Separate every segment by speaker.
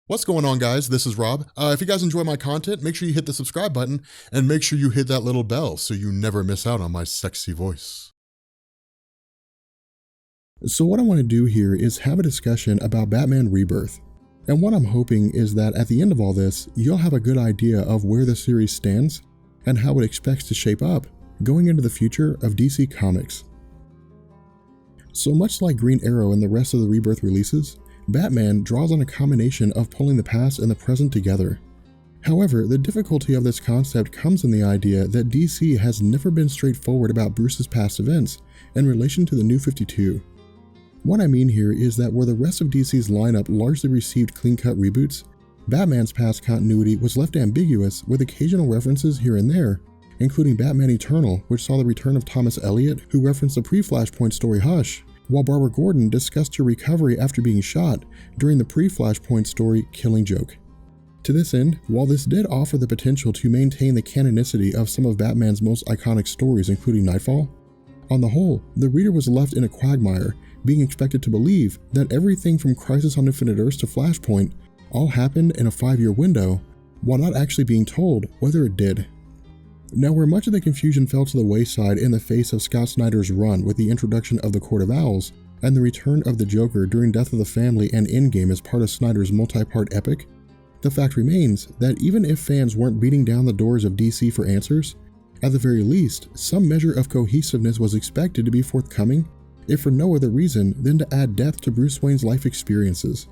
Speaker 1: What's going on, guys? This is Rob. If you guys enjoy my content, make sure you hit the subscribe button and make sure you hit that little bell so you never miss out on my sexy voice. So what I want to do here is have a discussion about Batman Rebirth. And what I'm hoping is that at the end of all this, you'll have a good idea of where the series stands and how it expects to shape up going into the future of DC Comics. So much like Green Arrow and the rest of the Rebirth releases, Batman draws on a combination of pulling the past and the present together. However, the difficulty of this concept comes in the idea that DC has never been straightforward about Bruce's past events in relation to the New 52. What I mean here is that where the rest of DC's lineup largely received clean-cut reboots, Batman's past continuity was left ambiguous with occasional references here and there, including Batman Eternal, which saw the return of Thomas Elliot, who referenced the pre-Flashpoint story Hush, while Barbara Gordon discussed her recovery after being shot during the pre-Flashpoint story Killing Joke. To this end, while this did offer the potential to maintain the canonicity of some of Batman's most iconic stories, including Nightfall, on the whole, the reader was left in a quagmire, being expected to believe that everything from Crisis on Infinite Earths to Flashpoint all happened in a 5-year window, while not actually being told whether it did. Now, where much of the confusion fell to the wayside in the face of Scott Snyder's run with the introduction of the Court of Owls and the return of the Joker during Death of the Family and Endgame as part of Snyder's multi-part epic, the fact remains that even if fans weren't beating down the doors of DC for answers, at the very least, some measure of cohesiveness was expected to be forthcoming, if for no other reason than to add depth to Bruce Wayne's life experiences.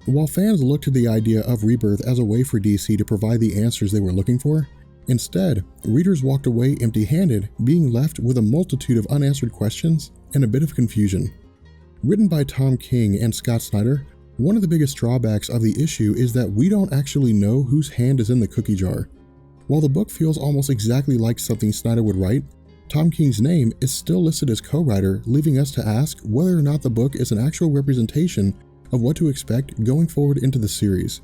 Speaker 1: While fans looked to the idea of Rebirth as a way for DC to provide the answers they were looking for, instead, readers walked away empty-handed, being left with a multitude of unanswered questions and a bit of confusion. Written by Tom King and Scott Snyder, one of the biggest drawbacks of the issue is that we don't actually know whose hand is in the cookie jar. While the book feels almost exactly like something Snyder would write, Tom King's name is still listed as co-writer, leaving us to ask whether or not the book is an actual representation of what to expect going forward into the series.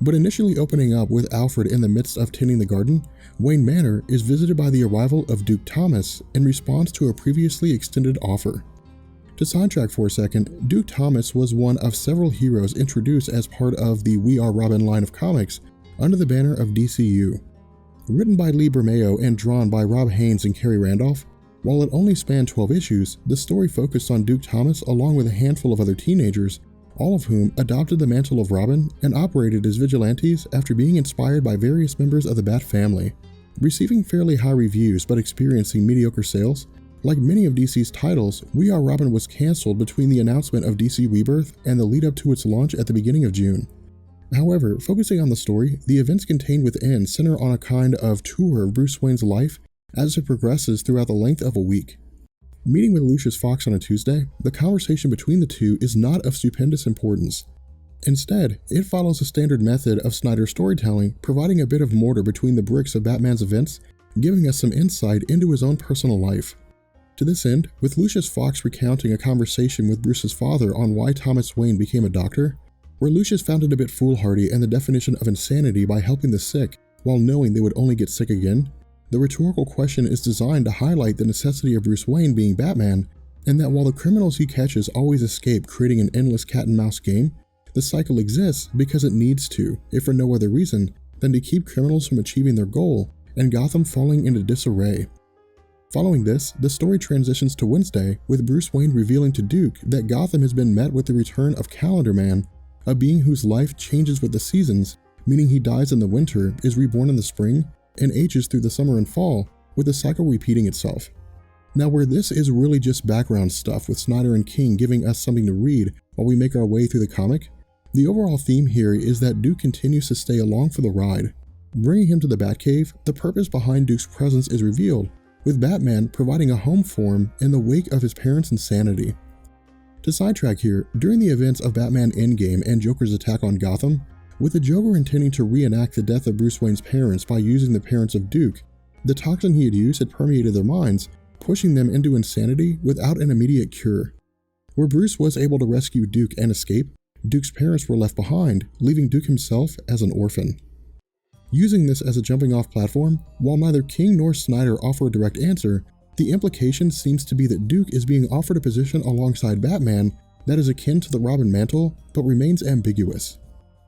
Speaker 1: But initially opening up with Alfred in the midst of tending the garden, Wayne Manor is visited by the arrival of Duke Thomas in response to a previously extended offer. To sidetrack for a second, Duke Thomas was one of several heroes introduced as part of the We Are Robin line of comics under the banner of DCU. Written by Lee Bermeo and drawn by Rob Haynes and Kerry Randolph, while it only spanned 12 issues, the story focused on Duke Thomas along with a handful of other teenagers, all of whom adopted the mantle of Robin and operated as vigilantes after being inspired by various members of the Bat family. Receiving fairly high reviews but experiencing mediocre sales, like many of DC's titles, We Are Robin was cancelled between the announcement of DC Rebirth and the lead up to its launch at the beginning of June. However, focusing on the story, the events contained within center on a kind of tour of Bruce Wayne's life as it progresses throughout the length of a week. Meeting with Lucius Fox on a Tuesday, the conversation between the two is not of stupendous importance. Instead, it follows a standard method of Snyder's storytelling, providing a bit of mortar between the bricks of Batman's events, giving us some insight into his own personal life. To this end, with Lucius Fox recounting a conversation with Bruce's father on why Thomas Wayne became a doctor, where Lucius found it a bit foolhardy and the definition of insanity by helping the sick while knowing they would only get sick again, the rhetorical question is designed to highlight the necessity of Bruce Wayne being Batman, and that while the criminals he catches always escape, creating an endless cat-and-mouse game, the cycle exists because it needs to, if for no other reason than to keep criminals from achieving their goal and Gotham falling into disarray. Following this, the story transitions to Wednesday, with Bruce Wayne revealing to Duke that Gotham has been met with the return of Calendar Man, a being whose life changes with the seasons, meaning he dies in the winter, is reborn in the spring, and ages through the summer and fall, with the cycle repeating itself. Now, where this is really just background stuff with Snyder and King giving us something to read while we make our way through the comic, the overall theme here is that Duke continues to stay along for the ride. Bringing him to the Batcave, the purpose behind Duke's presence is revealed, with Batman providing a home for him in the wake of his parents' insanity. To sidetrack here, during the events of Batman Endgame and Joker's attack on Gotham, with the Joker intending to reenact the death of Bruce Wayne's parents by using the parents of Duke, the toxin he had used had permeated their minds, pushing them into insanity without an immediate cure. Where Bruce was able to rescue Duke and escape, Duke's parents were left behind, leaving Duke himself as an orphan. Using this as a jumping-off platform, while neither King nor Snyder offer a direct answer, the implication seems to be that Duke is being offered a position alongside Batman that is akin to the Robin mantle, but remains ambiguous.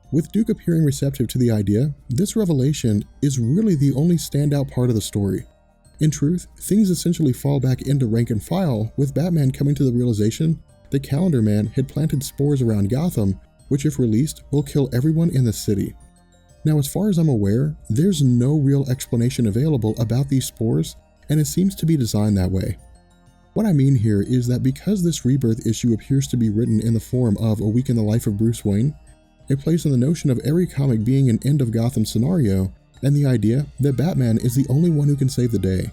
Speaker 1: With Duke appearing receptive to the idea, this revelation is really the only standout part of the story. In truth, things essentially fall back into rank and file, with Batman coming to the realization that Calendar Man had planted spores around Gotham, which if released, will kill everyone in the city. Now, as far as I'm aware, there's no real explanation available about these spores, and it seems to be designed that way. What I mean here is that because this Rebirth issue appears to be written in the form of a week in the life of Bruce Wayne, it plays on the notion of every comic being an end of Gotham scenario, and the idea that Batman is the only one who can save the day.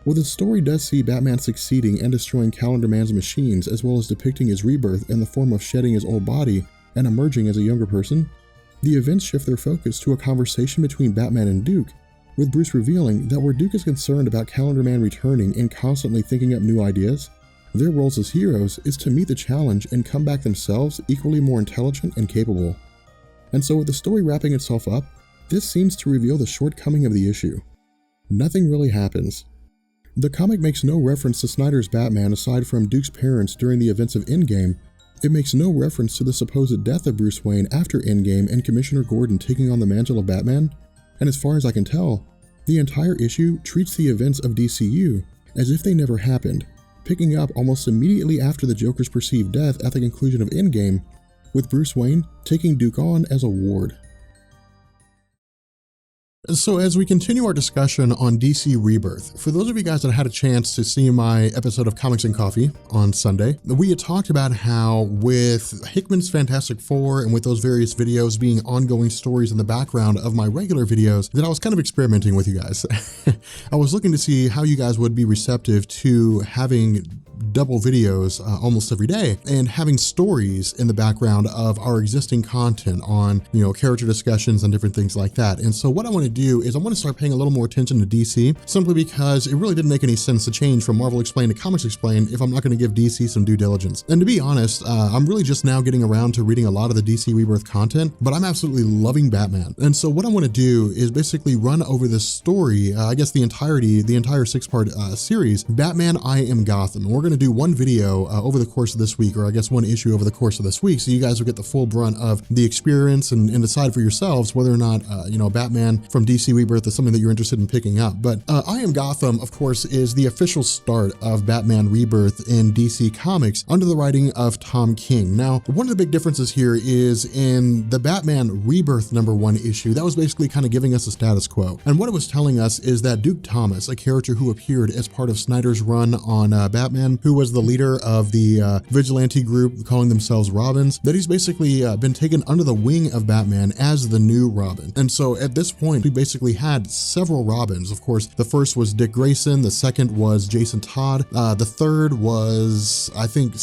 Speaker 1: While the story does see Batman succeeding and destroying Calendar Man's machines, as well as depicting his rebirth in the form of shedding his old body and emerging as a younger person, the events shift their focus to a conversation between Batman and Duke, with Bruce revealing that where Duke is concerned about Calendar Man returning and constantly thinking up new ideas, their roles as heroes is to meet the challenge and come back themselves equally more intelligent and capable. And so with the story wrapping itself up, this seems to reveal the shortcoming of the issue. Nothing really happens. The comic makes no reference to Snyder's Batman aside from Duke's parents during the events of Endgame. It makes no reference to the supposed death of Bruce Wayne after Endgame and Commissioner Gordon taking on the mantle of Batman, and as far as I can tell, the entire issue treats the events of DCU as if they never happened, picking up almost immediately after the Joker's perceived death at the conclusion of Endgame, with Bruce Wayne taking Duke on as a ward. So as we continue our discussion on DC Rebirth, for those of you guys that had a chance to see my episode of Comics and Coffee on Sunday, we had talked about how with Hickman's Fantastic Four and with those various videos being ongoing stories in the background of my regular videos, that I was kind of experimenting with you guys. I was looking to see how you guys would be receptive to having double videos almost every day and having stories in the background of our existing content on, character discussions and different things like that. And so what I want to do is I want to start paying a little more attention to DC, simply because it really didn't make any sense to change from Marvel Explained to Comics Explained if I'm not going to give DC some due diligence. And to be honest, I'm really just now getting around to reading a lot of the DC Rebirth content, but I'm absolutely loving Batman. And so what I want to do is basically run over this story, I guess the entire 6-part series, Batman I Am Gotham. And we're going to do one video over the course of this week, or I guess one issue over the course of this week, so you guys will get the full brunt of the experience and decide for yourselves whether or not, Batman from DC Rebirth is something that you're interested in picking up. But I Am Gotham, of course, is the official start of Batman Rebirth in DC Comics under the writing of Tom King. Now, one of the big differences here is in the Batman Rebirth #1 issue, that was basically kind of giving us a status quo. And what it was telling us is that Duke Thomas, a character who appeared as part of Snyder's run on Batman, who was the leader of the vigilante group calling themselves Robins, that he's basically been taken under the wing of Batman as the new Robin. And so at this point, we basically had several Robins. Of course, the first was Dick Grayson, the second was Jason Todd, the third was, I think,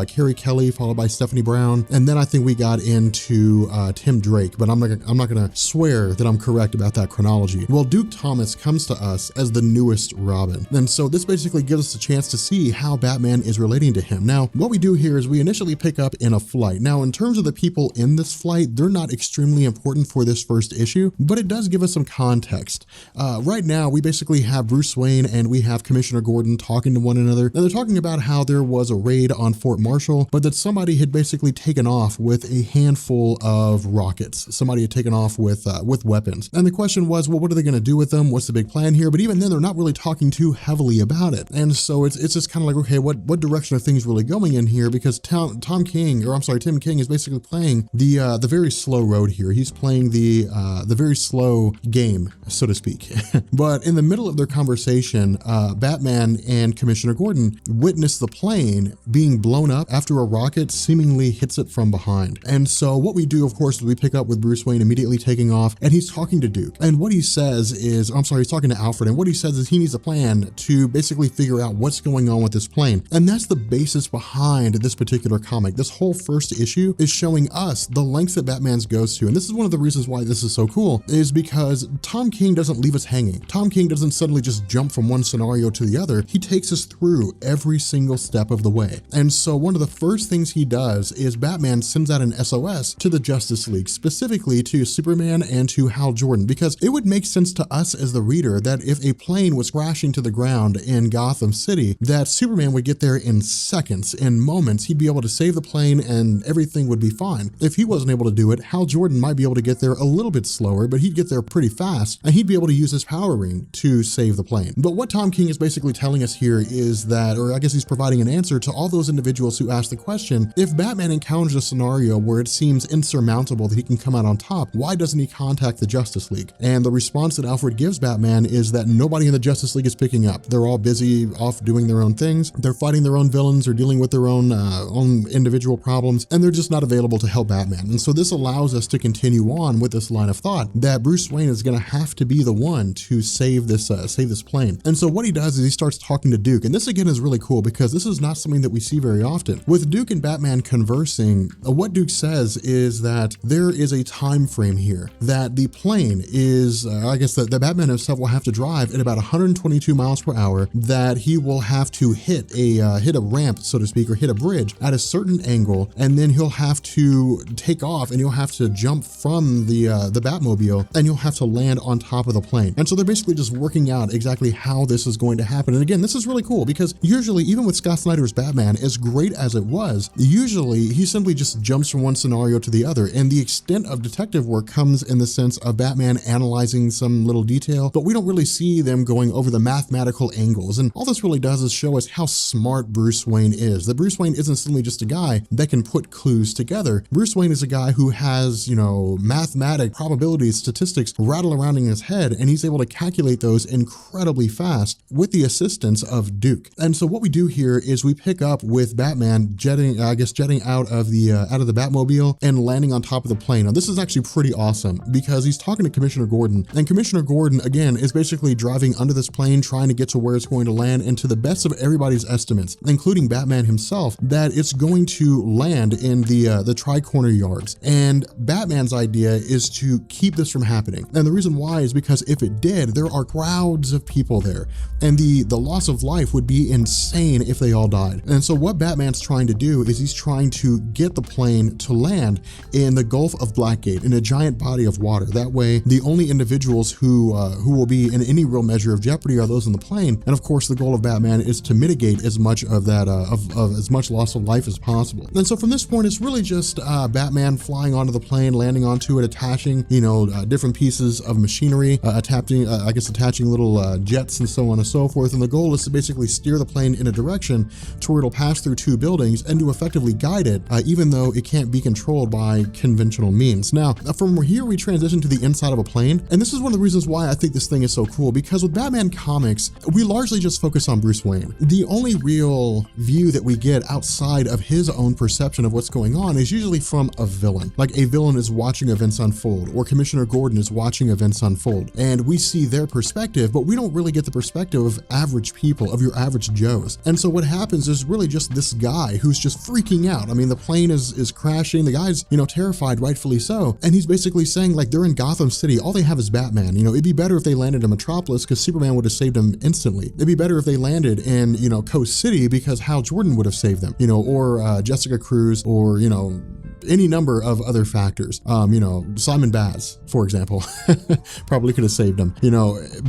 Speaker 1: Carrie Kelly, followed by Stephanie Brown, and then I think we got into Tim Drake, but I'm not gonna swear that I'm correct about that chronology. Well, Duke Thomas comes to us as the newest Robin, and so this basically gives us a chance to see how Batman is relating to him. Now, what we do here is we initially pick up in a flight. Now, in terms of the people in this flight, they're not extremely important for this first issue, but it does give us some context. Right now, we basically have Bruce Wayne and we have Commissioner Gordon talking to one another. Now, they're talking about how there was a raid on Fort Marshall, but that somebody had basically taken off with a handful of rockets. Somebody had taken off with weapons. And the question was, well, what are they going to do with them? What's the big plan here? But even then, they're not really talking too heavily about it. And so it's just kind of like, okay, what direction are things really going in here? Because Tim King is basically playing the very slow road here. He's playing the very slow game, so to speak. But in the middle of their conversation, Batman and Commissioner Gordon witness the plane being blown up after a rocket seemingly hits it from behind. And so what we do, of course, is we pick up with Bruce Wayne immediately taking off, and he's talking to Duke. And what he says is, he's talking to Alfred, and what he says is he needs a plan to basically figure out what's going on with this plane. And that's the basis behind this particular comic. This whole first issue is showing us the lengths that Batman goes to. And this is one of the reasons why this is so cool, is because Tom King doesn't leave us hanging. Tom King doesn't suddenly just jump from one scenario to the other. He takes us through every single step of the way. And so one of the first things he does is Batman sends out an SOS to the Justice League, specifically to Superman and to Hal Jordan, because it would make sense to us as the reader that if a plane was crashing to the ground in Gotham City, that Superman would get there in seconds, in moments. He'd be able to save the plane and everything would be fine. If he wasn't able to do it, Hal Jordan might be able to get there a little bit slower, but he'd get there pretty fast and he'd be able to use his power ring to save the plane. But what Tom King is basically telling us here is that, or I guess he's providing an answer to all those individuals who ask the question, if Batman encounters a scenario where it seems insurmountable that he can come out on top, why doesn't he contact the Justice League? And the response that Alfred gives Batman is that nobody in the Justice League is picking up. They're all busy off doing their own things. They're fighting their own villains or dealing with their own individual problems, and they're just not available to help Batman. And so this allows us to continue on with this line of thought that Bruce Wayne is going to have to be the one to save this plane. And so what he does is he starts talking to Duke, and this again is really cool because this is not something that we see very often. With Duke and Batman conversing, what Duke says is that there is a time frame here, that the plane is, I guess that the Batman himself will have to drive at about 122 miles per hour, that he will have to hit a ramp, so to speak, or hit a bridge at a certain angle, and then he'll have to take off and you'll have to jump from the Batmobile and you'll have to land on top of the plane. And so they're basically just working out exactly how this is going to happen. And again, this is really cool because usually, even with Scott Snyder's Batman, as great as it was, usually he simply just jumps from one scenario to the other. And the extent of detective work comes in the sense of Batman analyzing some little detail, but we don't really see them going over the mathematical angles. And all this really does is show us how smart Bruce Wayne is. That Bruce Wayne isn't simply just a guy that can put clues together. Bruce Wayne is a guy who has, mathematic probabilities, statistics rattle around in his head, and he's able to calculate those incredibly fast with the assistance of Duke. And so what we do here is we pick up with Batman jetting out of the Batmobile and landing on top of the plane. Now this is actually pretty awesome because he's talking to Commissioner Gordon, and Commissioner Gordon again is basically driving under this plane trying to get to where it's going to land, and to the best of everybody's estimates, including Batman himself, that it's going to land in the Tri-Corner Yards. And Batman's idea is to keep this from happening. And the reason why is because if it did, there are crowds of people there, and the loss of life would be insane if they all died. And so what Batman's trying to do is he's trying to get the plane to land in the Gulf of Blackgate, in a giant body of water. That way, the only individuals who will be in any real measure of jeopardy are those in the plane. And of course, the goal of Batman is to mitigate as much of that, of as much loss of life as possible. And so from this point, it's really just Batman flying onto the plane, landing onto it, attaching, different pieces of machinery, attaching little jets and so on and so forth. And the goal is to basically steer the plane in a direction to where it'll pass through two buildings and to effectively guide it, even though it can't be controlled by conventional means. Now, from here, we transition to the inside of a plane. And this is one of the reasons why I think this thing is so cool, because with Batman comics, we largely just focus on Bruce Wayne. The only real view that we get outside of his own perception of what's going on is usually from a villain. Like a villain is watching events unfold, or Commissioner Gordon is watching events unfold, and we see their perspective, but we don't really get the perspective of average people, of your average Joes. And so what happens is really just this guy who's just freaking out. I mean, the plane is crashing, the guy's, terrified, rightfully so, and he's basically saying, like, they're in Gotham City, all they have is Batman. It'd be better if they landed in Metropolis because Superman would have saved him instantly. It'd be better if they landed in, Coast City because Hal Jordan would have saved them, or Jessica Cruz, or, any number of other factors. Simon Baz, for example, probably could have saved him,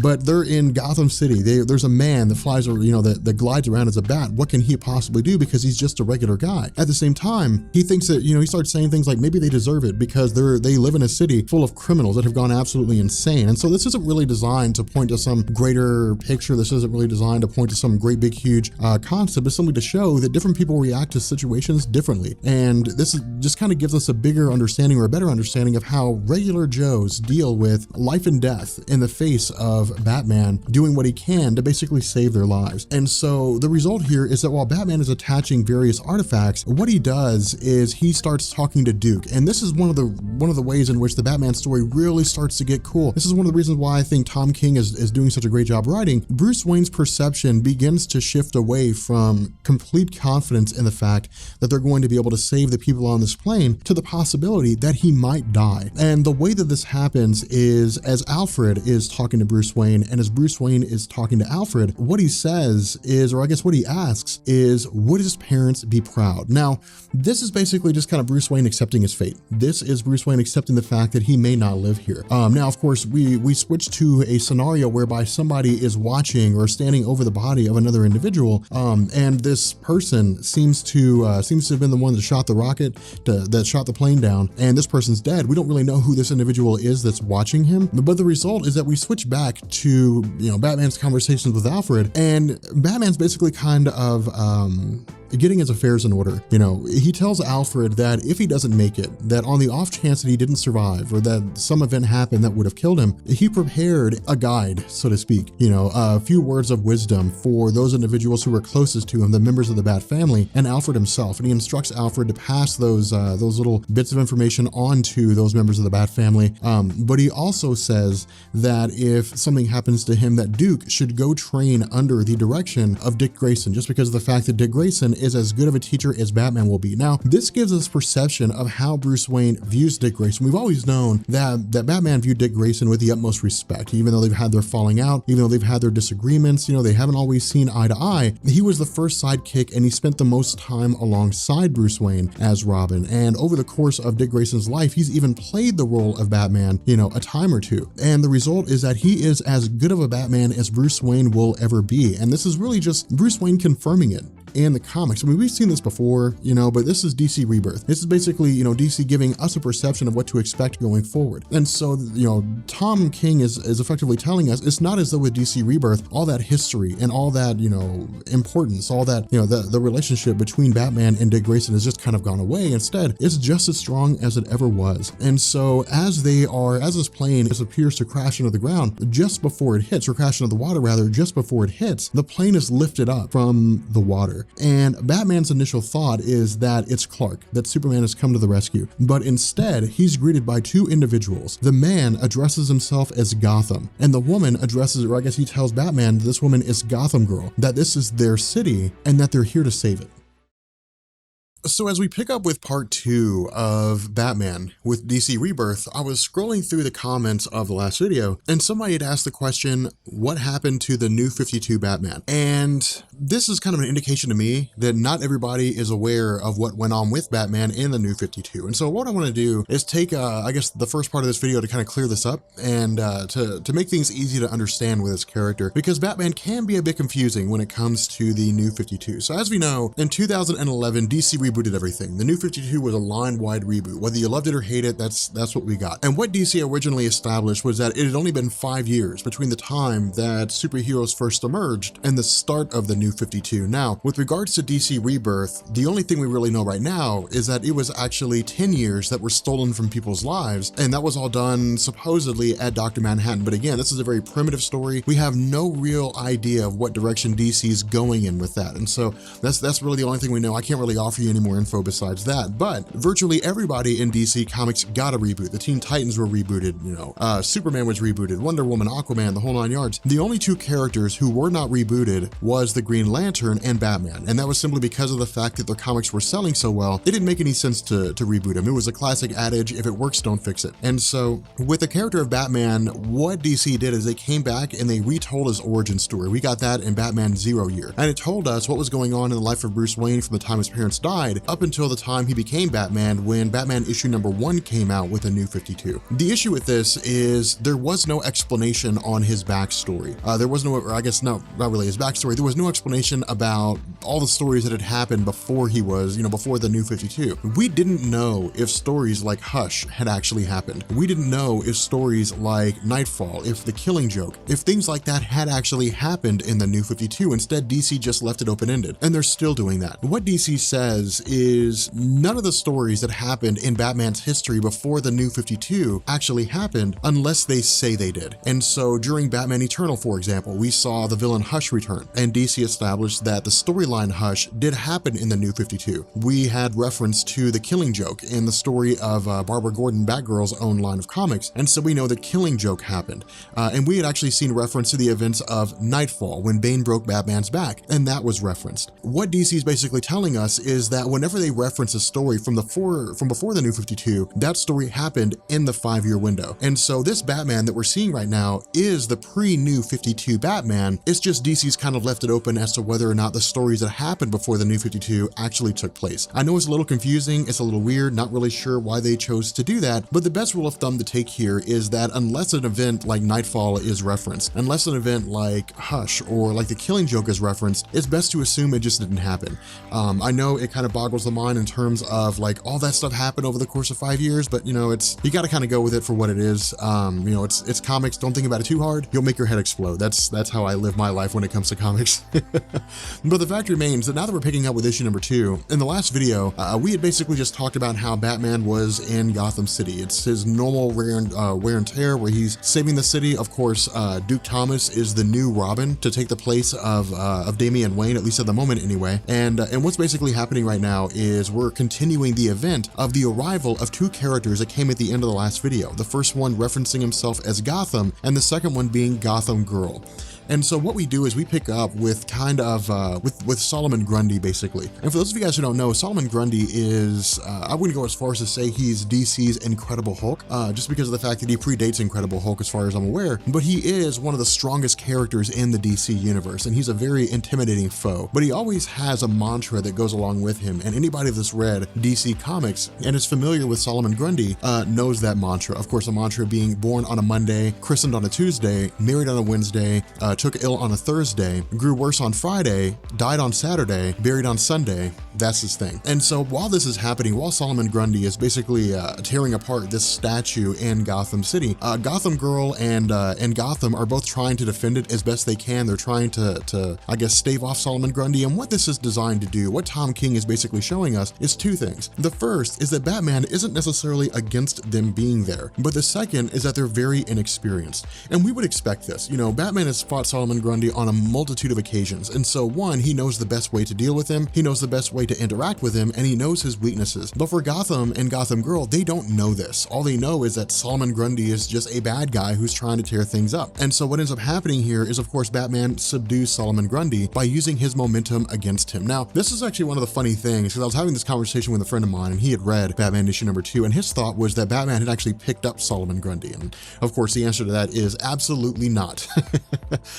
Speaker 1: but they're in Gotham City. There's a man that flies, that glides around as a bat. What can he possibly do? Because he's just a regular guy. At the same time, he thinks that, he starts saying things like maybe they deserve it because they live in a city full of criminals that have gone absolutely insane. And so this isn't really designed to point to some greater picture. This isn't really designed to point to some great big huge concept. It's simply to show that different people react to situations differently. And this is just kind of gives us a bigger understanding, or a better understanding, of how regular Joes deal with life and death in the face of Batman doing what he can to basically save their lives. And so the result here is that while Batman is attaching various artifacts, what he does is he starts talking to Duke. And this is one of the ways in which the Batman story really starts to get cool. This is one of the reasons why I think Tom King is doing such a great job writing. Bruce Wayne's perception begins to shift away from complete confidence in the fact that they're going to be able to save the people on this plane to the possibility that he might die. And the way that this happens is as Alfred is talking to Bruce Wayne and as Bruce Wayne is talking to Alfred, what he says is, or I guess what he asks is, would his parents be proud? Now, this is basically just kind of Bruce Wayne accepting his fate. This is Bruce Wayne accepting the fact that he may not live here. Now, of course, we switch to a scenario whereby somebody is watching or standing over the body of another individual, and this person seems to have been the one that shot the rocket, that shot the plane down, and this person's dead. We don't really know who this individual is that's watching him, but the result is that we switch back to, Batman's conversations with Alfred, and Batman's basically kind of getting his affairs in order. He tells Alfred that if he doesn't make it, that on the off chance that he didn't survive or that some event happened that would have killed him, he prepared a guide, so to speak, a few words of wisdom for those individuals who were closest to him, the members of the Bat family, and Alfred himself. And he instructs Alfred to pass those little bits of information on to those members of the Bat family. But he also says that if something happens to him, that Duke should go train under the direction of Dick Grayson, just because of the fact that Dick Grayson is as good of a teacher as Batman will be. Now, this gives us perception of how Bruce Wayne views Dick Grayson. We've always known that Batman viewed Dick Grayson with the utmost respect, even though they've had their falling out, even though they've had their disagreements, they haven't always seen eye to eye. He was the first sidekick and he spent the most time alongside Bruce Wayne as Robin. And over the course of Dick Grayson's life, he's even played the role of Batman, a time or two. And the result is that he is as good of a Batman as Bruce Wayne will ever be. And this is really just Bruce Wayne confirming it in the comics. I mean, we've seen this before, but this is DC Rebirth. This is basically, DC giving us a perception of what to expect going forward. And so, Tom King is effectively telling us it's not as though with DC Rebirth, all that history and all that, importance, all that, the relationship between Batman and Dick Grayson has just kind of gone away. Instead, it's just as strong as it ever was. And so as this plane appears to crash into the ground, just before it hits, or crash into the water rather, just before it hits, the plane is lifted up from the water. And Batman's initial thought is that it's Clark, that Superman has come to the rescue. But instead, he's greeted by two individuals. The man addresses himself as Gotham, and the woman addresses, or I guess he tells Batman this woman is Gotham Girl, that this is their city and that they're here to save it. So as we pick up with part 2 of Batman with DC Rebirth, I was scrolling through the comments of the last video and somebody had asked the question, what happened to the new 52 Batman? And this is kind of an indication to me that not everybody is aware of what went on with Batman in the new 52. And so what I want to do is take, I guess, the first part of this video to kind of clear this up and to make things easy to understand with this character, because Batman can be a bit confusing when it comes to the new 52. So as we know, in 2011, DC rebooted everything. The new 52 was a line-wide reboot. Whether you loved it or hate it, that's what we got. And what DC originally established was that it had only been 5 years between the time that superheroes first emerged and the start of the new 52. Now, with regards to DC Rebirth, the only thing we really know right now is that it was actually 10 years that were stolen from people's lives, and that was all done supposedly at Dr. Manhattan. But again, this is a very primitive story. We have no real idea of what direction DC's going in with that. And so that's really the only thing we know. I can't really offer you any more info besides that, but virtually everybody in DC Comics got a reboot. The Teen Titans were rebooted, Superman was rebooted, Wonder Woman, Aquaman, the whole 9 yards. The only two characters who were not rebooted was the Green Lantern and Batman, and that was simply because of the fact that their comics were selling so well, it didn't make any sense to reboot them. It was a classic adage, if it works, don't fix it. And so with the character of Batman, what DC did is they came back and they retold his origin story. We got that in Batman Zero Year, and it told us what was going on in the life of Bruce Wayne from the time his parents died up until the time he became Batman, when Batman issue number 1 came out with a new 52. The issue with this is there was no explanation on his backstory. There was no, or I guess not really his backstory, there was no explanation about all the stories that had happened before he was, before the new 52. We didn't know if stories like Hush had actually happened. We didn't know if stories like Nightfall, if the Killing Joke, if things like that had actually happened in the new 52. Instead, DC just left it open-ended, and they're still doing that. What DC says is none of the stories that happened in Batman's history before the new 52 actually happened unless they say they did. And so during Batman Eternal, for example, we saw the villain Hush return, and DC established that the storyline Hush did happen in the new 52. We had reference to the Killing Joke in the story of Barbara Gordon, Batgirl's own line of comics, and so we know the Killing Joke happened. And we had actually seen reference to the events of Nightfall when Bane broke Batman's back, and that was referenced. What DC is basically telling us is that that whenever they reference a story from before the New 52, that story happened in the 5-year window. And so this Batman that we're seeing right now is the pre-New 52 Batman. It's just DC's kind of left it open as to whether or not the stories that happened before the New 52 actually took place. I know it's a little confusing, it's a little weird, not really sure why they chose to do that, but the best rule of thumb to take here is that unless an event like Nightfall is referenced, unless an event like Hush or like the Killing Joke is referenced, it's best to assume it just didn't happen. I know it kind of boggles the mind in terms of like all that stuff happened over the course of 5 years, but you know, you got to kind of go with it for what it is. You know, it's comics. Don't think about it too hard. You'll make your head explode. That's how I live my life when it comes to comics. But the fact remains that now that we're picking up with issue number 2, in the last video, we had basically just talked about how Batman was in Gotham City. It's his normal wear and tear where he's saving the city. Of course, Duke Thomas is the new Robin to take the place of Damian Wayne, at least at the moment anyway. And what's basically happening right now is we're continuing the event of the arrival of 2 characters that came at the end of the last video. The first one referencing himself as Gotham, and the second one being Gotham Girl. And so what we do is we pick up with kind of, with Solomon Grundy, basically. And for those of you guys who don't know, Solomon Grundy is, I wouldn't go as far as to say he's DC's Incredible Hulk, just because of the fact that he predates Incredible Hulk as far as I'm aware, but he is one of the strongest characters in the DC universe, and he's a very intimidating foe. But he always has a mantra that goes along with him, and anybody that's read DC Comics and is familiar with Solomon Grundy knows that mantra. Of course, a mantra being born on a Monday, christened on a Tuesday, married on a Wednesday, took ill on a Thursday, grew worse on Friday, died on Saturday, buried on Sunday. That's his thing. And so while this is happening, while Solomon Grundy is basically tearing apart this statue in Gotham City, Gotham Girl and Gotham are both trying to defend it as best they can. They're trying to I guess, stave off Solomon Grundy. And what this is designed to do, what Tom King is basically showing us, is 2 things. The first is that Batman isn't necessarily against them being there, but the second is that they're very inexperienced. And we would expect this. You know, Batman has fought Solomon Grundy on a multitude of occasions, and so one, he knows the best way to deal with him, he knows the best way to interact with him, and he knows his weaknesses. But for Gotham and Gotham Girl, they don't know this. All they know is that Solomon Grundy is just a bad guy who's trying to tear things up. And so what ends up happening here is, of course, Batman subdues Solomon Grundy by using his momentum against him. Now, this is actually one of the funny things, because I was having this conversation with a friend of mine, and he had read Batman issue number 2, and his thought was that Batman had actually picked up Solomon Grundy. And of course, the answer to that is absolutely not.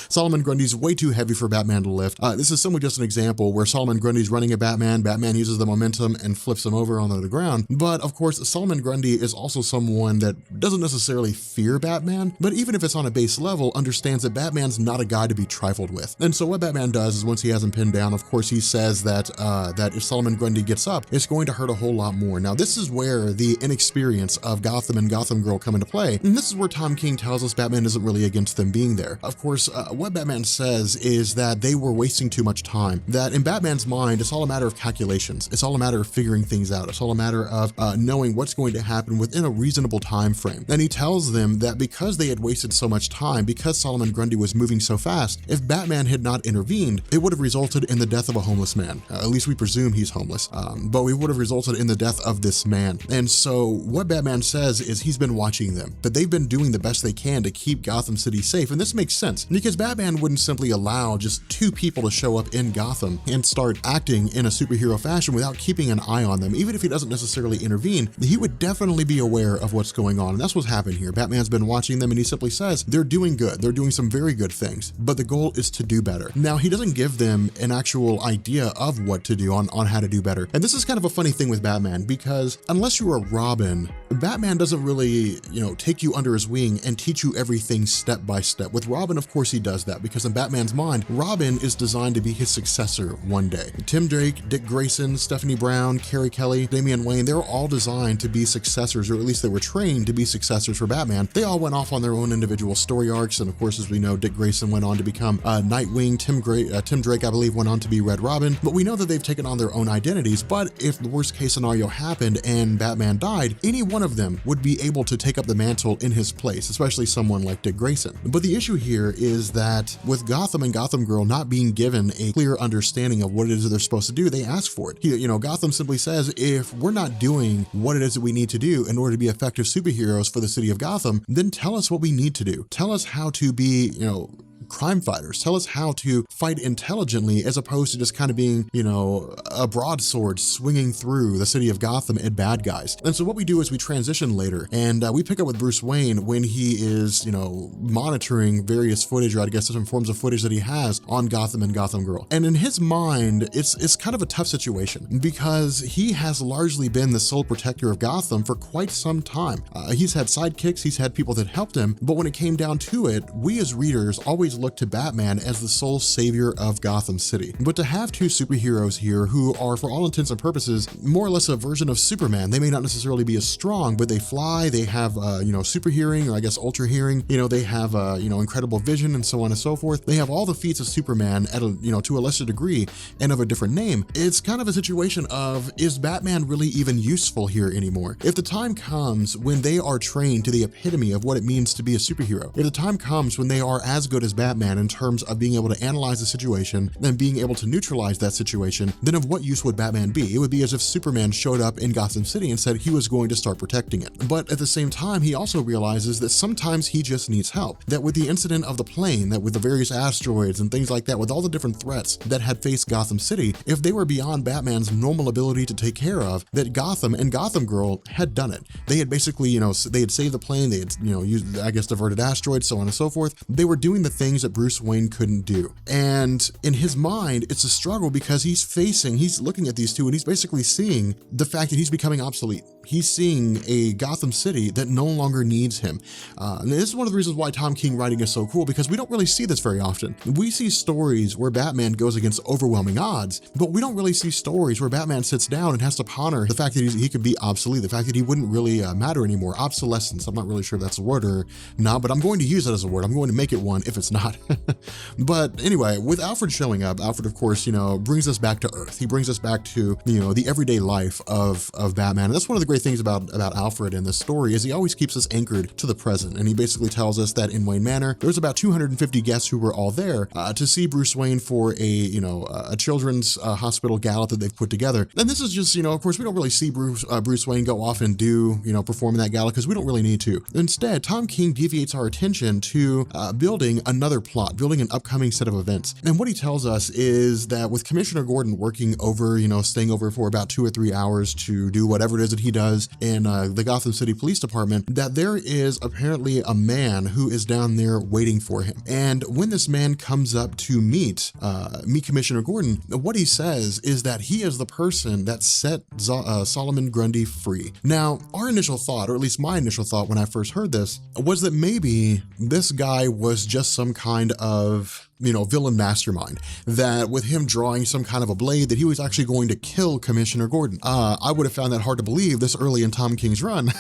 Speaker 1: Solomon Grundy's way too heavy for Batman to lift. This is simply just an example where Solomon Grundy's running at Batman, Batman uses the momentum and flips him over onto the ground. But of course, Solomon Grundy is also someone that doesn't necessarily fear Batman, but even if it's on a base level, understands that Batman's not a guy to be trifled with. And so what Batman does is, once he has him pinned down, of course, he says that that if Solomon Grundy gets up, it's going to hurt a whole lot more. Now, this is where the inexperience of Gotham and Gotham Girl come into play. And this is where Tom King tells us Batman isn't really against them being there. Of course, what Batman says is that they were wasting too much time, that in Batman's mind, it's all a matter of calculations. It's all a matter of figuring things out. It's all a matter of knowing what's going to happen within a reasonable time frame. And he tells them that because they had wasted so much time, because Solomon Grundy was moving so fast, if Batman had not intervened, it would have resulted in the death of a homeless man. At least we presume he's homeless, but we would have resulted in the death of this man. And so what Batman says is he's been watching them, that they've been doing the best they can to keep Gotham City safe. And this makes sense because Batman wouldn't simply allow just 2 people to show up in Gotham and start acting in a superhero fashion without keeping an eye on them. Even if he doesn't necessarily intervene, he would definitely be aware of what's going on. And that's what's happened here. Batman's been watching them, and he simply says they're doing good. They're doing some very good things, but the goal is to do better. Now, he doesn't give them an actual idea of what to do on how to do better. And this is kind of a funny thing with Batman, because unless you're a Robin, Batman doesn't really, take you under his wing and teach you everything step by step. With Robin, of course, he does that, because in Batman's mind, Robin is designed to be his successor one day. Tim Drake, Dick Grayson, Stephanie Brown, Carrie Kelly, Damian Wayne, they're all designed to be successors, or at least they were trained to be successors for Batman. They all went off on their own individual story arcs, and of course, as we know, Dick Grayson went on to become Nightwing, Tim Drake, I believe, went on to be Red Robin, but we know that they've taken on their own identities. But if the worst case scenario happened and Batman died, any one of them would be able to take up the mantle in his place, especially someone like Dick Grayson. But the issue here is that with Gotham and Gotham Girl not being given a clear understanding of what it is that they're supposed to do, they ask for it. Gotham simply says, if we're not doing what it is that we need to do in order to be effective superheroes for the city of Gotham, then tell us what we need to do. Tell us how to be, crime fighters, tell us how to fight intelligently as opposed to just kind of being, you know, a broadsword swinging through the city of Gotham at bad guys. And so what we do is we transition later, and we pick up with Bruce Wayne when he is, you know, monitoring various footage, or I guess different forms of footage that he has on Gotham and Gotham Girl. And in his mind, it's kind of a tough situation because he has largely been the sole protector of Gotham for quite some time. He's had sidekicks, he's had people that helped him, but when it came down to it, we as readers always looked to Batman as the sole savior of Gotham City. But to have two superheroes here who are, for all intents and purposes, more or less a version of Superman, they may not necessarily be as strong, but they fly, they have, you know, super hearing, or I guess ultra hearing, you know, they have, you know, incredible vision and so on and so forth. They have all the feats of Superman at a, you know, to a lesser degree and of a different name. It's kind of a situation of, is Batman really even useful here anymore? If the time comes when they are trained to the epitome of what it means to be a superhero, if the time comes when they are as good as Batman in terms of being able to analyze the situation and being able to neutralize that situation, then of what use would Batman be? It would be as if Superman showed up in Gotham City and said he was going to start protecting it. But at the same time, he also realizes that sometimes he just needs help. That with the incident of the plane, that with the various asteroids and things like that, with all the different threats that had faced Gotham City, if they were beyond Batman's normal ability to take care of, that Gotham and Gotham Girl had done it. They had basically, you know, they had saved the plane, they had, you know, used, I guess, diverted asteroids, so on and so forth. They were doing the things that Bruce Wayne couldn't do. And in his mind, it's a struggle because he's looking at these two and he's basically seeing the fact that he's becoming obsolete. He's seeing a Gotham City that no longer needs him. And this is one of the reasons why Tom King writing is so cool, because we don't really see this very often. We see stories where Batman goes against overwhelming odds, but we don't really see stories where Batman sits down and has to ponder the fact that he could be obsolete, the fact that he wouldn't really matter anymore. Obsolescence, I'm not really sure if that's a word or not, but I'm going to use it as a word. I'm going to make it one if it's not. But anyway, with Alfred showing up, Alfred, of course, you know, brings us back to Earth. He brings us back to, you know, the everyday life of Batman. And that's one of the great things about Alfred in this story, is he always keeps us anchored to the present. And he basically tells us that in Wayne Manor, there was about 250 guests who were all there to see Bruce Wayne for a children's hospital gala that they've put together. And this is just, you know, of course, we don't really see Bruce Wayne go off and do, you know, perform in that gala because we don't really need to. Instead, Tom King deviates our attention to building another plot, building an upcoming set of events. And what he tells us is that with Commissioner Gordon working over, you know, staying over for about 2 or 3 hours to do whatever it is that he does in the Gotham City Police Department, that there is apparently a man who is down there waiting for him. And when this man comes up to meet Commissioner Gordon, what he says is that he is the person that set Solomon Grundy free. Now, our initial thought, or at least my initial thought when I first heard this, was that maybe this guy was just some kind of, you know, villain mastermind, that with him drawing some kind of a blade that he was actually going to kill Commissioner Gordon. I would have found that hard to believe this early in Tom King's run,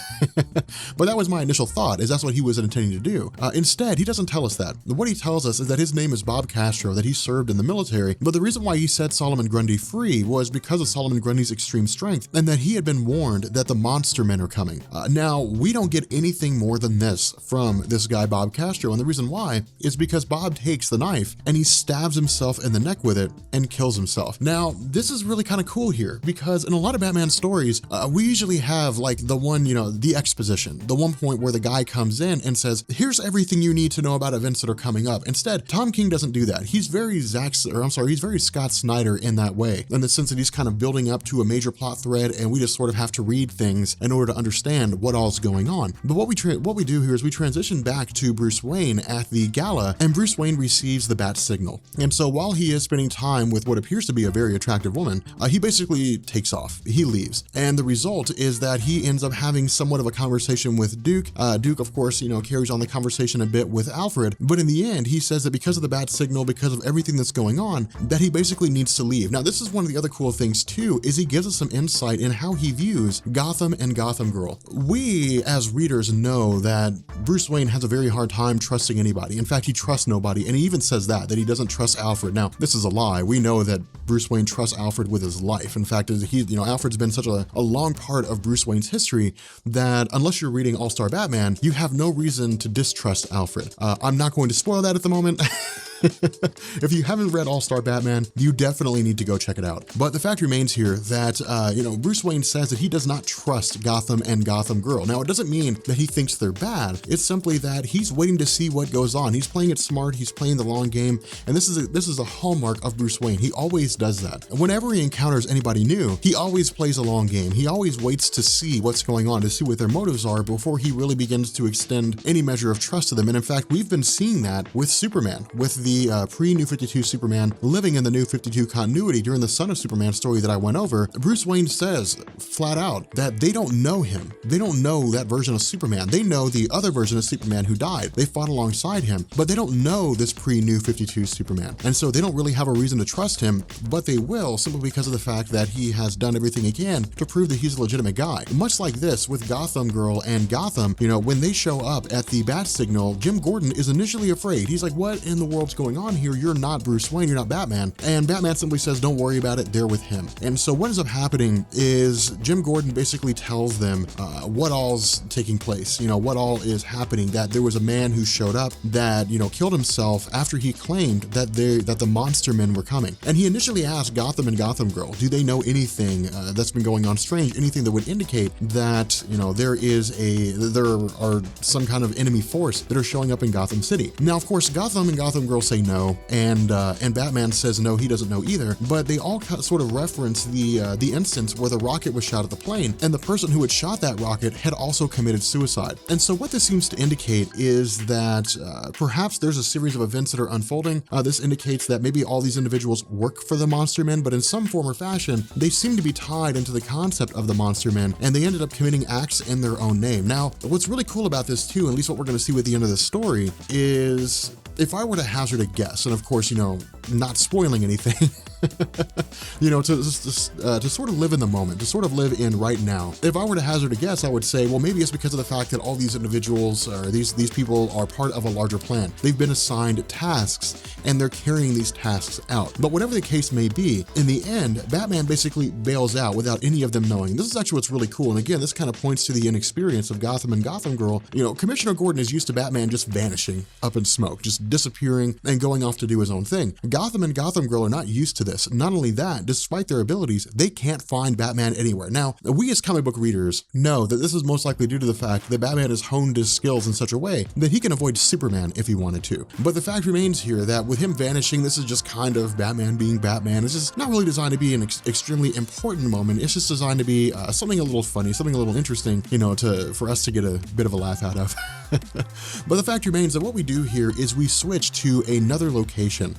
Speaker 1: but that was my initial thought, is that's what he was intending to do. Instead, he doesn't tell us that. What he tells us is that his name is Bob Castro, that he served in the military, but the reason why he set Solomon Grundy free was because of Solomon Grundy's extreme strength, and that he had been warned that the monster men are coming. Now, we don't get anything more than this from this guy, Bob Castro, and the reason why is because Bob takes the knife and he stabs himself in the neck with it and kills himself. Now, this is really kind of cool here, because in a lot of Batman stories, we usually have like the one, you know, the exposition, the one point where the guy comes in and says, here's everything you need to know about events that are coming up. Instead, Tom King doesn't do that. He's very he's very Scott Snyder in that way, in the sense that he's kind of building up to a major plot thread, and we just sort of have to read things in order to understand what all's going on. But what we do here is we transition back to Bruce Wayne at the gala, and Bruce Wayne receives the bat signal. And so while he is spending time with what appears to be a very attractive woman, he basically takes off. He leaves. And the result is that he ends up having somewhat of a conversation with Duke. Duke, of course, you know, carries on the conversation a bit with Alfred, but in the end, he says that because of the bat signal, because of everything that's going on, that he basically needs to leave. Now, this is one of the other cool things too, is he gives us some insight in how he views Gotham and Gotham Girl. We, as readers, know that Bruce Wayne has a very hard time trusting anybody. In fact, he trusts nobody, and he even says that he doesn't trust Alfred. Now, this is a lie. We know that Bruce Wayne trusts Alfred with his life. In fact, Alfred's been such a long part of Bruce Wayne's history that unless you're reading All-Star Batman, you have no reason to distrust Alfred. I'm not going to spoil that at the moment. If you haven't read All-Star Batman, you definitely need to go check it out. But the fact remains here that, Bruce Wayne says that he does not trust Gotham and Gotham Girl. Now, it doesn't mean that he thinks they're bad. It's simply that he's waiting to see what goes on. He's playing it smart. He's playing the long game. And this is a hallmark of Bruce Wayne. He always does that. And whenever he encounters anybody new, he always plays a long game. He always waits to see what's going on, to see what their motives are before he really begins to extend any measure of trust to them. And in fact, we've been seeing that with Superman, with the pre-New 52 Superman living in the New 52 continuity during the Son of Superman story that I went over. Bruce Wayne says flat out that they don't know him. They don't know that version of Superman. They know the other version of Superman who died. They fought alongside him, but they don't know this pre-New 52 Superman. And so they don't really have a reason to trust him, but they will simply because of the fact that he has done everything he can to prove that he's a legitimate guy. Much like this with Gotham Girl and Gotham, when they show up at the bat signal, Jim Gordon is initially afraid. He's like, what in the world's going on here? You're not Bruce Wayne, you're not Batman. And Batman simply says, don't worry about it, they're with him. And so what ends up happening is Jim Gordon basically tells them what all's taking place, what all is happening, that there was a man who showed up that, killed himself after he claimed that the monster men were coming. And he initially asked Gotham and Gotham Girl, do they know anything that's been going on strange, anything that would indicate that, there are some kind of enemy force that are showing up in Gotham City. Now, of course, Gotham and Gotham Girl say no, and Batman says no, he doesn't know either, but they all sort of reference the instance where the rocket was shot at the plane, and the person who had shot that rocket had also committed suicide. And so what this seems to indicate is that perhaps there's a series of events that are unfolding. This indicates that maybe all these individuals work for the Monster Men, but in some form or fashion, they seem to be tied into the concept of the Monster Men, and they ended up committing acts in their own name. Now, what's really cool about this too, at least what we're going to see at the end of the story, is if I were to hazard a guess, and of course, not spoiling anything, to sort of live in the moment, to sort of live in right now. If I were to hazard a guess, I would say, well, maybe it's because of the fact that all these individuals or these people are part of a larger plan. They've been assigned tasks and they're carrying these tasks out. But whatever the case may be, in the end, Batman basically bails out without any of them knowing. This is actually what's really cool. And again, this kind of points to the inexperience of Gotham and Gotham Girl. Commissioner Gordon is used to Batman just vanishing up in smoke, just disappearing and going off to do his own thing. Gotham and Gotham Girl are not used to this. Not only that, despite their abilities, they can't find Batman anywhere. Now, we as comic book readers know that this is most likely due to the fact that Batman has honed his skills in such a way that he can avoid Superman if he wanted to. But the fact remains here that with him vanishing, this is just kind of Batman being Batman. It's just not really designed to be an extremely important moment. It's just designed to be something a little funny, something a little interesting, for us to get a bit of a laugh out of. But the fact remains that what we do here is we switch to another location.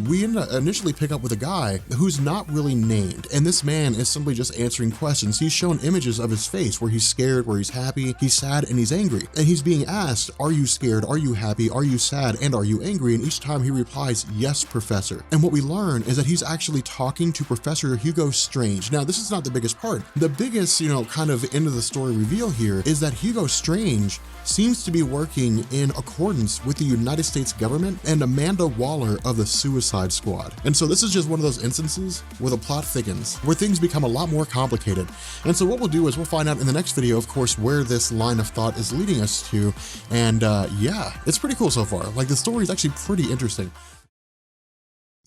Speaker 1: We initially pick up with a guy who's not really named, and this man is simply just answering questions. He's shown images of his face where he's scared, where he's happy, he's sad, and he's angry. And he's being asked, are you scared? Are you happy? Are you sad? And are you angry? And each time he replies, yes, Professor. And what we learn is that he's actually talking to Professor Hugo Strange. Now, this is not the biggest part. The biggest, kind of end of the story reveal here is that Hugo Strange seems to be working in accordance with the United States government and Amanda Waller of the Suicide Squad. And so this is just one of those instances where the plot thickens, where things become a lot more complicated. And so what we'll do is we'll find out in the next video, of course, where this line of thought is leading us to. And yeah, it's pretty cool so far. Like, the story is actually pretty interesting.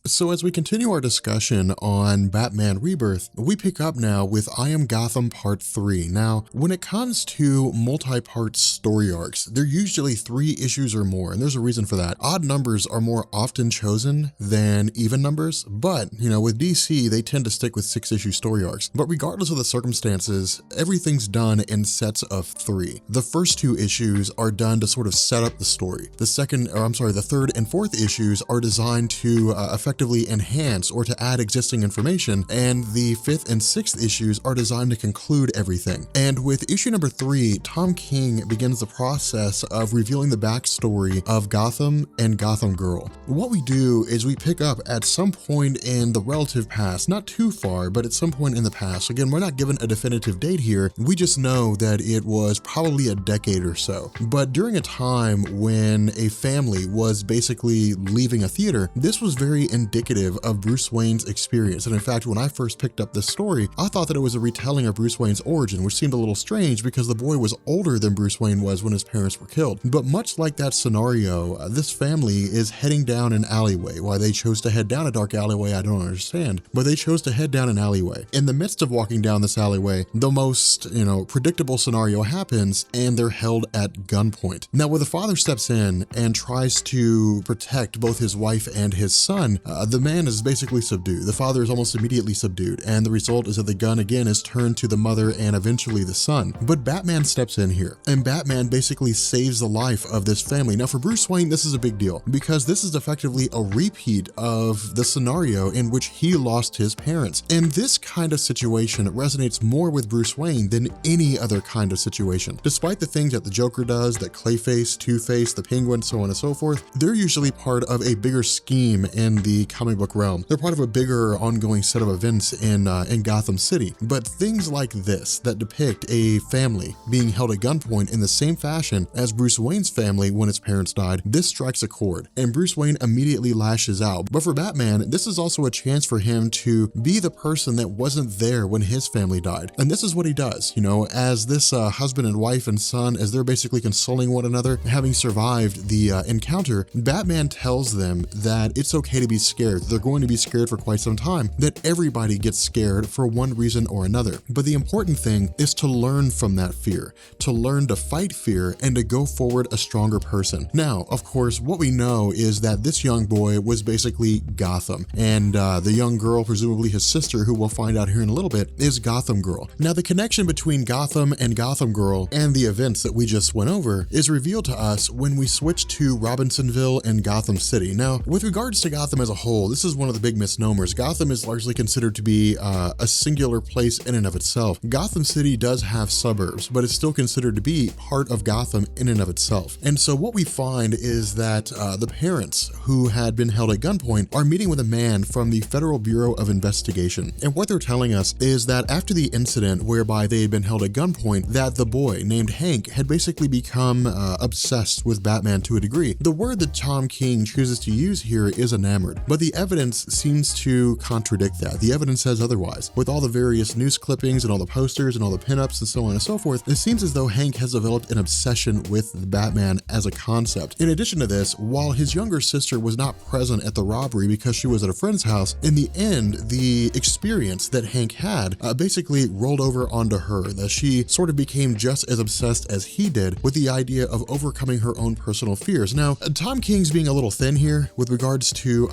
Speaker 1: So as we continue our discussion on Batman Rebirth, we pick up now with I Am Gotham Part 3. Now, when it comes to multi-part story arcs, they're usually 3 issues or more, and there's a reason for that. Odd numbers are more often chosen than even numbers, but, with DC, they tend to stick with 6-issue story arcs. But regardless of the circumstances, everything's done in sets of 3. The first 2 issues are done to sort of set up the story. The third and fourth issues are designed to effectively enhance or to add existing information, and the 5th and 6th issues are designed to conclude everything. And with issue number 3, Tom King begins the process of revealing the backstory of Gotham and Gotham Girl. What we do is we pick up at some point in the relative past, not too far, but at some point in the past. Again, we're not given a definitive date here. We just know that it was probably a decade or so. But during a time when a family was basically leaving a theater, this was very indicative of Bruce Wayne's experience. And in fact, when I first picked up this story, I thought that it was a retelling of Bruce Wayne's origin, which seemed a little strange because the boy was older than Bruce Wayne was when his parents were killed. But much like that scenario, this family is heading down an alleyway. Why they chose to head down a dark alleyway, I don't understand, but they chose to head down an alleyway. In the midst of walking down this alleyway, the most, predictable scenario happens and they're held at gunpoint. Now, where the father steps in and tries to protect both his wife and his son, the man is basically subdued. The father is almost immediately subdued, and the result is that the gun again is turned to the mother and eventually the son. But Batman steps in here, and Batman basically saves the life of this family. Now, for Bruce Wayne, this is a big deal because this is effectively a repeat of the scenario in which he lost his parents. And this kind of situation resonates more with Bruce Wayne than any other kind of situation. Despite the things that the Joker does, that Clayface, Two-Face, the Penguin, so on and so forth, they're usually part of a bigger scheme in the comic book realm. They're part of a bigger ongoing set of events in Gotham City. But things like this that depict a family being held at gunpoint in the same fashion as Bruce Wayne's family when his parents died, this strikes a chord, and Bruce Wayne immediately lashes out. But for Batman, this is also a chance for him to be the person that wasn't there when his family died. And this is what he does, as this husband and wife and son, as they're basically consoling one another, having survived the encounter, Batman tells them that it's okay to be scared. They're going to be scared for quite some time, that everybody gets scared for one reason or another. But the important thing is to learn from that fear, to learn to fight fear and to go forward a stronger person. Now, of course, what we know is that this young boy was basically Gotham, and the young girl, presumably his sister, who we'll find out here in a little bit, is Gotham Girl. Now, the connection between Gotham and Gotham Girl and the events that we just went over is revealed to us when we switch to Robinsonville and Gotham City. Now, with regards to Gotham as a whole, this is one of the big misnomers. Gotham is largely considered to be a singular place in and of itself. Gotham City does have suburbs, but it's still considered to be part of Gotham in and of itself. And so what we find is that the parents who had been held at gunpoint are meeting with a man from the Federal Bureau of Investigation. And what they're telling us is that after the incident whereby they had been held at gunpoint, that the boy named Hank had basically become obsessed with Batman to a degree. The word that Tom King chooses to use here is enamored, but the evidence seems to contradict that. The evidence says otherwise. With all the various news clippings and all the posters and all the pinups and so on and so forth, it seems as though Hank has developed an obsession with Batman as a concept. In addition to this, while his younger sister was not present at the robbery because she was at a friend's house, in the end, the experience that Hank had basically rolled over onto her, that she sort of became just as obsessed as he did with the idea of overcoming her own personal fears. Now, Tom King's being a little thin here with regards to,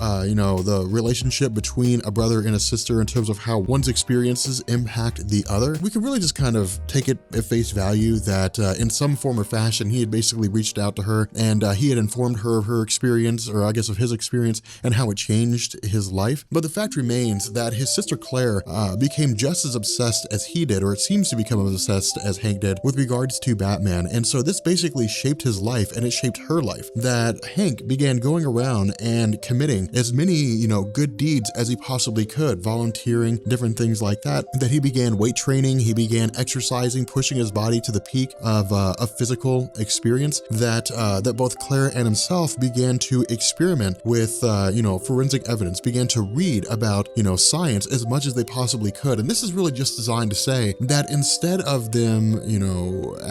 Speaker 1: the relationship between a brother and a sister in terms of how one's experiences impact the other. We can really just kind of take it at face value that in some form or fashion, he had basically reached out to her and he had informed her of her experience, or I guess of his experience, and how it changed his life. But the fact remains that his sister Claire became just as obsessed as he did, or it seems to become as obsessed as Hank did, with regards to Batman. And so this basically shaped his life, and it shaped her life, that Hank began going around and committing as many, good deeds as he possibly could, volunteering, different things like that, that he began weight training, he began exercising, pushing his body to the peak of a physical experience, that both Claire and himself began to experiment with, forensic evidence, began to read about, science as much as they possibly could. And this is really just designed to say that instead of them,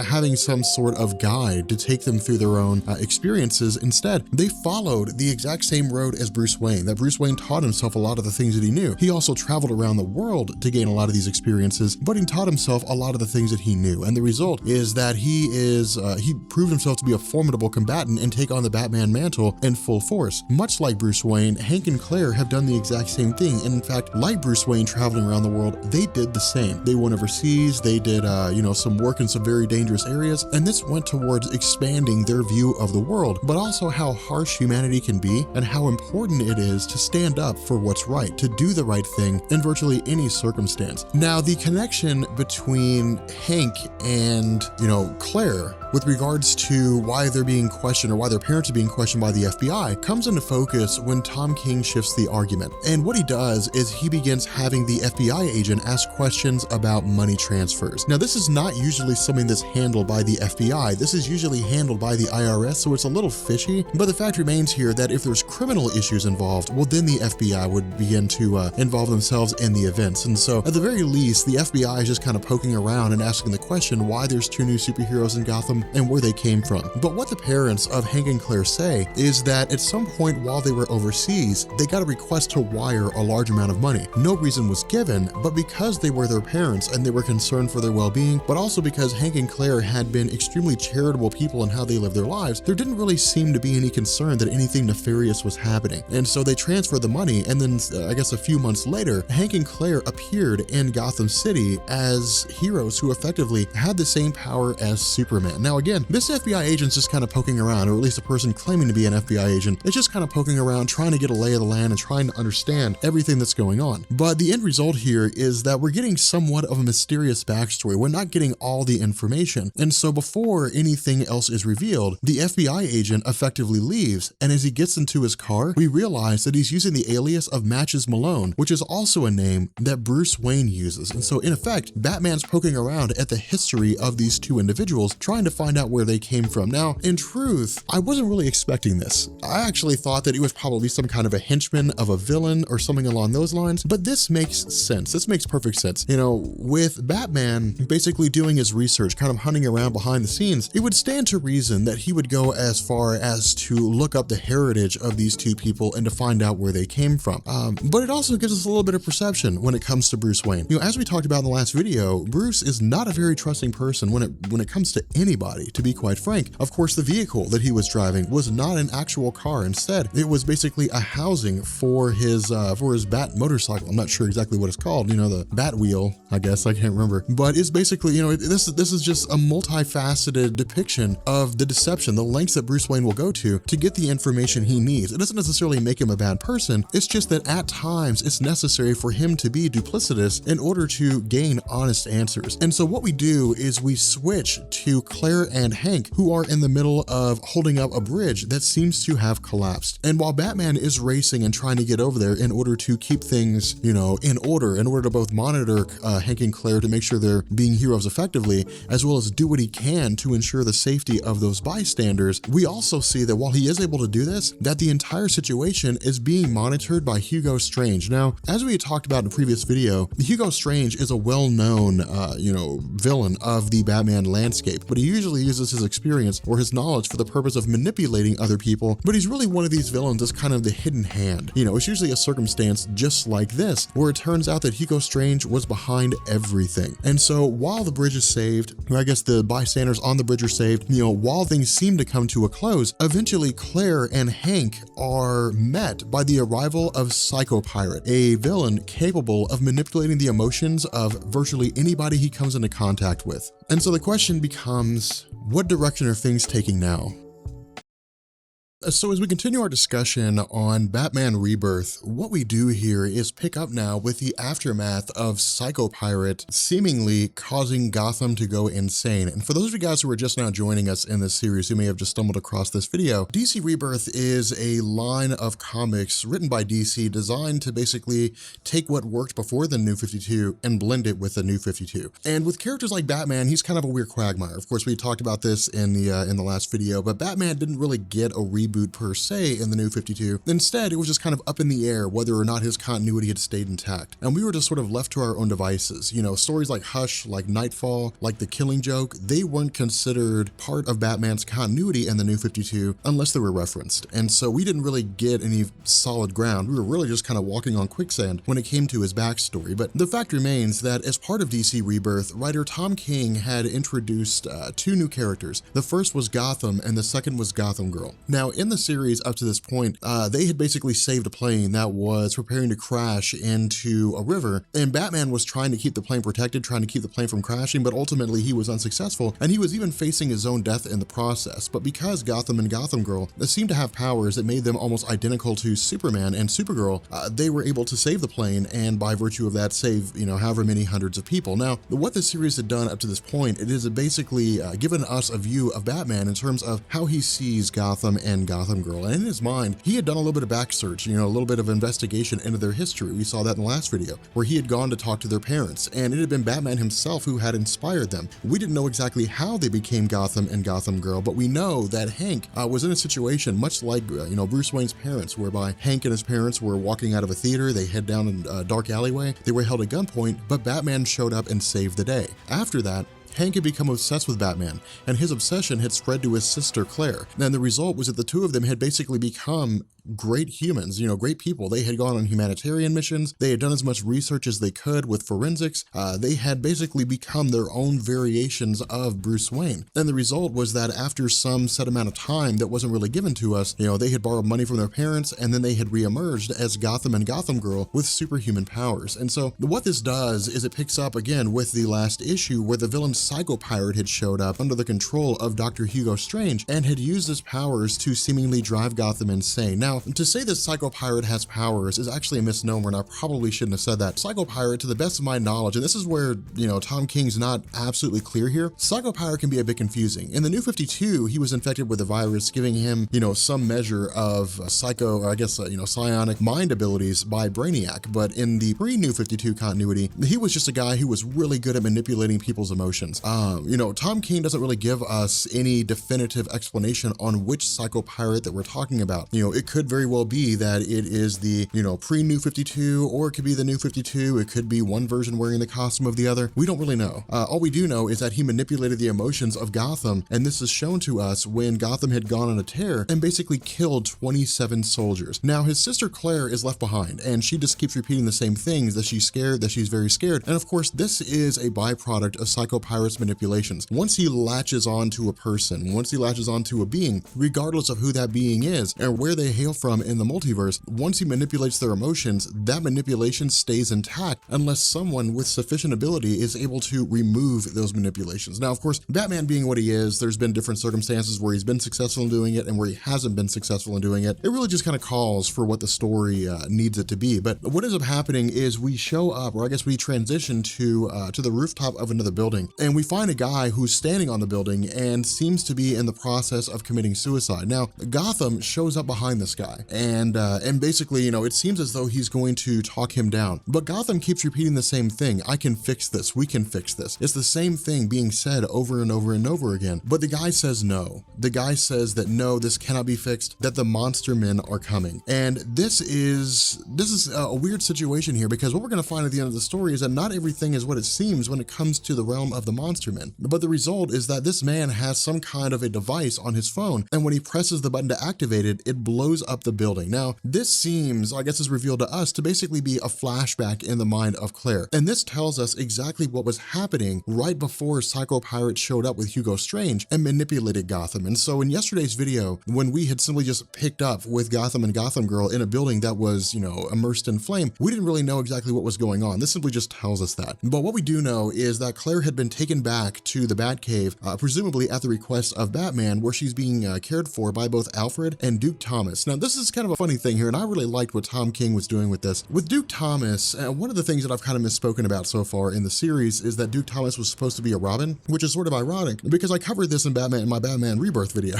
Speaker 1: having some sort of guide to take them through their own experiences, instead, they followed the exact same road as Bruce Wayne, that Bruce Wayne taught himself a lot of the things that he knew. He also traveled around the world to gain a lot of these experiences, but he taught himself a lot of the things that he knew. And the result is that he proved himself to be a formidable combatant and take on the Batman mantle in full force. Much like Bruce Wayne, Hank and Claire have done the exact same thing. And in fact, like Bruce Wayne traveling around the world, they did the same. They went overseas, they did, some work in some very dangerous areas, and this went towards expanding their view of the world, but also how harsh humanity can be and how important it is to stand up for what's right, to do the right thing in virtually any circumstance. Now, the connection between Hank and, Claire with regards to why they're being questioned or why their parents are being questioned by the FBI comes into focus when Tom King shifts the argument. And what he does is he begins having the FBI agent ask questions about money transfers. Now, this is not usually something that's handled by the FBI. This is usually handled by the IRS, so it's a little fishy, but the fact remains here that if there's criminal issues involved, well, then the FBI would begin to involve themselves in the events. And so at the very least, the FBI is just kind of poking around and asking the question why there's two new superheroes in Gotham and where they came from. But what the parents of Hank and Claire say is that at some point while they were overseas, they got a request to wire a large amount of money. No reason was given, but because they were their parents and they were concerned for their well-being, but also because Hank and Claire had been extremely charitable people in how they lived their lives, there didn't really seem to be any concern that anything nefarious was happening. And so they transferred the money, and then I guess a few months later, Hank and Claire appeared in Gotham City as heroes who effectively had the same power as Superman. Now again, this FBI agent's just kind of poking around, or at least a person claiming to be an FBI agent is just kind of poking around, trying to get a lay of the land and trying to understand everything that's going on. But the end result here is that we're getting somewhat of a mysterious backstory. We're not getting all the information. And so before anything else is revealed, the FBI agent effectively leaves, and as he gets into his car, we realize that he's using the alias of Matches Malone, which is also a name that Bruce Wayne uses. And so in effect, Batman's poking around at the history of these two individuals, trying to find out where they came from. Now, in truth, I wasn't really expecting this. I actually thought that it was probably some kind of a henchman of a villain or something along those lines, but this makes sense. This makes perfect sense. You know, with Batman basically doing his research, kind of hunting around behind the scenes, it would stand to reason that he would go as far as to look up the heritage of these two people and to find out where they came from. But it also gives us a little bit of perception when it comes to Bruce Wayne. You know, as we talked about in the last video, Bruce is not a very trusting person when it comes to anybody, to be quite frank. Of course, the vehicle that he was driving was not an actual car. Instead, it was basically a housing for his Bat motorcycle. I'm not sure exactly what it's called, you know, the Bat wheel, I guess, I can't remember. But it's basically, you know, this is just a multifaceted depiction of the deception, the lengths that Bruce Wayne will go to get the information he needs. It doesn't necessarily make him a bad person. It's just that at times it's necessary for him to be duplicitous in order to gain honest answers. And so what we do is we switch to Claire and Hank, who are in the middle of holding up a bridge that seems to have collapsed. And while Batman is racing and trying to get over there in order to keep things, you know, in order to both monitor Hank and Claire to make sure they're being heroes effectively, as well as do what he can to ensure the safety of those bystanders, we also see that while he is able to do this, that the entire situation is being monitored by Hugo Strange. Now, as we had talked about in a previous video, Hugo Strange is a well-known, villain of the Batman landscape, but he usually uses his experience or his knowledge for the purpose of manipulating other people, but he's really one of these villains that's kind of the hidden hand. You know, it's usually a circumstance just like this, where it turns out that Hugo Strange was behind everything. And so while the bridge is saved, or I guess the bystanders on the bridge are saved, you know, while things seem to come to a close, eventually Claire and Hank are met by the arrival of Psycho Pirate, a villain capable of manipulating the emotions of virtually anybody he comes into contact with. And so the question becomes, what direction are things taking now? So as we continue our discussion on Batman Rebirth, what we do here is pick up now with the aftermath of Psycho Pirate seemingly causing Gotham to go insane. And for those of you guys who are just now joining us in this series who may have just stumbled across this video, DC Rebirth is a line of comics written by DC designed to basically take what worked before the New 52 and blend it with the New 52. And with characters like Batman, he's kind of a weird quagmire. Of course, we talked about this in the last video, but Batman didn't really get a reboot per se in the New 52. Instead, it was just kind of up in the air whether or not his continuity had stayed intact. And we were just sort of left to our own devices. You know, stories like Hush, like Nightfall, like The Killing Joke, they weren't considered part of Batman's continuity in the New 52 unless they were referenced. And so we didn't really get any solid ground. We were really just kind of walking on quicksand when it came to his backstory. But the fact remains that as part of DC Rebirth, writer Tom King had introduced two new characters. The first was Gotham and the second was Gotham Girl. Now, in in the series up to this point, they had basically saved a plane that was preparing to crash into a river, and Batman was trying to keep the plane protected, trying to keep the plane from crashing, but ultimately he was unsuccessful, and he was even facing his own death in the process. But because Gotham and Gotham Girl seemed to have powers that made them almost identical to Superman and Supergirl, they were able to save the plane, and by virtue of that save, however many hundreds of people. Now, what the series had done up to this point, it has basically given us a view of Batman in terms of how he sees Gotham and Gotham Girl. And in his mind, he had done a little bit of back search, a little bit of investigation into their history. We saw that in the last video, where he had gone to talk to their parents, and it had been Batman himself who had inspired them. We didn't know exactly how they became Gotham and Gotham Girl, but we know that Hank was in a situation much like, Bruce Wayne's parents, whereby Hank and his parents were walking out of a theater, they head down a dark alleyway, they were held at gunpoint, but Batman showed up and saved the day. After that, Hank had become obsessed with Batman, and his obsession had spread to his sister Claire. And the result was that the two of them had basically become great humans, great people. They had gone on humanitarian missions. They had done as much research as they could with forensics. They had basically become their own variations of Bruce Wayne. And the result was that after some set amount of time that wasn't really given to us, they had borrowed money from their parents, and then they had reemerged as Gotham and Gotham Girl with superhuman powers. And so what this does is it picks up again with the last issue where the villain Psycho Pirate had showed up under the control of Dr. Hugo Strange and had used his powers to seemingly drive Gotham insane. Now, to say that Psycho Pirate has powers is actually a misnomer, and I probably shouldn't have said that. Psycho Pirate, to the best of my knowledge, and this is where, Tom King's not absolutely clear here, Psycho Pirate can be a bit confusing. In the New 52, he was infected with a virus, giving him, some measure of psionic mind abilities by Brainiac. But in the pre-New 52 continuity, he was just a guy who was really good at manipulating people's emotions. Tom King doesn't really give us any definitive explanation on which Psycho Pirate that we're talking about. It could very well be that it is the, pre-New 52, or it could be the New 52. It could be one version wearing the costume of the other. We don't really know. All we do know is that he manipulated the emotions of Gotham, and this is shown to us when Gotham had gone on a tear and basically killed 27 soldiers. Now, his sister Claire is left behind, and she just keeps repeating the same things, that she's scared, that she's very scared. And of course, this is a byproduct of Psycho Pirate's manipulations. Once he latches on to a person, once he latches on to a being, regardless of who that being is and where they hail from in the multiverse, once he manipulates their emotions, that manipulation stays intact unless someone with sufficient ability is able to remove those manipulations. Now, of course, Batman being what he is, there's been different circumstances where he's been successful in doing it and where he hasn't been successful in doing it. It really just kind of calls for what the story needs it to be. But what ends up happening is we show up, or I guess we transition to the rooftop of another building, and we find a guy who's standing on the building and seems to be in the process of committing suicide. Now, Gotham shows up behind this guy, and basically, it seems as though he's going to talk him down. But Gotham keeps repeating the same thing. I can fix this. We can fix this. It's the same thing being said over and over and over again. But the guy says no. The guy says that no, this cannot be fixed, that the monster men are coming. And this is a weird situation here, because what we're going to find at the end of the story is that not everything is what it seems when it comes to the realm of the monster men. But the result is that this man has some kind of a device on his phone, and when he presses the button to activate it, it blows up the building. Now, this seems, I guess is revealed to us, to basically be a flashback in the mind of Claire. And this tells us exactly what was happening right before Psycho Pirate showed up with Hugo Strange and manipulated Gotham. And so in yesterday's video, when we had simply just picked up with Gotham and Gotham Girl in a building that was, immersed in flame, we didn't really know exactly what was going on. This simply just tells us that. But what we do know is that Claire had been taken back to the Batcave, presumably at the request of Batman, where she's being cared for by both Alfred and Duke Thomas. Now, this is kind of a funny thing here, and I really liked what Tom King was doing with this. With Duke Thomas, one of the things that I've kind of misspoken about so far in the series is that Duke Thomas was supposed to be a Robin, which is sort of ironic because I covered this in my Batman Rebirth video.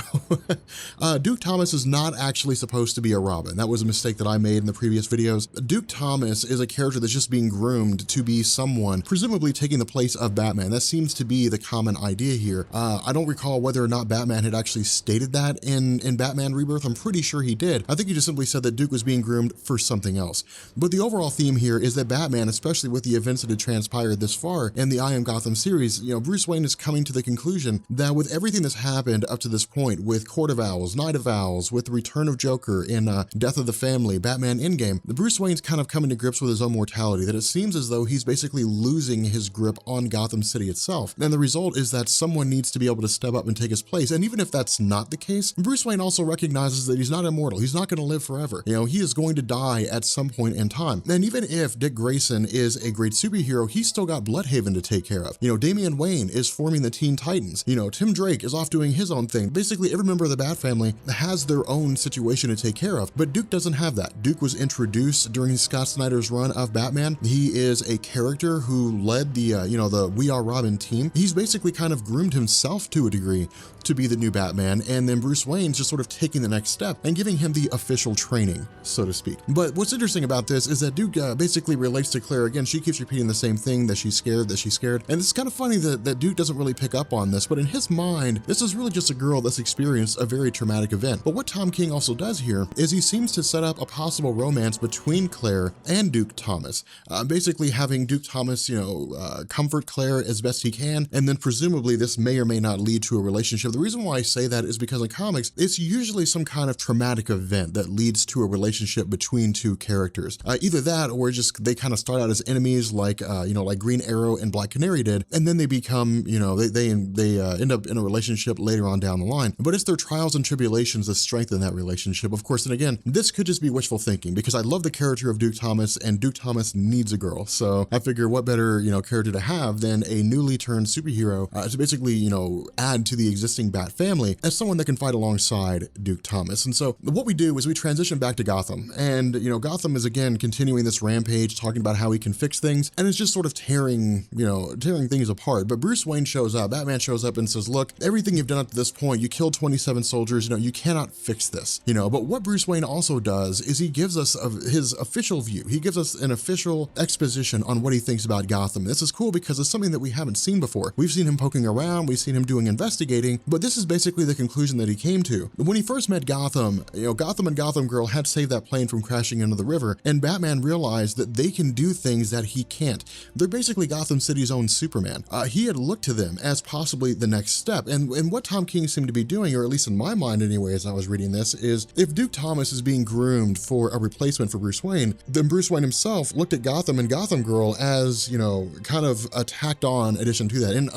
Speaker 1: Duke Thomas is not actually supposed to be a Robin. That was a mistake that I made in the previous videos. Duke Thomas is a character that's just being groomed to be someone, presumably taking the place of Batman. That seems to be the common idea here. I don't recall whether or not Batman had actually stated that in Batman Rebirth. I'm pretty sure he did. did. I think he just simply said that Duke was being groomed for something else. But the overall theme here is that Batman, especially with the events that had transpired this far in the I Am Gotham series, Bruce Wayne is coming to the conclusion that with everything that's happened up to this point, with Court of Owls, Night of Owls, with the return of Joker in Death of the Family, Batman Endgame, Bruce Wayne's kind of coming to grips with his own mortality, that it seems as though he's basically losing his grip on Gotham City itself. And the result is that someone needs to be able to step up and take his place. And even if that's not the case, Bruce Wayne also recognizes that he's not immortal. He's not going to live forever. He is going to die at some point in time. And even if Dick Grayson is a great superhero, he's still got Bloodhaven to take care of. Damian Wayne is forming the Teen Titans. Tim Drake is off doing his own thing. Basically, every member of the Bat family has their own situation to take care of, but Duke doesn't have that. Duke was introduced during Scott Snyder's run of Batman. He is a character who led the We Are Robin team. He's basically kind of groomed himself to a degree to be the new Batman, and then Bruce Wayne's just sort of taking the next step and giving him the official training, so to speak. But what's interesting about this is that Duke basically relates to Claire again. She keeps repeating the same thing, that she's scared, and it's kind of funny that Duke doesn't really pick up on this, but in his mind, this is really just a girl that's experienced a very traumatic event. But what Tom King also does here is he seems to set up a possible romance between Claire and Duke Thomas, basically having Duke Thomas, comfort Claire as best he can, and then presumably this may or may not lead to a relationship. The reason why I say that is because in comics, it's usually some kind of traumatic event that leads to a relationship between two characters. Either that, or just they kind of start out as enemies, like Green Arrow and Black Canary did, and then they become, they end up in a relationship later on down the line. But it's their trials and tribulations that strengthen that relationship, of course. And again, this could just be wishful thinking, because I love the character of Duke Thomas, and Duke Thomas needs a girl. So I figure what better, character to have than a newly turned superhero to basically, add to the existing Bat family as someone that can fight alongside Duke Thomas. And so what we do is we transition back to Gotham, and Gotham is again continuing this rampage, talking about how he can fix things, and it's just sort of tearing things apart. But Bruce Wayne shows up, Batman shows up and says, look, everything you've done up to this point, you killed 27 soldiers, you cannot fix this, but what Bruce Wayne also does is he gives us his official view. He gives us an official exposition on what he thinks about Gotham. This is cool because it's something that we haven't seen before. We've seen him poking around, we've seen him doing investigating, but this is basically the conclusion that he came to. When he first met Gotham, Gotham and Gotham Girl had saved that plane from crashing into the river, and Batman realized that they can do things that he can't. They're basically Gotham City's own Superman. He had looked to them as possibly the next step, and what Tom King seemed to be doing, or at least in my mind anyway as I was reading this, is if Duke Thomas is being groomed for a replacement for Bruce Wayne, then Bruce Wayne himself looked at Gotham and Gotham Girl as, kind of a tacked on addition to that, an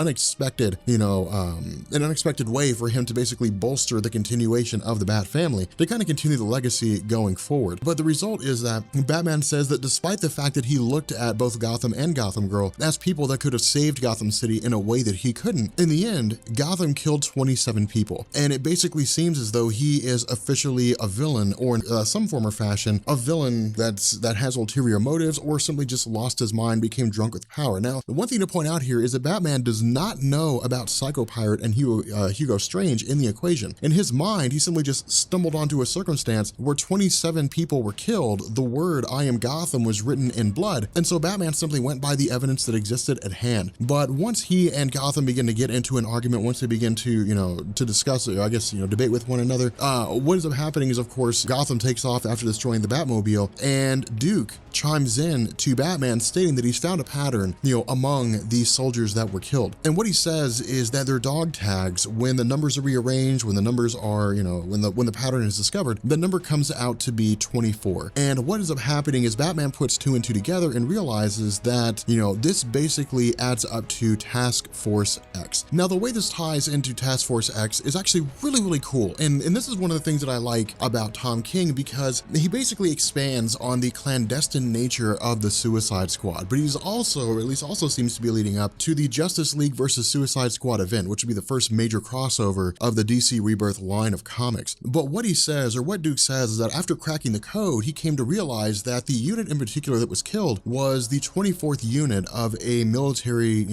Speaker 1: unexpected way for him to basically bolster the continuation of the Bat family, to kind of continue the legacy going forward. But the result is that Batman says that despite the fact that he looked at both Gotham and Gotham Girl as people that could have saved Gotham City in a way that he couldn't, in the end, Gotham killed 27 people. And it basically seems as though he is officially a villain, or in some form or fashion, a villain that has ulterior motives, or simply just lost his mind, became drunk with power. Now, the one thing to point out here is that Batman does not know about Psycho Pirate and Hugo Strange in the equation. In his mind, he simply just stumbled onto a circumstance where 27 people were killed. The word I Am Gotham was written in blood, and so Batman simply went by the evidence that existed at hand. But once he and Gotham begin to get into an argument, once they begin to, to discuss, I guess, debate with one another, what ends up happening is, of course, Gotham takes off after destroying the Batmobile, and Duke chimes in to Batman stating that he's found a pattern, among these soldiers that were killed. And what he says is that their dog tags, when the numbers are rearranged, when the numbers are, when the pattern is discovered, the number comes out to be 24. And what ends up happening is Batman puts 2 and 2 together and realizes that, this basically adds up to Task Force X. Now, the way this ties into Task Force X is actually really, really cool. And this is one of the things that I like about Tom King, because he basically expands on the clandestine nature of the Suicide Squad, but he's also, or at least also seems to be leading up to the Justice League versus Suicide Squad event, which would be the first major crossover of the DC Rebirth line of comics. But what he says, or what Duke says, is that after cracking the code, he came to realize that the unit in particular that was killed was the 24th unit of a military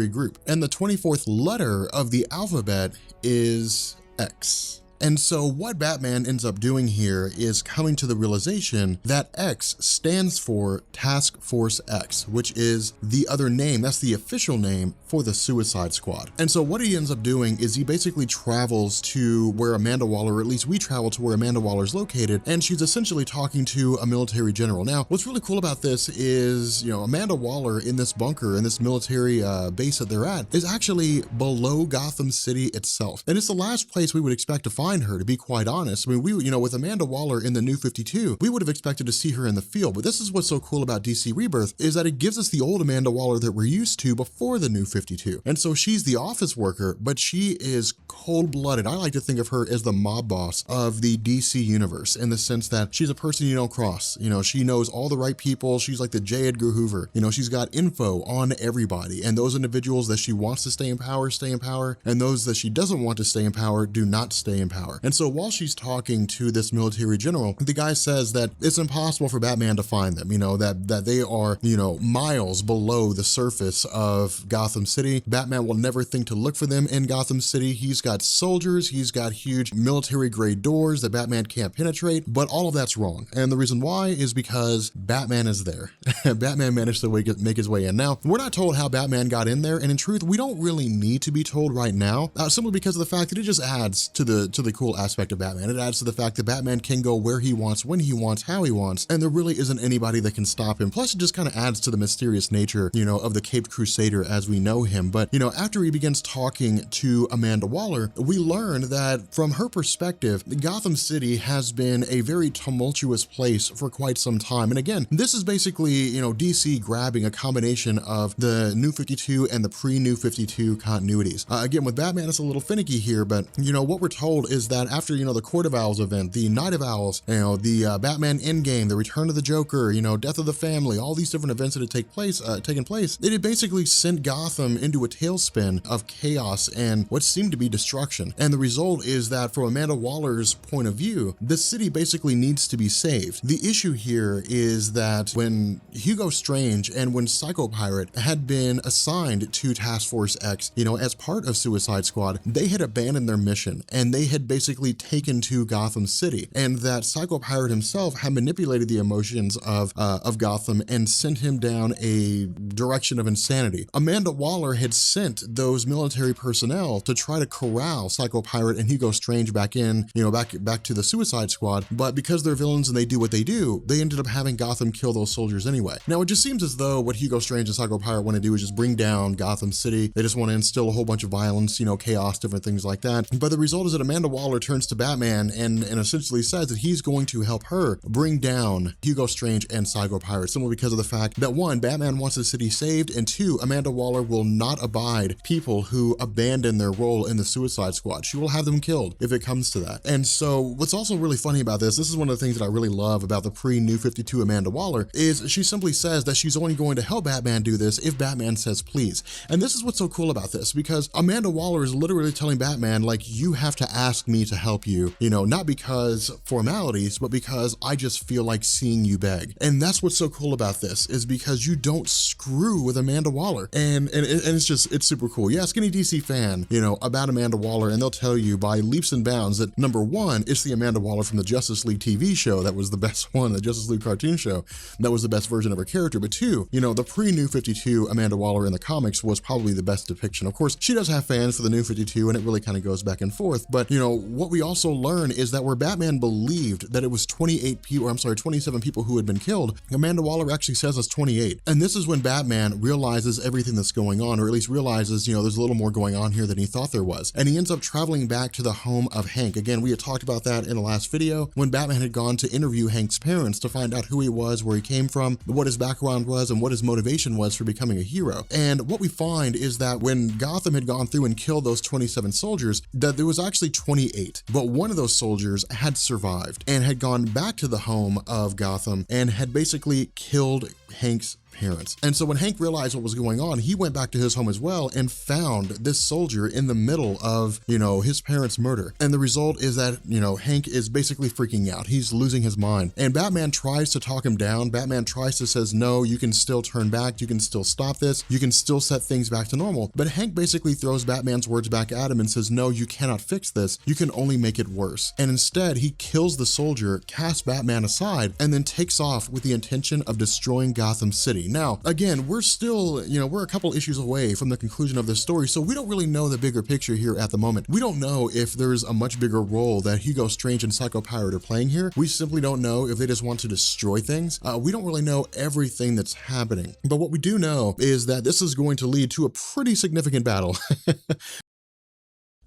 Speaker 1: group. And the 24th letter of the alphabet is X. And so what Batman ends up doing here is coming to the realization that X stands for Task Force X, which is the other name, that's the official name for the Suicide Squad. And so what he ends up doing is he basically travels to where Amanda Waller, or at least we travel to where Amanda Waller is located, and she's essentially talking to a military general. Now, what's really cool about this is, Amanda Waller in this bunker, in this military base that they're at, is actually below Gotham City itself. And it's the last place we would expect to find her, to be quite honest. I mean, with Amanda Waller in the New 52, we would have expected to see her in the field, but this is what's so cool about DC Rebirth, is that it gives us the old Amanda Waller that we're used to before the New 52. And so she's the office worker, but she is cold-blooded. I like to think of her as the mob boss of the DC universe, in the sense that she's a person you don't cross. She knows all the right people. She's like the J. Edgar Hoover. She's got info on everybody, and those individuals that she wants to stay in power, and those that she doesn't want to stay in power do not stay in power. And so while she's talking to this military general, the guy says that it's impossible for Batman to find them, that they are, miles below the surface of Gotham City. Batman will never think to look for them in Gotham City. He's got soldiers, he's got huge military grade doors that Batman can't penetrate, but all of that's wrong. And the reason why is because Batman is there. Batman managed to make his way in. Now, we're not told how Batman got in there, and in truth, we don't really need to be told right now, simply because of the fact that it just adds to the cool aspect of Batman. It adds to the fact that Batman can go where he wants, when he wants, how he wants, and there really isn't anybody that can stop him. Plus, it just kind of adds to the mysterious nature, of the Caped Crusader as we know him. But, after he begins talking to Amanda Waller, we learn that from her perspective, Gotham City has been a very tumultuous place for quite some time. And again, this is basically, DC grabbing a combination of the New 52 and the pre-New 52 continuities. Again, with Batman, it's a little finicky here, but, what we're told is that after, the Court of Owls event, the Night of Owls, the Batman Endgame, the Return of the Joker, Death of the Family, all these different events that had taken place, it had basically sent Gotham into a tailspin of chaos and what seemed to be destruction. And the result is that from Amanda Waller's point of view, the city basically needs to be saved. The issue here is that when Hugo Strange and when Psycho Pirate had been assigned to Task Force X, as part of Suicide Squad, they had abandoned their mission and they had basically taken to Gotham City, and that Psycho Pirate himself had manipulated the emotions of Gotham and sent him down a direction of insanity. Amanda Waller had sent those military personnel to try to corral Psycho Pirate and Hugo Strange back in, back to the Suicide Squad, but because they're villains and they do what they do, they ended up having Gotham kill those soldiers anyway. Now, it just seems as though what Hugo Strange and Psycho Pirate want to do is just bring down Gotham City. They just want to instill a whole bunch of violence, chaos, different things like that. But the result is that Amanda Waller turns to Batman and essentially says that he's going to help her bring down Hugo Strange and Psycho Pirate, simply because of the fact that, one, Batman wants the city saved, and two, Amanda Waller will not abide people who abandon their role in the Suicide Squad. She will have them killed if it comes to that. And so what's also really funny about this is one of the things that I really love about the pre-New 52 Amanda Waller, is she simply says that she's only going to help Batman do this if Batman says please. And this is what's so cool about this, because Amanda Waller is literally telling Batman, like, you have to ask me to help you, not because formalities, but because I just feel like seeing you beg. And that's what's so cool about this, is because you don't screw with Amanda Waller. And it's super cool. You ask any DC fan, about Amanda Waller, and they'll tell you by leaps and bounds that, number one, it's the Amanda Waller from the Justice League TV show that was the best one, the Justice League cartoon show, that was the best version of her character. But two, the pre-New 52 Amanda Waller in the comics was probably the best depiction. Of course, she does have fans for the New 52, and it really kind of goes back and forth. But, what we also learn is that where Batman believed that it was 27 people who had been killed, Amanda Waller actually says it's 28. And this is when Batman realizes everything that's going on, or at least realizes, there's a little more going on here than he thought there was. And he ends up traveling back to the home of Hank. Again, we had talked about that in the last video, when Batman had gone to interview Hank's parents to find out who he was, where he came from, what his background was, and what his motivation was for becoming a hero. And what we find is that when Gotham had gone through and killed those 27 soldiers, that there was actually 28, but one of those soldiers had survived and had gone back to the home of Gotham and had basically killed Hank's parents. And so when Hank realized what was going on, he went back to his home as well and found this soldier in the middle of, his parents' murder. And the result is that, Hank is basically freaking out. He's losing his mind. And Batman tries to talk him down. Batman tries to says, no, you can still turn back. You can still stop this. You can still set things back to normal. But Hank basically throws Batman's words back at him and says, no, you cannot fix this. You can only make it worse. And instead, he kills the soldier, casts Batman aside, and then takes off with the intention of destroying Gotham City. Now, again, we're still, we're a couple issues away from the conclusion of this story, so we don't really know the bigger picture here at the moment. We don't know if there's a much bigger role that Hugo Strange and Psycho Pirate are playing here. We simply don't know if they just want to destroy things. We don't really know everything that's happening. But what we do know is that this is going to lead to a pretty significant battle.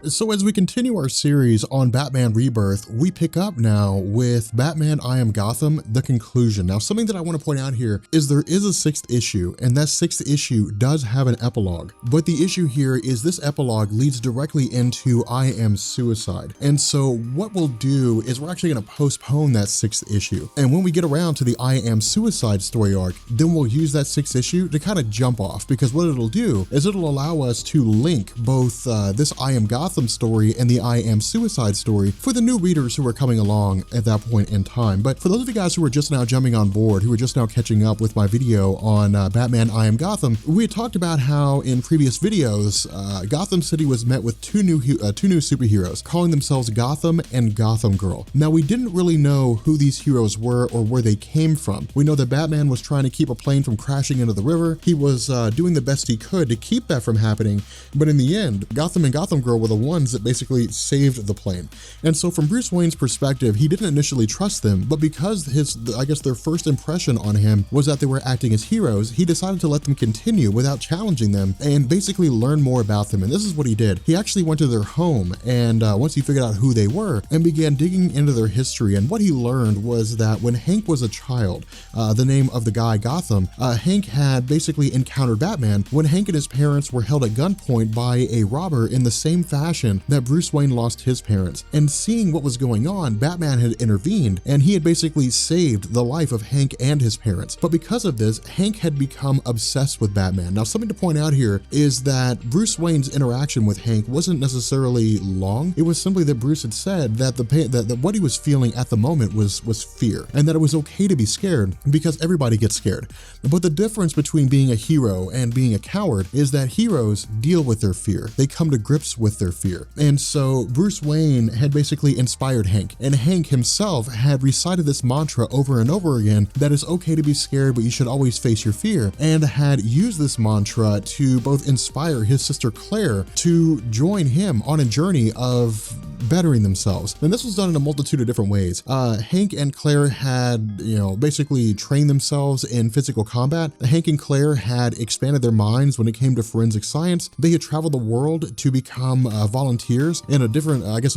Speaker 1: So as we continue our series on Batman Rebirth, we pick up now with Batman I Am Gotham, the conclusion. Now, something that I want to point out here is there is a 6th issue, and that 6th issue does have an epilogue. But the issue here is this epilogue leads directly into I Am Suicide. And so what we'll do is we're actually going to postpone that 6th issue. And when we get around to the I Am Suicide story arc, then we'll use that 6th issue to kind of jump off, because what it'll do is it'll allow us to link both this I Am Gotham story and the I Am Suicide story for the new readers who are coming along at that point in time. But for those of you guys who are just now jumping on board, who are just now catching up with my video on Batman I Am Gotham, we had talked about how in previous videos, Gotham City was met with two new superheroes calling themselves Gotham and Gotham Girl. Now, we didn't really know who these heroes were or where they came from. We know that Batman was trying to keep a plane from crashing into the river. He was doing the best he could to keep that from happening, but in the end, Gotham and Gotham Girl were the ones that basically saved the plane. And so from Bruce Wayne's perspective, he didn't initially trust them, but because their first impression on him was that they were acting as heroes, he decided to let them continue without challenging them and basically learn more about them. And this is what he did. He actually went to their home, and once he figured out who they were, and began digging into their history. And what he learned was that when Hank was a child, the name of the guy Gotham, Hank had basically encountered Batman when Hank and his parents were held at gunpoint by a robber in the same fashion that Bruce Wayne lost his parents. And seeing what was going on, Batman had intervened, and he had basically saved the life of Hank and his parents. But because of this, Hank had become obsessed with Batman. Now, something to point out here is that Bruce Wayne's interaction with Hank wasn't necessarily long. It was simply that Bruce had said that that what he was feeling at the moment was fear, and that it was okay to be scared because everybody gets scared. But the difference between being a hero and being a coward is that heroes deal with their fear. They come to grips with their fear. And so Bruce Wayne had basically inspired Hank, and Hank himself had recited this mantra over and over again that it's okay to be scared, but you should always face your fear, and had used this mantra to both inspire his sister Claire to join him on a journey of bettering themselves. And this was done in a multitude of different ways. Hank and Claire had, basically trained themselves in physical combat. Hank and Claire had expanded their minds when it came to forensic science. They had traveled the world to become volunteers in a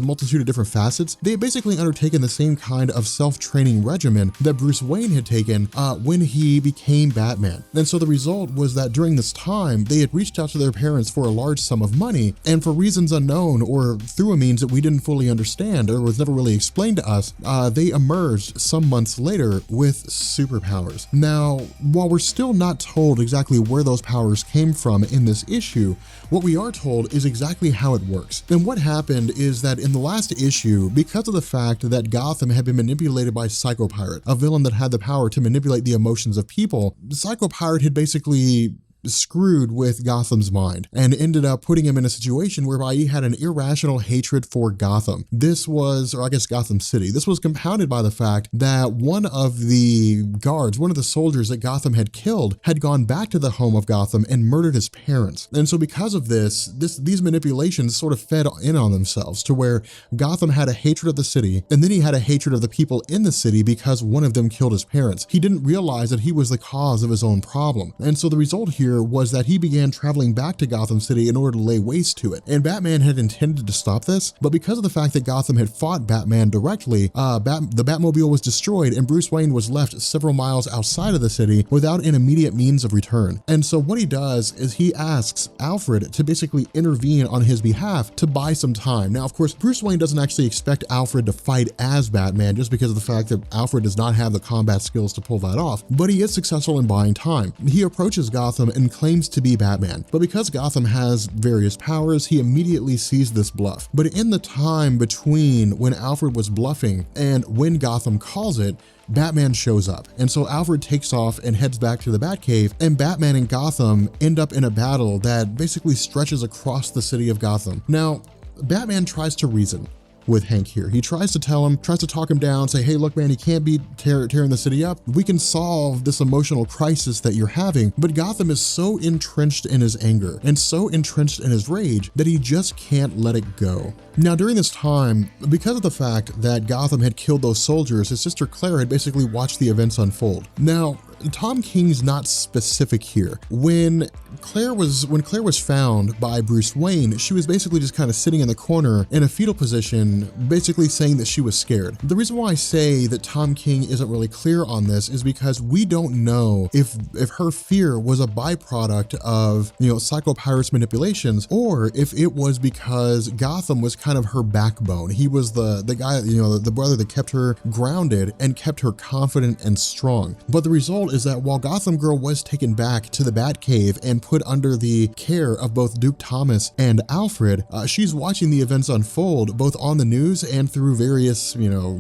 Speaker 1: multitude of different facets. They had basically undertaken the same kind of self-training regimen that Bruce Wayne had taken when he became Batman. And so the result was that during this time, they had reached out to their parents for a large sum of money, and for reasons unknown or through a means that we didn't fully understand or was never really explained to us, they emerged some months later with superpowers. Now, while we're still not told exactly where those powers came from in this issue, what we are told is exactly how it works. And what happened is that in the last issue, because of the fact that Gotham had been manipulated by Psycho Pirate, a villain that had the power to manipulate the emotions of people, Psycho Pirate had basically screwed with Gotham's mind and ended up putting him in a situation whereby he had an irrational hatred for Gotham. This was, or I guess Gotham City. This was compounded by the fact that one of the guards, one of the soldiers that Gotham had killed, had gone back to the home of Gotham and murdered his parents. And so because of these manipulations sort of fed in on themselves to where Gotham had a hatred of the city, and then he had a hatred of the people in the city because one of them killed his parents. He didn't realize that he was the cause of his own problem. And so the result here here was that he began traveling back to Gotham City in order to lay waste to it. And Batman had intended to stop this, but because of the fact that Gotham had fought Batman directly, the Batmobile was destroyed and Bruce Wayne was left several miles outside of the city without an immediate means of return. And so what he does is he asks Alfred to basically intervene on his behalf to buy some time. Now, of course, Bruce Wayne doesn't actually expect Alfred to fight as Batman just because of the fact that Alfred does not have the combat skills to pull that off, but he is successful in buying time. He approaches Gotham and claims to be Batman, but because Gotham has various powers, he immediately sees this bluff. But in the time between when Alfred was bluffing and when Gotham calls it, Batman shows up. And so Alfred takes off and heads back to the Batcave, and Batman and Gotham end up in a battle that basically stretches across the city of Gotham. Now, Batman tries to reason with Hank here. He tries to talk him down, say, hey, look, man, you can't be tearing the city up. We can solve this emotional crisis that you're having. But Gotham is so entrenched in his anger and so entrenched in his rage that he just can't let it go. Now, during this time, because of the fact that Gotham had killed those soldiers, his sister Claire had basically watched the events unfold. Now, Tom King's not specific here. When Claire was found by Bruce Wayne, she was basically just kind of sitting in the corner in a fetal position, basically saying that she was scared. The reason why I say that Tom King isn't really clear on this is because we don't know if her fear was a byproduct of, psychopirate's manipulations, or if it was because Gotham was kind of her backbone. He was the guy, the brother that kept her grounded and kept her confident and strong. But the result is that while Gotham Girl was taken back to the Batcave and put under the care of both Duke Thomas and Alfred, she's watching the events unfold both on the news and through various,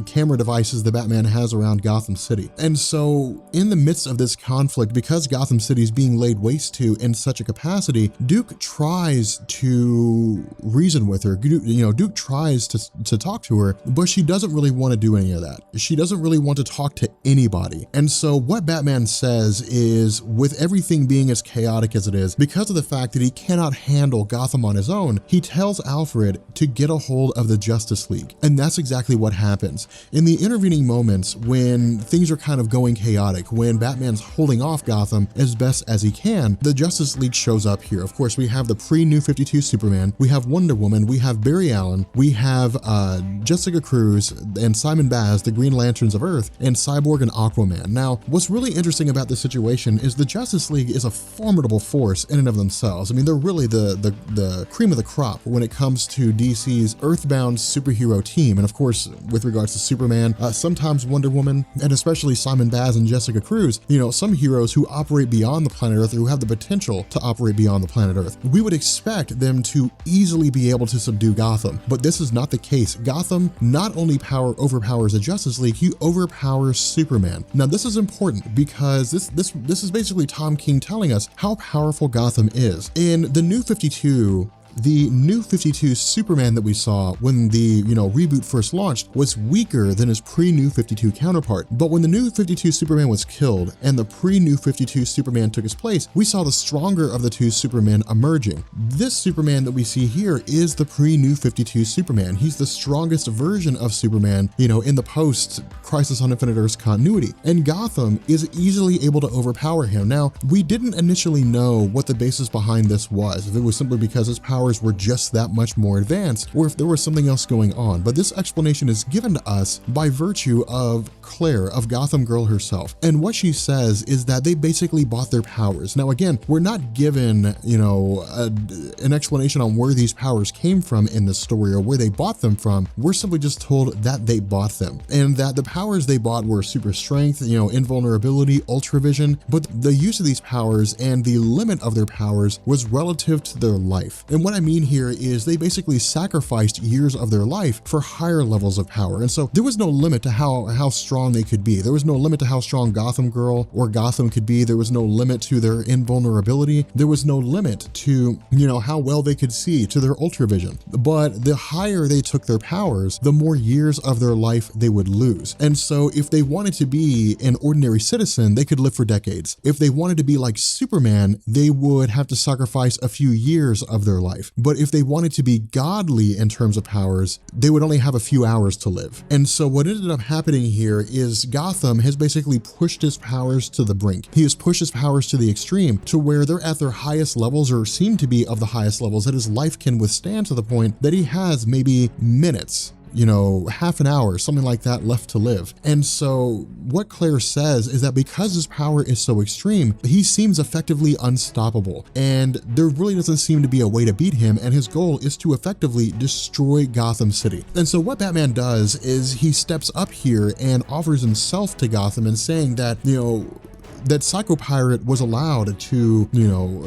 Speaker 1: camera devices that Batman has around Gotham City. And so in the midst of this conflict, because Gotham City is being laid waste to in such a capacity, Duke tries to reason with her. Duke tries to talk to her, but she doesn't really want to do any of that. She doesn't really want to talk to anybody. And so what Batman says is, with everything being as chaotic as it is, because of the fact that he cannot handle Gotham on his own, he tells Alfred to get a hold of the Justice League. And that's exactly what happens. In the intervening moments when things are kind of going chaotic, when Batman's holding off Gotham as best as he can, the Justice League shows up here. Of course, we have the pre-New 52 Superman, we have Wonder Woman, we have Barry Allen, we have Jessica Cruz and Simon Baz, the Green Lanterns of Earth, and Cyborg and Aquaman. Now, what's really interesting about this situation is the Justice League is a formidable force in and of themselves. I mean, they're really the cream of the crop when it comes to DC's earthbound superhero team. And of course, with regards to Superman, sometimes Wonder Woman, and especially Simon Baz and Jessica Cruz, some heroes who operate beyond the planet Earth, or who have the potential to operate beyond the planet Earth. We would expect them to easily be able to subdue Gotham, but this is not the case. Gotham not only overpowers the Justice League, he overpowers Superman. Now, this is important because this is basically Tom King telling us how powerful Gotham is. In the New 52, the New 52 Superman that we saw when the, reboot first launched was weaker than his pre-New 52 counterpart. But when the New 52 Superman was killed and the pre-New 52 Superman took his place, we saw the stronger of the two Supermen emerging. This Superman that we see here is the pre-New 52 Superman. He's the strongest version of Superman, in the post-Crisis on Infinite Earths continuity. And Gotham is easily able to overpower him. Now, we didn't initially know what the basis behind this was, if it was simply because his power were just that much more advanced, or if there was something else going on. But this explanation is given to us by virtue of Claire, of Gotham Girl herself. And what she says is that they basically bought their powers. Now, again, we're not given, an explanation on where these powers came from in the story or where they bought them from. We're simply just told that they bought them, and that the powers they bought were super strength, invulnerability, ultravision, but the use of these powers and the limit of their powers was relative to their life. And what I mean here is they basically sacrificed years of their life for higher levels of power. And so there was no limit to how strong they could be. There was no limit to how strong Gotham Girl or Gotham could be. There was no limit to their invulnerability. There was no limit to, how well they could see, to their ultravision. But the higher they took their powers, the more years of their life they would lose. And And so if they wanted to be an ordinary citizen, they could live for decades. If they wanted to be like Superman, they would have to sacrifice a few years of their life. But if they wanted to be godly in terms of powers, they would only have a few hours to live. And so what ended up happening here is Gotham has basically pushed his powers to the brink. He has pushed his powers to the extreme to where they're at their highest levels, or seem to be of the highest levels that his life can withstand, to the point that he has maybe minutes, half an hour, something like that left to live. And so what Claire says is that because his power is so extreme, he seems effectively unstoppable, and there really doesn't seem to be a way to beat him, and his goal is to effectively destroy Gotham City. And so what Batman does is he steps up here and offers himself to Gotham, and saying that, that Psycho Pirate was allowed to,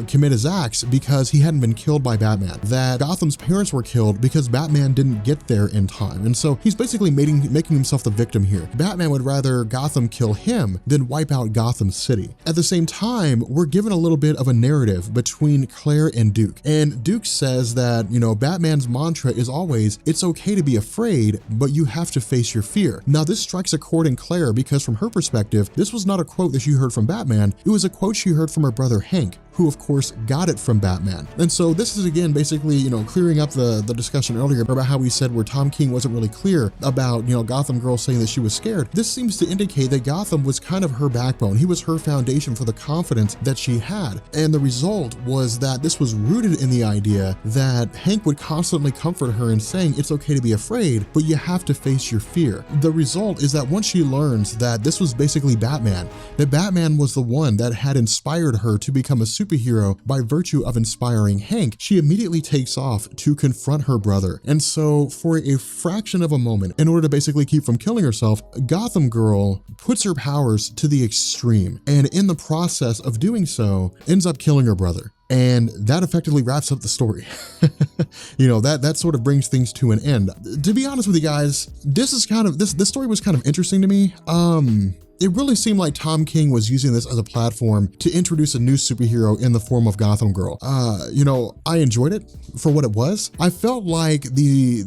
Speaker 1: commit his acts because he hadn't been killed by Batman, that Gotham's parents were killed because Batman didn't get there in time. And so he's basically making himself the victim here. Batman would rather Gotham kill him than wipe out Gotham City. At the same time, we're given a little bit of a narrative between Claire and Duke. And Duke says that, Batman's mantra is always, it's okay to be afraid, but you have to face your fear. Now this strikes a chord in Claire, because from her perspective, this was not a quote that she heard from Batman, it was a quote she heard from her brother Hank, who of course got it from Batman. And so this is again basically, clearing up the discussion earlier about how we said where Tom King wasn't really clear about, Gotham Girl saying that she was scared. This seems to indicate that Gotham was kind of her backbone. He was her foundation for the confidence that she had. And the result was that this was rooted in the idea that Hank would constantly comfort her in saying it's okay to be afraid, but you have to face your fear. The result is that once she learns that this was basically Batman, that Batman was the one that had inspired her to become a superhero by virtue of inspiring Hank, she immediately takes off to confront her brother. And so for a fraction of a moment, in order to basically keep from killing herself, Gotham Girl puts her powers to the extreme, and in the process of doing so, ends up killing her brother. And that effectively wraps up the story. That sort of brings things to an end. To be honest with you guys, this story was kind of interesting to me. It really seemed like Tom King was using this as a platform to introduce a new superhero in the form of Gotham Girl. I enjoyed it for what it was. I felt like the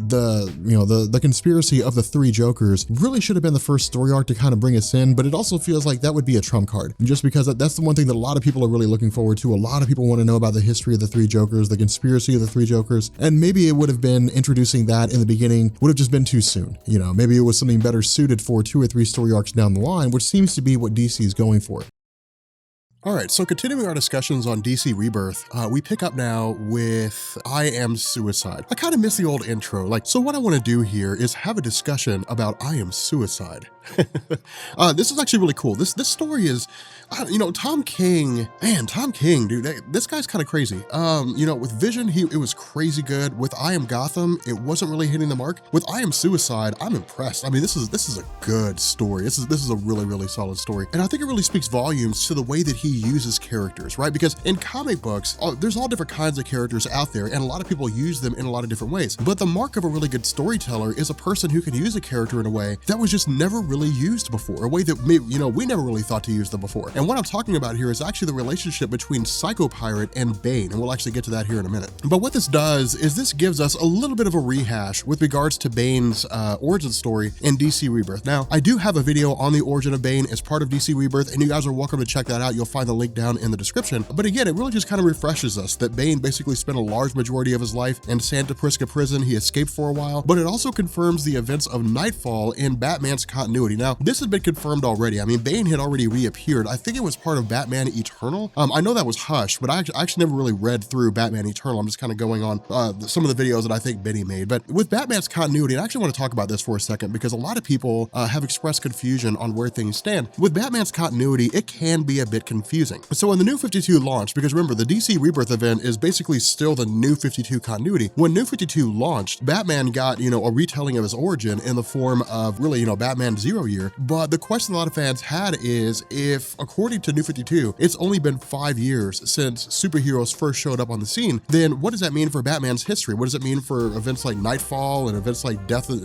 Speaker 1: conspiracy of the three Jokers really should have been the first story arc to kind of bring us in, but it also feels like that would be a trump card, just because that's the one thing that a lot of people are really looking forward to. A lot of people want to know about the history of the three Jokers, the conspiracy of the three Jokers, and maybe it would have been introducing that in the beginning would have just been too soon. Maybe it was something better suited for 2 or 3 story arcs down the line, which seems to be what DC is going for. All right, so continuing our discussions on DC Rebirth, we pick up now with I Am Suicide. I kind of miss the old intro. So what I want to do here is have a discussion about I Am Suicide. This is actually really cool. This story is, Tom King, dude, this guy's kind of crazy. With Vision, it was crazy good. With I Am Gotham, it wasn't really hitting the mark. With I Am Suicide, I'm impressed. I mean, this is a good story. This is a really, really solid story. And I think it really speaks volumes to the way that he uses characters, right? Because in comic books, there's all different kinds of characters out there, and a lot of people use them in a lot of different ways. But the mark of a really good storyteller is a person who can use a character in a way that was just never really used before, a way that we never really thought to use them before. And what I'm talking about here is actually the relationship between Psycho Pirate and Bane, and we'll actually get to that here in a minute. But what this does is this gives us a little bit of a rehash with regards to Bane's origin story in DC Rebirth. Now, I do have a video on the origin of Bane as part of DC Rebirth, and you guys are welcome to check that out. You'll find the link down in the description. But again, it really just kind of refreshes us that Bane basically spent a large majority of his life in Santa Prisca prison. He escaped for a while, but it also confirms the events of Nightfall in Batman's continuity. Now, this has been confirmed already. I mean, Bane had already reappeared. I think it was part of Batman Eternal. I know that was Hush, but I actually never really read through Batman Eternal. I'm just kind of going on some of the videos that I think Benny made. But with Batman's continuity, and I actually want to talk about this for a second because a lot of people have expressed confusion on where things stand. With Batman's continuity, it can be a bit confusing. So when the New 52 launched, because remember, the DC Rebirth event is basically still the New 52 continuity. When New 52 launched, Batman got, a retelling of his origin in the form of really, Batman 0 Year. But the question a lot of fans had is, if according to New 52, it's only been 5 years since superheroes first showed up on the scene, then what does that mean for Batman's history? What does it mean for events like Nightfall and events like Death in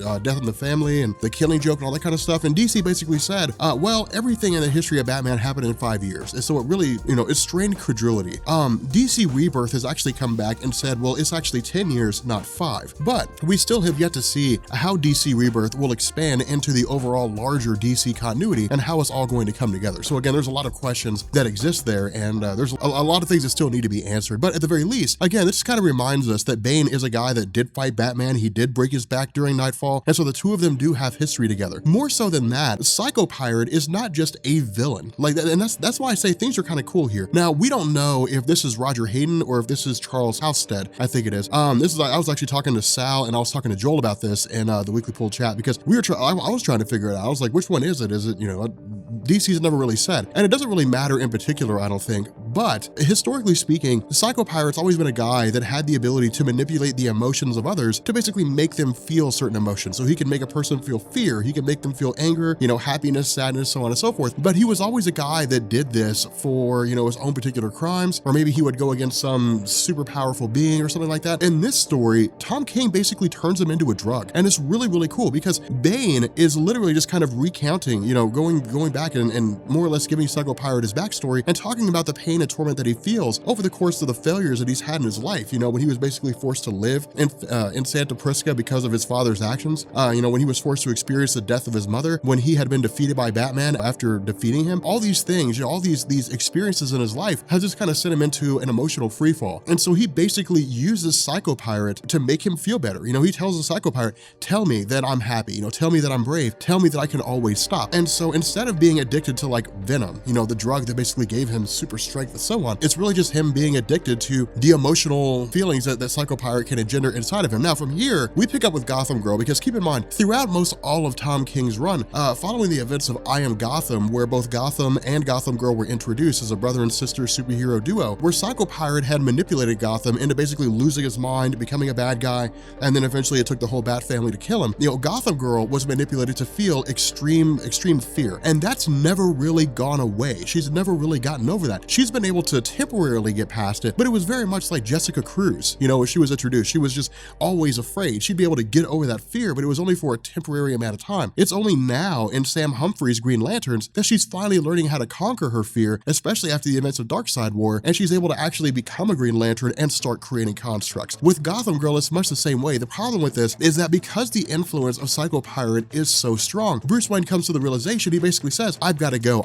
Speaker 1: the Family and the Killing Joke and all that kind of stuff? And DC basically said, well, everything in the history of Batman happened in 5 years. And so it really, it strained credulity. DC Rebirth has actually come back and said, well, it's actually 10 years, not 5. But we still have yet to see how DC Rebirth will expand into the overall larger DC continuity and how it's all going to come together. So again, there's a lot of questions that exist there, and there's a lot of things that still need to be answered. But at the very least, again, this kind of reminds us that Bane is a guy that did fight Batman. He did break his back during Nightfall, and so the two of them do have history together. More so than that, Psycho Pirate is not just a villain like that, and that's why I say things are kind of cool here. Now, we don't know if this is Roger Hayden or if this is Charles Halstead. I think it is. I was actually talking to Sal and I was talking to Joel about this in the Weekly Pool chat, because I was trying to figure it out. I was like, which one is it? Is it, DC's never really said, and it doesn't really matter in particular, I don't think. But historically speaking, the Psycho Pirate's always been a guy that had the ability to manipulate the emotions of others to basically make them feel certain emotions. So he can make a person feel fear, he can make them feel anger, happiness, sadness, so on and so forth. But he was always a guy that did this for, his own particular crimes, or maybe he would go against some super powerful being or something like that. In this story, Tom King basically turns him into a drug. And it's really, really cool because Bane is literally just kind of recounting, going back and more or less giving Psycho Pirate his backstory and talking about the pain and torment that he feels over the course of the failures that he's had in his life. When he was basically forced to live in Santa Prisca because of his father's actions, when he was forced to experience the death of his mother, when he had been defeated by Batman after defeating him, all these things, all these experiences in his life has just kind of sent him into an emotional freefall. And so he basically uses Psycho Pirate to make him feel better. He tells the Psycho Pirate, tell me that I'm happy, tell me that I'm brave, tell me that I can always stop. And so instead of being addicted to like Venom, the drug that basically gave him super strength and so on, it's really just him being addicted to the emotional feelings that Psycho Pirate can engender inside of him. Now from here, we pick up with Gotham Girl, because keep in mind, throughout most all of Tom King's run, following the events of I Am Gotham, where both Gotham and Gotham Girl were introduced as a brother and sister superhero duo, where Psycho Pirate had manipulated Gotham into basically losing his mind, becoming a bad guy, and then eventually it took the whole Bat family to kill him. Gotham Girl was manipulated to feel extreme fear, and that's never really gone away. She's never really gotten over that. She's been able to temporarily get past it, but it was very much like Jessica Cruz, when she was introduced. She was just always afraid. She'd be able to get over that fear, but it was only for a temporary amount of time. It's only now in Sam Humphrey's Green Lanterns that she's finally learning how to conquer her fear, especially after the events of Darkseid War, and she's able to actually become a Green Lantern and start creating constructs. With Gotham Girl, it's much the same way. The problem with this is that because the influence of Psycho Pirate is so strong, Bruce Wayne comes to the realization, he basically says, I've got to go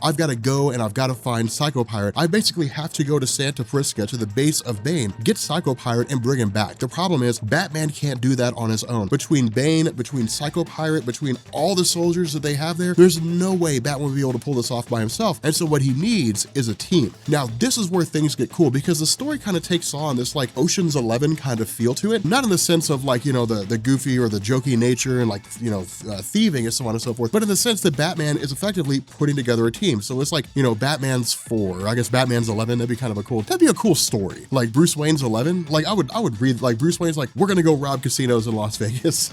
Speaker 1: and I've got to find Psycho Pirate. I basically have to go to Santa Prisca, to the base of Bane, get Psycho Pirate and bring him back. The problem is Batman can't do that on his own. Between Bane, between Psycho Pirate, between all the soldiers that they have there, there's no way Batman will be able to pull this off by himself. And so what he needs is a team. Now, this is where things get cool, because the story kind of takes on this like Ocean's 11 kind of feel to it. Not in the sense of like, the goofy or the jokey nature and like, thieving and so on and so forth, but in the sense that Batman is effectively putting together a team. So it's like, Batman's 4, or I guess Batman's 11. That'd be a cool story. Like Bruce Wayne's 11. Like I would read like Bruce Wayne's like, we're going to go rob casinos in Las Vegas.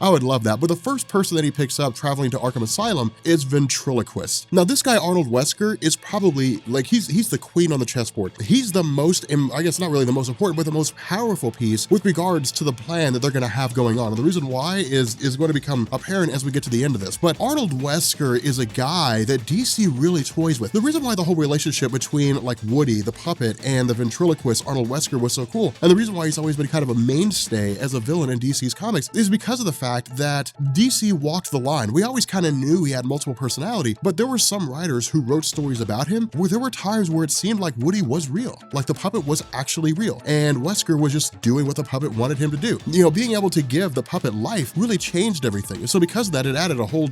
Speaker 1: I would love that. But the first person that he picks up traveling to Arkham Asylum is Ventriloquist. Now this guy, Arnold Wesker, is probably like, he's the queen on the chessboard. He's the most, I guess not really the most important, but the most powerful piece with regards to the plan that they're going to have going on. And the reason why is going to become apparent as we get to the end of this. But Arnold Wesker is a guy that DC really toys with. The reason why the whole relationship between like Woody, the puppet, and the ventriloquist Arnold Wesker was so cool, and the reason why he's always been kind of a mainstay as a villain in DC's comics, is because of the fact that DC walked the line. We always kind of knew he had multiple personality, but there were some writers who wrote stories about him where there were times where it seemed like Woody was real, like the puppet was actually real, and Wesker was just doing what the puppet wanted him to do. Being able to give the puppet life really changed everything. So because of that, it added a whole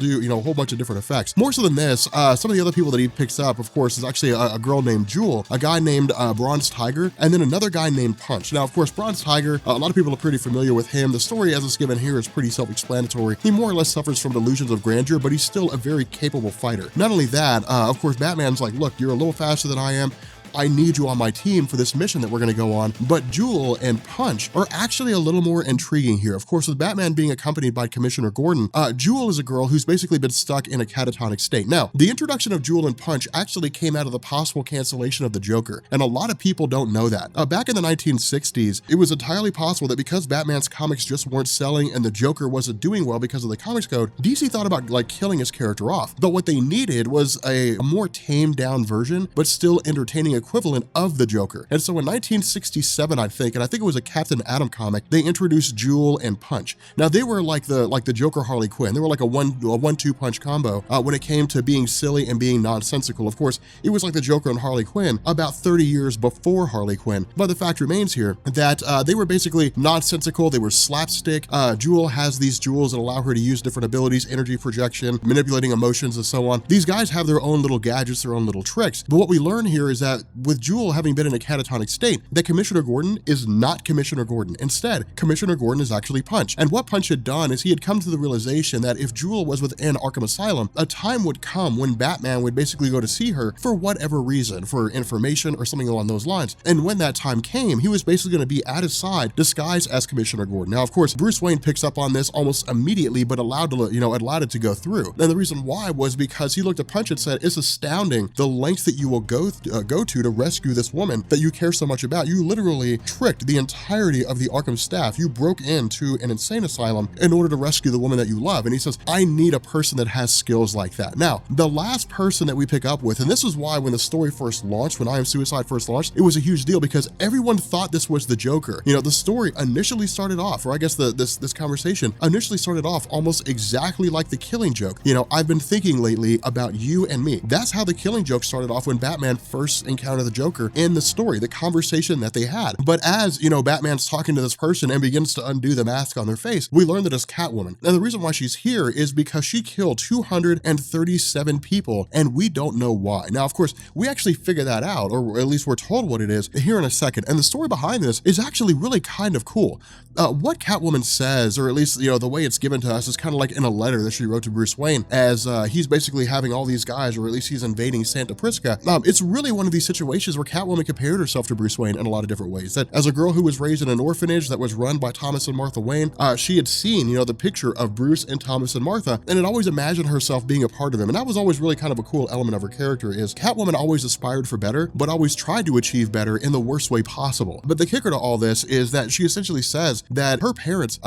Speaker 1: bunch of different effects. More so than this, some of the other people that he picks up, of course, is actually a girl named Jewel, a guy named Bronze Tiger, and then another guy named Punch. Now, of course, Bronze Tiger, a lot of people are pretty familiar with him. The story as it's given here is pretty self-explanatory. He more or less suffers from delusions of grandeur, but he's still a very capable fighter. Not only that, of course, Batman's like, look, you're a little faster than I am. I need you on my team for this mission that we're going to go on. But Jewel and Punch are actually a little more intriguing here. Of course, with Batman being accompanied by Commissioner Gordon, Jewel is a girl who's basically been stuck in a catatonic state. Now, the introduction of Jewel and Punch actually came out of the possible cancellation of the Joker, and a lot of people don't know that. Back in the 1960s, it was entirely possible that because Batman's comics just weren't selling and the Joker wasn't doing well because of the Comics Code, DC thought about like killing his character off. But what they needed was a more tamed down version, but still entertaining equivalent of the Joker. And so in 1967, I think it was a Captain Atom comic, they introduced Jewel and Punch. Now they were like the Joker Harley Quinn. They were like a one-two punch combo when it came to being silly and being nonsensical. Of course, it was like the Joker and Harley Quinn about 30 years before Harley Quinn. But the fact remains here that they were basically nonsensical. They were slapstick. Jewel has these jewels that allow her to use different abilities, energy projection, manipulating emotions, and so on. These guys have their own little gadgets, their own little tricks. But what we learn here is that with Jewel having been in a catatonic state, that Commissioner Gordon is not Commissioner Gordon. Instead, Commissioner Gordon is actually Punch. And what Punch had done is he had come to the realization that if Jewel was within Arkham Asylum, a time would come when Batman would basically go to see her for whatever reason, for information or something along those lines. And when that time came, he was basically going to be at his side, disguised as Commissioner Gordon. Now, of course, Bruce Wayne picks up on this almost immediately, but allowed it to go through. And the reason why was because he looked at Punch and said, "It's astounding the lengths that you will go to rescue this woman that you care so much about. You literally tricked the entirety of the Arkham staff. You broke into an insane asylum in order to rescue the woman that you love." And he says, "I need a person that has skills like that." Now, the last person that we pick up with, and this is why when the story first launched, when I Am Suicide first launched, it was a huge deal because everyone thought this was the Joker. The story initially started off, or I guess this conversation initially started off almost exactly like the Killing Joke. I've been thinking lately about you and me. That's how the Killing Joke started off when Batman first encountered the Joker in the story, the conversation that they had. But as, Batman's talking to this person and begins to undo the mask on their face, we learn that it's Catwoman. Now, the reason why she's here is because she killed 237 people, and we don't know why. Now, of course, we actually figure that out, or at least we're told what it is here in a second. And the story behind this is actually really kind of cool. What Catwoman says, or at least, the way it's given to us, is kind of like in a letter that she wrote to Bruce Wayne as he's basically having all these guys, or at least he's invading Santa Prisca. It's really one of these situations where Catwoman compared herself to Bruce Wayne in a lot of different ways. That as a girl who was raised in an orphanage that was run by Thomas and Martha Wayne, she had seen, the picture of Bruce and Thomas and Martha, and had always imagined herself being a part of them. And that was always really kind of a cool element of her character, is Catwoman always aspired for better, but always tried to achieve better in the worst way possible. But the kicker to all this is that she essentially says that her parents,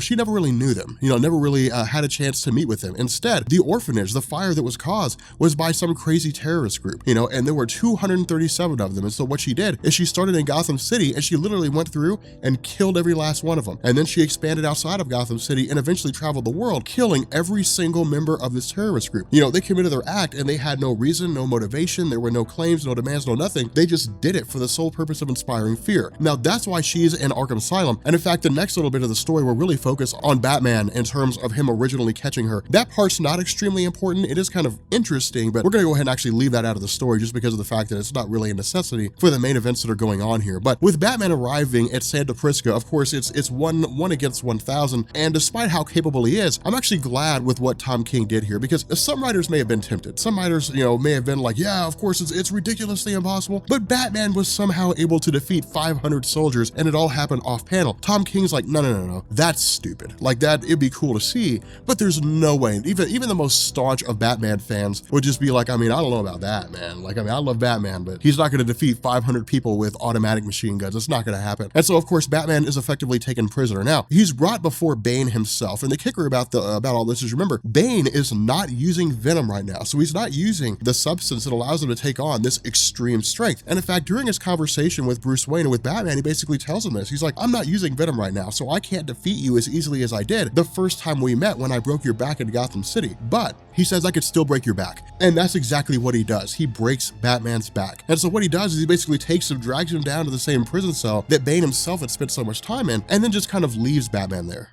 Speaker 1: she never really knew them, never really had a chance to meet with them. Instead, the orphanage, the fire that was caused, was by some crazy terrorist group, and there were 237 of them. And so what she did is she started in Gotham City, and she literally went through and killed every last one of them. And then she expanded outside of Gotham City and eventually traveled the world, killing every single member of this terrorist group. They committed their act and they had no reason, no motivation, there were no claims, no demands, no nothing. They just did it for the sole purpose of inspiring fear. Now, that's why she's in Arkham Asylum. And in fact, the next little bit of the story will really focus on Batman in terms of him originally catching her. That part's not extremely important. It is kind of interesting, but we're going to go ahead and actually leave that out of the story just because of the fact that it's not really a necessity for the main events that are going on here. But with Batman arriving at Santa Prisca, of course, it's one against 1,000. And despite how capable he is, I'm actually glad with what Tom King did here, because some writers may have been tempted. Some writers, may have been like, yeah, of course, it's ridiculously impossible. But Batman was somehow able to defeat 500 soldiers, and it all happened off panel. Tom King's like, no, that's stupid. Like that, it'd be cool to see, but there's no way. Even the most staunch of Batman fans would just be like, I don't know about that, man. I love Batman, but he's not going to defeat 500 people with automatic machine guns. It's not going to happen. And so, of course, Batman is effectively taken prisoner. Now, he's brought before Bane himself, and the kicker about all this is, remember, Bane is not using Venom right now, so he's not using the substance that allows him to take on this extreme strength. And in fact, during his conversation with Bruce Wayne and with Batman, he basically tells him this. He's like, I'm not using Venom right now, so I can't defeat you as easily as I did the first time we met when I broke your back in Gotham City. But he says I could still break your back. And that's exactly what he does. He breaks Batman's back. And so what he does is he basically takes him, drags him down to the same prison cell that Bane himself had spent so much time in, and then just kind of leaves Batman there.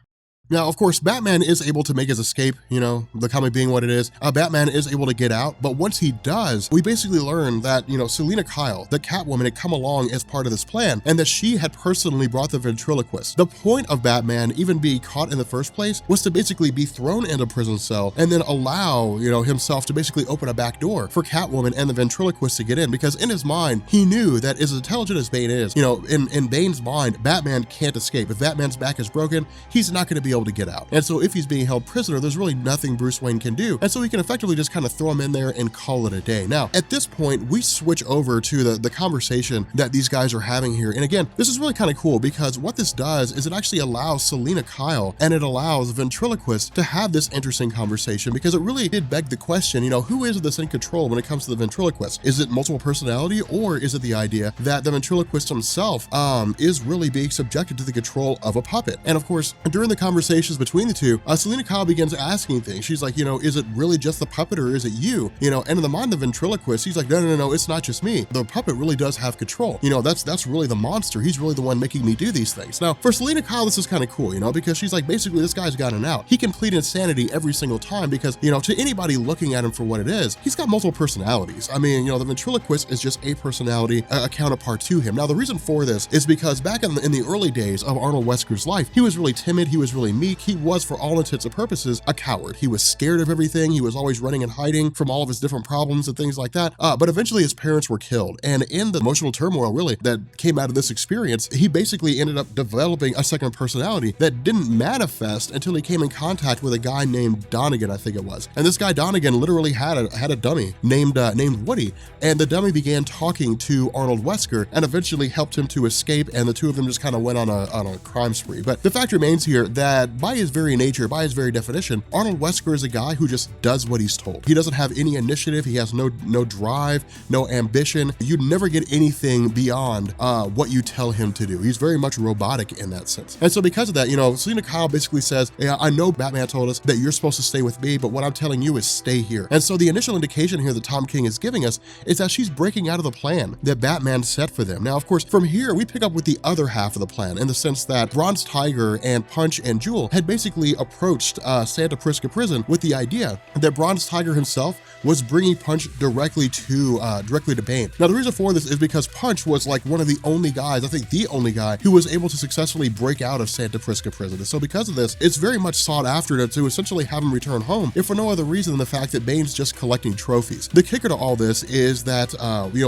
Speaker 1: Now, of course, Batman is able to make his escape, the comic being what it is. Batman is able to get out, but once he does, we basically learn that, Selina Kyle, the Catwoman, had come along as part of this plan, and that she had personally brought the ventriloquist. The point of Batman even being caught in the first place was to basically be thrown in a prison cell and then allow, himself to basically open a back door for Catwoman and the ventriloquist to get in, because in his mind, he knew that as intelligent as Bane is, in Bane's mind, Batman can't escape. If Batman's back is broken, he's not going to be
Speaker 2: able to get out. And so if he's being held prisoner, there's really nothing Bruce Wayne can do. And so he can effectively just kind of throw him in there and call it a day. Now, at this point, we switch over to the conversation that these guys are having here. And again, this is really kind of cool because what this does is it actually allows Selina Kyle and it allows ventriloquist to have this interesting conversation, because it really did beg the question, who is this in control when it comes to the ventriloquist? Is it multiple personality, or is it the idea that the ventriloquist himself is really being subjected to the control of a puppet? And of course, during the conversations between the two, Selina Kyle begins asking things. She's like, is it really just the puppet, or is it you? And in the mind of the ventriloquist, he's like, no, it's not just me. The puppet really does have control. That's really the monster. He's really the one making me do these things. Now, for Selina Kyle, this is kind of cool, because she's like, basically, this guy's got an out. He can plead insanity every single time because, to anybody looking at him for what it is, he's got multiple personalities. I mean, the ventriloquist is just a personality, a counterpart to him. Now, the reason for this is because back in the early days of Arnold Wesker's life, he was really timid. He was really meek. He was, for all intents and purposes, a coward. He was scared of everything. He was always running and hiding from all of his different problems and things like that. But eventually his parents were killed. And in the emotional turmoil, really, that came out of this experience, he basically ended up developing a second personality that didn't manifest until he came in contact with a guy named Donegan, I think it was. And this guy Donegan literally had a dummy named Woody. And the dummy began talking to Arnold Wesker and eventually helped him to escape. And the two of them just kind of went on a crime spree. But the fact remains here that by his very nature, by his very definition, Arnold Wesker is a guy who just does what he's told. He doesn't have any initiative. He has no drive, no ambition. You'd never get anything beyond what you tell him to do. He's very much robotic in that sense. And so because of that, Selina Kyle basically says, yeah, I know Batman told us that you're supposed to stay with me, but what I'm telling you is stay here. And so the initial indication here that Tom King is giving us is that she's breaking out of the plan that Batman set for them. Now, of course, from here, we pick up with the other half of the plan in the sense that Bronze Tiger and Punch and Jewel had basically approached Santa Prisca Prison with the idea that Bronze Tiger himself was bringing Punch directly to Bane. Now, the reason for this is because Punch was like one of the only guys, I think the only guy, who was able to successfully break out of Santa Prisca Prison. And so because of this, it's very much sought after to essentially have him return home, if for no other reason than the fact that Bane's just collecting trophies. The kicker to all this is that,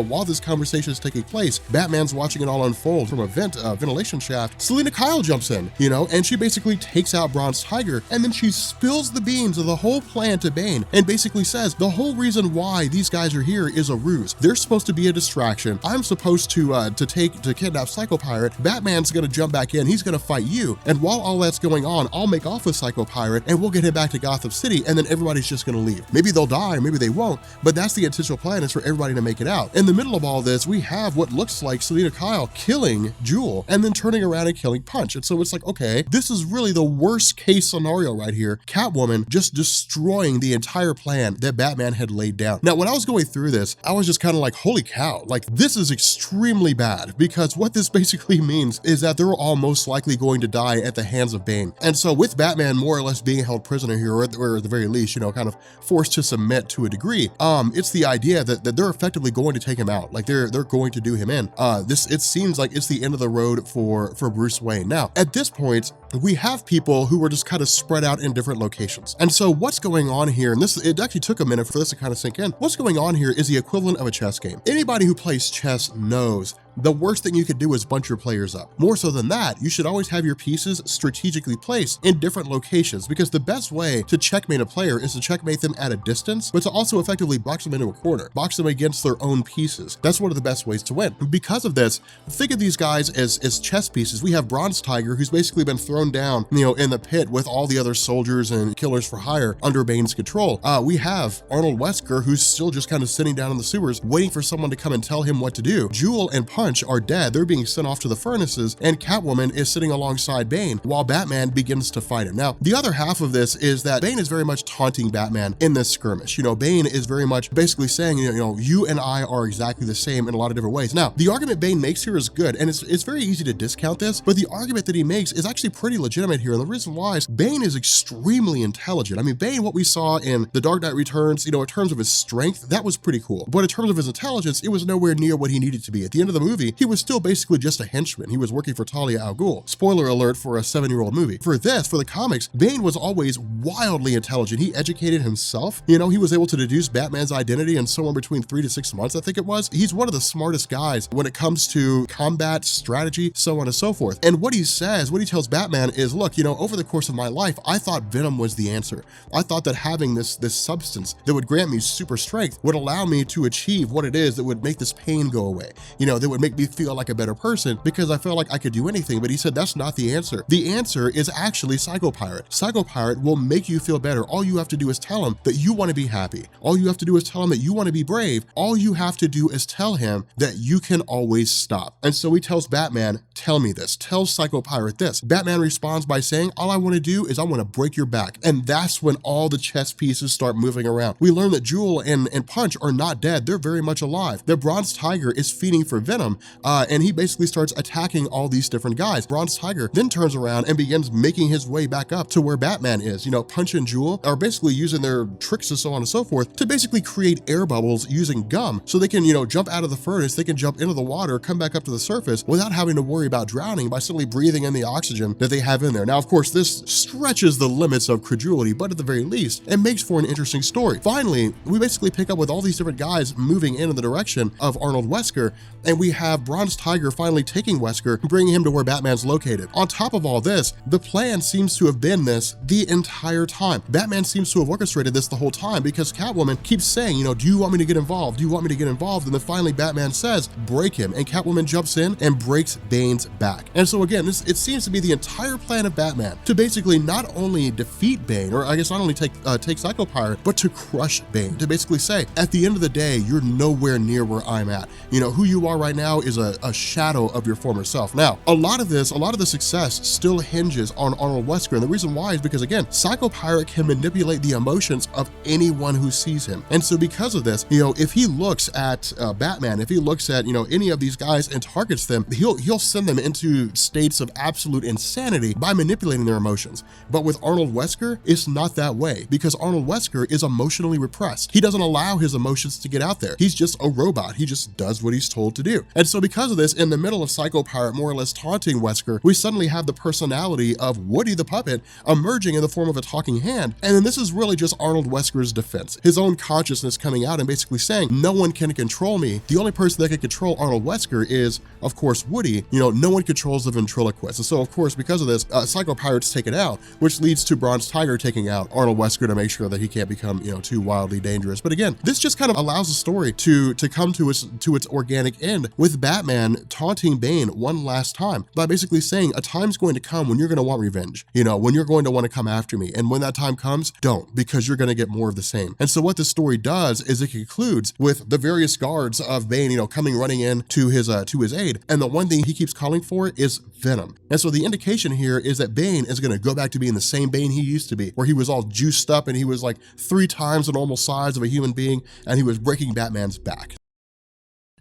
Speaker 2: while this conversation is taking place, Batman's watching it all unfold from a ventilation shaft. Selina Kyle jumps in, and she basically takes out Bronze Tiger, and then she spills the beans of the whole plan to Bane, and basically says, the whole reason why these guys are here is a ruse. They're supposed to be a distraction. I'm supposed to kidnap Psycho Pirate. Batman's gonna jump back in. He's gonna fight you. And while all that's going on, I'll make off with Psycho Pirate and we'll get him back to Gotham City, and then everybody's just gonna leave. Maybe they'll die or maybe they won't, but that's the intentional plan, is for everybody to make it out. In the middle of all this, we have what looks like Selina Kyle killing Jewel and then turning around and killing Punch. And so it's like, okay, this is really the worst case scenario right here. Catwoman just destroying the entire plan that Batman had laid down. Now, when I was going through this, I was just kind of like, holy cow, like this is extremely bad, because what this basically means is that they're all most likely going to die at the hands of Bane. And so with Batman more or less being held prisoner here, or at the very least, kind of forced to submit to a degree, it's the idea that they're effectively going to take him out. Like they're going to do him in. It seems like it's the end of the road for Bruce Wayne. Now, at this point, we have people who were just kind of spread out in different locations. And so what's going on here, and it actually took a minute for this to kind of sink in. What's going on here is the equivalent of a chess game. Anybody who plays chess knows the worst thing you could do is bunch your players up. More so than that, you should always have your pieces strategically placed in different locations, because the best way to checkmate a player is to checkmate them at a distance, but to also effectively box them into a corner, box them against their own pieces. That's one of the best ways to win. Because of this, think of these guys as chess pieces. We have Bronze Tiger, who's basically been thrown down, in the pit with all the other soldiers and killers for hire under Bane's control. We have Arnold Wesker, who's still just kind of sitting down in the sewers, waiting for someone to come and tell him what to do. Jewel and Punch are dead. They're being sent off to the furnaces, and Catwoman is sitting alongside Bane while Batman begins to fight him. Now, the other half of this is that Bane is very much taunting Batman in this skirmish. Bane is very much basically saying, you and I are exactly the same in a lot of different ways. Now, the argument Bane makes here is good, and it's very easy to discount this, but the argument that he makes is actually pretty legitimate here. And the reason why is Bane is extremely intelligent. I mean, Bane, what we saw in The Dark Knight Returns, in terms of his strength, that was pretty cool. But in terms of his intelligence, it was nowhere near what he needed to be. At the end of the movie, he was still basically just a henchman. He was working for Talia al Ghul. Spoiler alert for a 7-year-old movie. For the comics, Bane was always wildly intelligent. He educated himself. He was able to deduce Batman's identity in somewhere between 3 to 6 months, I think it was. He's one of the smartest guys when it comes to combat, strategy, so on and so forth. And what he tells Batman is, look, over the course of my life, I thought Venom was the answer. I thought that having this substance that would grant me super strength would allow me to achieve what it is that would make this pain go away. That would make me feel like a better person because I felt like I could do anything. But he said that's not the answer. The answer is actually Psycho-Pirate. Psycho-Pirate will make you feel better. All you have to do is tell him that you want to be happy. All you have to do is tell him that you want to be brave. All you have to do is tell him that you can always stop. And so he tells Batman, tell me this. Tell Psycho-Pirate this. Batman responds by saying, all I want to do is I want to break your back. And that's when all the chess pieces start moving around. We learn that Jewel and Punch are not dead. They're very much alive. The Bronze Tiger is feeding for Venom, and he basically starts attacking all these different guys. Bronze Tiger then turns around and begins making his way back up to where Batman is. Punch and Jewel are basically using their tricks and so on and so forth to basically create air bubbles using gum so they can, jump out of the furnace, they can jump into the water, come back up to the surface without having to worry about drowning by simply breathing in the oxygen that they have in there. Now, of course, this stretches the limits of credulity, but at the very least, it makes for an interesting story. Finally, we basically pick up with all these different guys moving in the direction of Arnold Wesker, and we have Bronze Tiger finally taking Wesker, bringing him to where Batman's located. On top of all this, the plan seems to have been this the entire time. Batman seems to have orchestrated this the whole time because Catwoman keeps saying, do you want me to get involved? Do you want me to get involved? And then finally Batman says, break him, and Catwoman jumps in and breaks Bane's back. And so again, it seems to be the entire plan of Batman to basically not only defeat Bane, or I guess not only take Psycho-Pirate, but to crush Bane, to basically say, at the end of the day, you're nowhere near where I'm at. Who you are right now is a shadow of your former self. Now, a lot of the success still hinges on Arnold Wesker, and the reason why is because, again, Psycho-Pirate can manipulate the emotions of anyone who sees him. And so because of this, if he looks at Batman, if he looks at, any of these guys and targets them, he'll send them into states of absolute insanity by manipulating their emotions. But with Arnold Wesker, it's not that way because Arnold Wesker is emotionally repressed. He doesn't allow his emotions to get out there. He's just a robot. He just does what he's told to do. And so because of this, in the middle of Psycho-Pirate more or less taunting Wesker, we suddenly have the personality of Woody the puppet emerging in the form of a talking hand. And then this is really just Arnold Wesker's defense. His own consciousness coming out and basically saying, no one can control me. The only person that can control Arnold Wesker is, of course, Woody. No one controls the ventriloquist. And so, of course, because of this, Psycho-Pirate's taken out, which leads to Bronze Tiger taking out Arnold Wesker to make sure that he can't become, too wildly dangerous. But again, this just kind of allows the story to come to its organic end with Batman taunting Bane one last time by basically saying, a time's going to come when you're going to want revenge, when you're going to want to come after me. And when that time comes, don't, because you're going to get more of the same. And so what this story does is it concludes with the various guards of Bane, coming running in to his aid. And the one thing he keeps calling for is Venom. And so the indication here is that Bane is going to go back to being the same Bane he used to be, where he was all juiced up and he was like 3 times the normal size of a human being, and he was breaking Batman's back.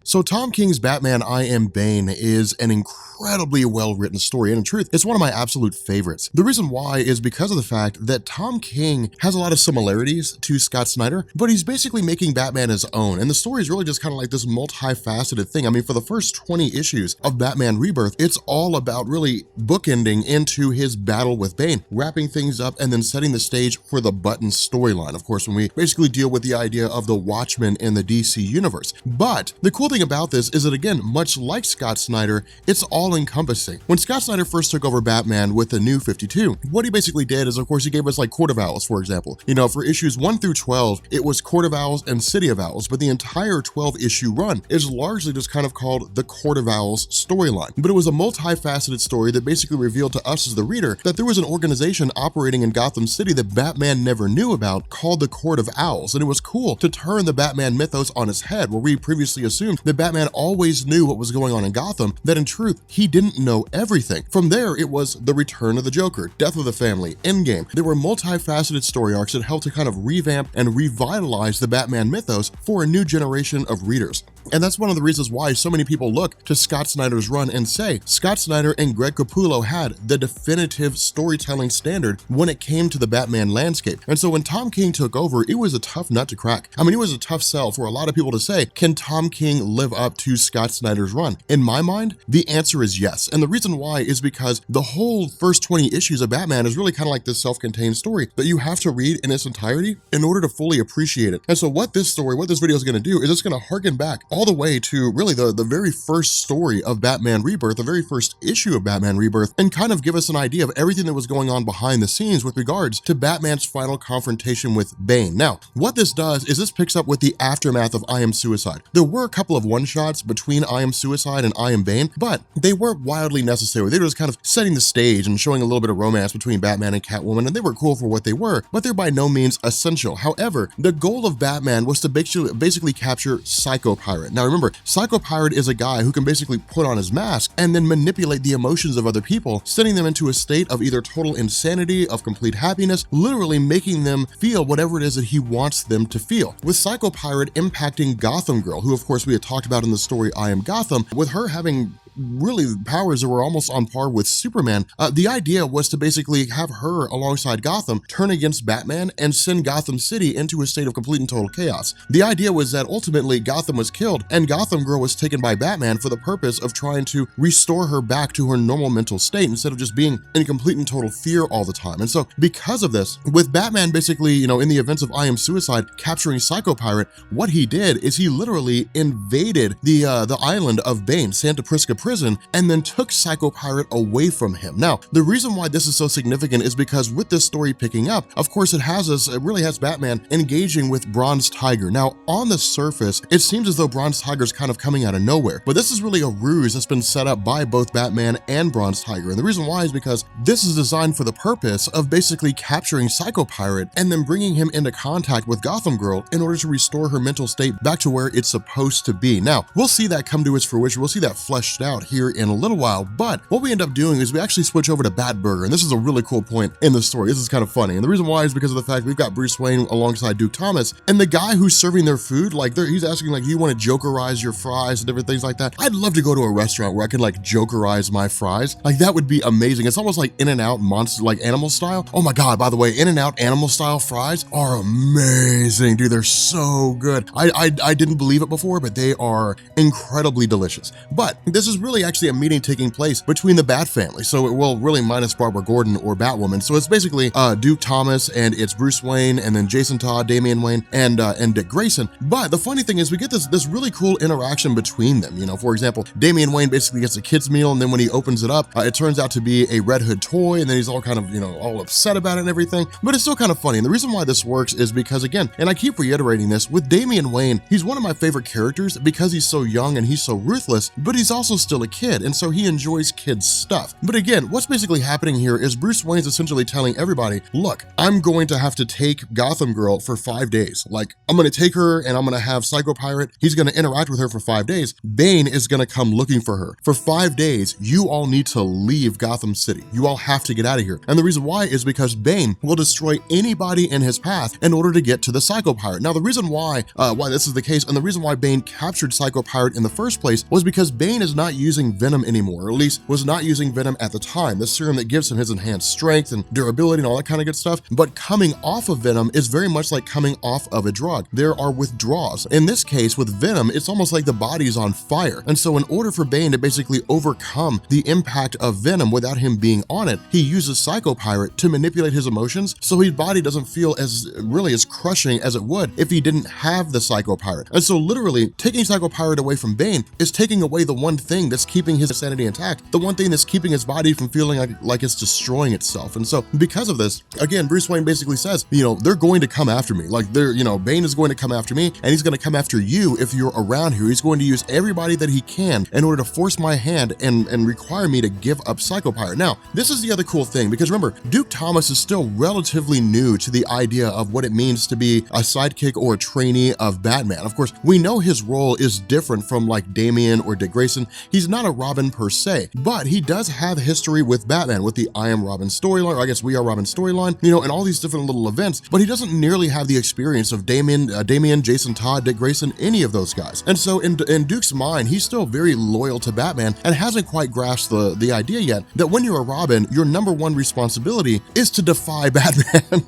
Speaker 2: So Tom King's Batman I Am Bane is an incredibly well-written story, and in truth, it's one of my absolute favorites. The reason why is because of the fact that Tom King has a lot of similarities to Scott Snyder, but he's basically making Batman his own, and the story is really just kind of like this multifaceted thing. I mean, for the first 20 issues of Batman Rebirth, it's all about really bookending into his battle with Bane, wrapping things up and then setting the stage for the Button storyline, of course, when we basically deal with the idea of the Watchmen in the DC universe. But the cool thing about this is that, again, much like Scott Snyder, it's all-encompassing. When Scott Snyder first took over Batman with the New 52, what he basically did is, of course, he gave us like Court of Owls, for example. For issues 1 through 12, it was Court of Owls and City of Owls, but the entire 12-issue run is largely just kind of called the Court of Owls storyline. But it was a multifaceted story that basically revealed to us as the reader that there was an organization operating in Gotham City that Batman never knew about called the Court of Owls, and it was cool to turn the Batman mythos on its head, where we previously assumed that Batman always knew what was going on in Gotham, that in truth, he didn't know everything. From there, it was the return of the Joker, death of the family, Endgame. There were multifaceted story arcs that helped to kind of revamp and revitalize the Batman mythos for a new generation of readers. And that's one of the reasons why so many people look to Scott Snyder's run and say Scott Snyder and Greg Capullo had the definitive storytelling standard when it came to the Batman landscape. And so when Tom King took over, it was a tough nut to crack. I mean, it was a tough sell for a lot of people to say, can Tom King live up to Scott Snyder's run? In my mind, the answer is yes. And the reason why is because the whole first 20 issues of Batman is really kind of like this self-contained story that you have to read in its entirety in order to fully appreciate it. And so what this video is going to do is it's going to harken back all the way to really the very first story of Batman Rebirth, the very first issue of Batman Rebirth, and kind of give us an idea of everything that was going on behind the scenes with regards to Batman's final confrontation with Bane. Now, what this does is this picks up with the aftermath of I Am Suicide. There were a couple of one-shots between I Am Suicide and I Am Bane, but they weren't wildly necessary. They were just kind of setting the stage and showing a little bit of romance between Batman and Catwoman, and they were cool for what they were, but they're by no means essential. However, the goal of Batman was to basically capture Psycho Pirate. Now remember, Psycho Pirate is a guy who can basically put on his mask and then manipulate the emotions of other people, sending them into a state of either total insanity, of complete happiness, literally making them feel whatever it is that he wants them to feel. With Psycho Pirate impacting Gotham Girl, who of course we had talked about in the story I Am Gotham, with her having really powers that were almost on par with Superman, the idea was to basically have her alongside Gotham turn against Batman and send Gotham City into a state of complete and total chaos. The idea was that ultimately Gotham was killed and Gotham Girl was taken by Batman for the purpose of trying to restore her back to her normal mental state instead of just being in complete and total fear all the time. And so because of this, with Batman basically, in the events of I Am Suicide capturing Psycho Pirate, what he did is he literally invaded the island of Bane, Santa Prisca prison, and then took Psycho Pirate away from him. Now, the reason why this is so significant is because with this story picking up, of course it really has Batman engaging with Bronze Tiger. Now, on the surface, it seems as though Bronze Tiger's kind of coming out of nowhere, but this is really a ruse that's been set up by both Batman and Bronze Tiger. And the reason why is because this is designed for the purpose of basically capturing Psycho Pirate and then bringing him into contact with Gotham Girl in order to restore her mental state back to where it's supposed to be. Now, we'll see that come to its fruition. We'll see that fleshed out here in a little while, but what we end up doing is we actually switch over to Batburger, and this is a really cool point in the story. This is kind of funny, and the reason why is because of the fact we've got Bruce Wayne alongside Duke Thomas, and the guy who's serving their food, he's asking do you want to jokerize your fries and different things like that. I'd love to go to a restaurant where I could jokerize my fries. That would be amazing. It's almost like In-N-Out monster, animal style. Oh my God, by the way, In-N-Out animal style fries are amazing, dude. They're so good. I didn't believe it before, but they are incredibly delicious. But this is really actually a meeting taking place between the Bat family. So it will really minus Barbara Gordon or Batwoman. So it's basically Duke Thomas and it's Bruce Wayne and then Jason Todd, Damian Wayne, and Dick Grayson. But the funny thing is we get this really cool interaction between them. For example, Damian Wayne basically gets a kid's meal, and then when he opens it up, it turns out to be a Red Hood toy, and then he's all kind of, all upset about it and everything. But it's still kind of funny. And the reason why this works is because, again, and I keep reiterating this, with Damian Wayne, he's one of my favorite characters because he's so young and he's so ruthless, but he's also still a kid, and so he enjoys kids' stuff. But again, what's basically happening here is Bruce Wayne's essentially telling everybody, look, I'm going to have to take Gotham Girl for 5 days. I'm going to take her and I'm going to have Psycho Pirate. He's going to interact with her for 5 days. Bane is going to come looking for her. For 5 days, you all need to leave Gotham City. You all have to get out of here. And the reason why is because Bane will destroy anybody in his path in order to get to the Psycho Pirate. Now, the reason why this is the case, and the reason why Bane captured Psycho Pirate in the first place was because Bane is not using Venom anymore, or at least was not using Venom at the time, the serum that gives him his enhanced strength and durability and all that kind of good stuff. But coming off of Venom is very much like coming off of a drug. There are withdrawals. In this case, with Venom, it's almost like the body's on fire. And so in order for Bane to basically overcome the impact of Venom without him being on it, he uses Psycho Pirate to manipulate his emotions so his body doesn't feel as crushing as it would if he didn't have the Psycho Pirate. And so literally taking Psycho Pirate away from Bane is taking away the one thing that's keeping his sanity intact, the one thing that's keeping his body from feeling like it's destroying itself. And so because of this, again, Bruce Wayne basically says, they're going to come after me. Bane is going to come after me, and he's going to come after you if you're around here. He's going to use everybody that he can in order to force my hand and require me to give up Psycho Pirate. Now, this is the other cool thing, because remember, Duke Thomas is still relatively new to the idea of what it means to be a sidekick or a trainee of Batman. Of course, we know his role is different from Damian or Dick Grayson. He's not a Robin per se, but he does have history with Batman, with the I Am Robin storyline, or I guess We Are Robin storyline, and all these different little events, but he doesn't nearly have the experience of Damian, Jason Todd, Dick Grayson, any of those guys. And so in Duke's mind, he's still very loyal to Batman and hasn't quite grasped the idea yet that when you're a Robin, your number one responsibility is to defy Batman.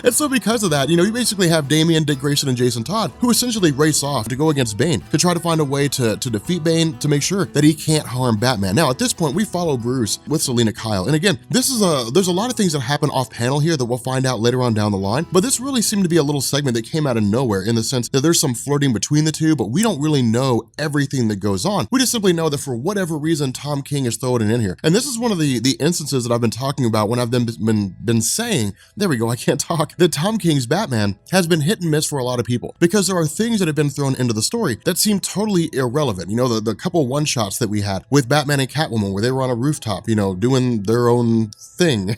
Speaker 2: And so because of that, you basically have Damian, Dick Grayson, and Jason Todd, who essentially race off to go against Bane, to try to find a way to defeat Bane, to make sure that he can't harm Batman. Now, at this point, we follow Bruce with Selina Kyle. And again, there's a lot of things that happen off panel here that we'll find out later on down the line, but this really seemed to be a little segment that came out of nowhere, in the sense that there's some flirting between the two, but we don't really know everything that goes on. We just simply know that for whatever reason, Tom King is throwing it in here. And this is one of the instances that I've been talking about when I've been saying, there we go, I can't talk, that Tom King's Batman has been hit and miss for a lot of people, because there are things that have been thrown into the story that seem totally irrelevant. The couple one-shots that we had with Batman and Catwoman, where they were on a rooftop, doing their own thing.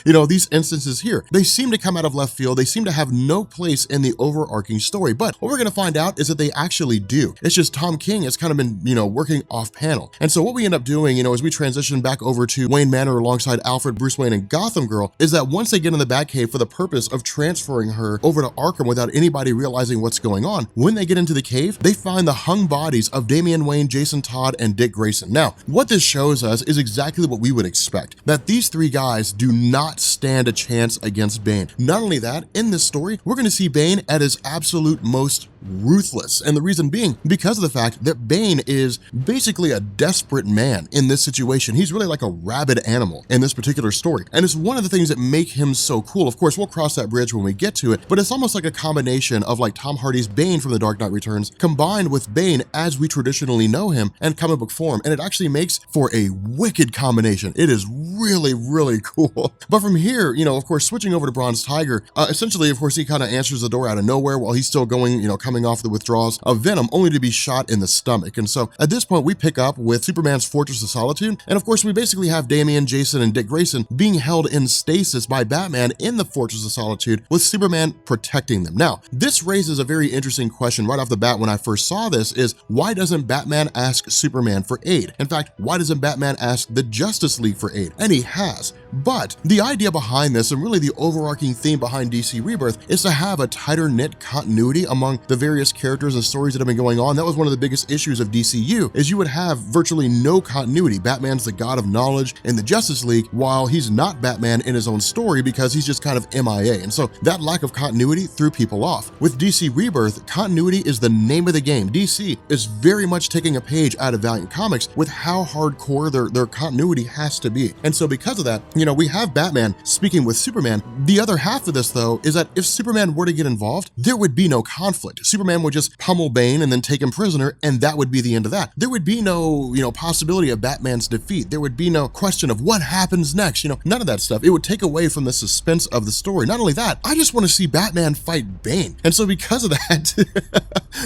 Speaker 2: These instances here, they seem to come out of left field. They seem to have no place in the overarching story, but what we're going to find out is that they actually do. It's just Tom King has kind of been, working off panel. And so what we end up doing, as we transition back over to Wayne Manor alongside Alfred, Bruce Wayne, and Gotham Girl, is that once they get in the Batcave for the purpose of transferring her over to Arkham without anybody realizing what's going on, when they get into the cave, they find the hung bodies of Damian Wayne, Jason Todd, and Dick Grayson. Now, what this shows us is exactly what we would expect, that these three guys do not stand a chance against Bane. Not only that, in this story, we're going to see Bane at his absolute most ruthless. And the reason being because of the fact that Bane is basically a desperate man in this situation. He's really like a rabid animal in this particular story. And it's one of the things that make him so cool. Of course, we'll cross that bridge when we get to it, but it's almost like a combination of like Tom Hardy's Bane from The Dark Knight Returns combined with Bane as we traditionally know him and comic book form. And it actually makes for a wicked combination. It is really, really cool. But from here, of course, switching over to Bronze Tiger, essentially, of course, he kind of answers the door out of nowhere while he's still going, coming off the withdrawals of Venom, only to be shot in the stomach. And so at this point, we pick up with Superman's Fortress of Solitude. And of course, we basically have Damian, Jason, and Dick Grayson being held in stasis by Batman in the Fortress of Solitude, with Superman protecting them. Now, this raises a very interesting question right off the bat when I first saw this, is why doesn't Batman ask Superman for aid? In fact, why doesn't Batman ask the Justice League for aid? And he has. But the idea behind this, and really the overarching theme behind DC Rebirth, is to have a tighter knit continuity among the various characters and stories that have been going on. That was one of the biggest issues of DCU, is you would have virtually no continuity. Batman's the god of knowledge in the Justice League, while he's not Batman in his own story because he's just kind of MIA. And so that lack of continuity threw people off. With DC Rebirth, continuity is the name of the game. DC is very much taking a page out of Valiant Comics with how hardcore their continuity has to be. And so because of that, we have Batman speaking with Superman. The other half of this, though, is that if Superman were to get involved, there would be no conflict. Superman would just pummel Bane and then take him prisoner, and that would be the end of that. There would be no, possibility of Batman's defeat. There would be no question of what happens next. None of that stuff. It would take away from the suspense of the story. Not only that, I just want to see Batman fight Bane. And so because of that,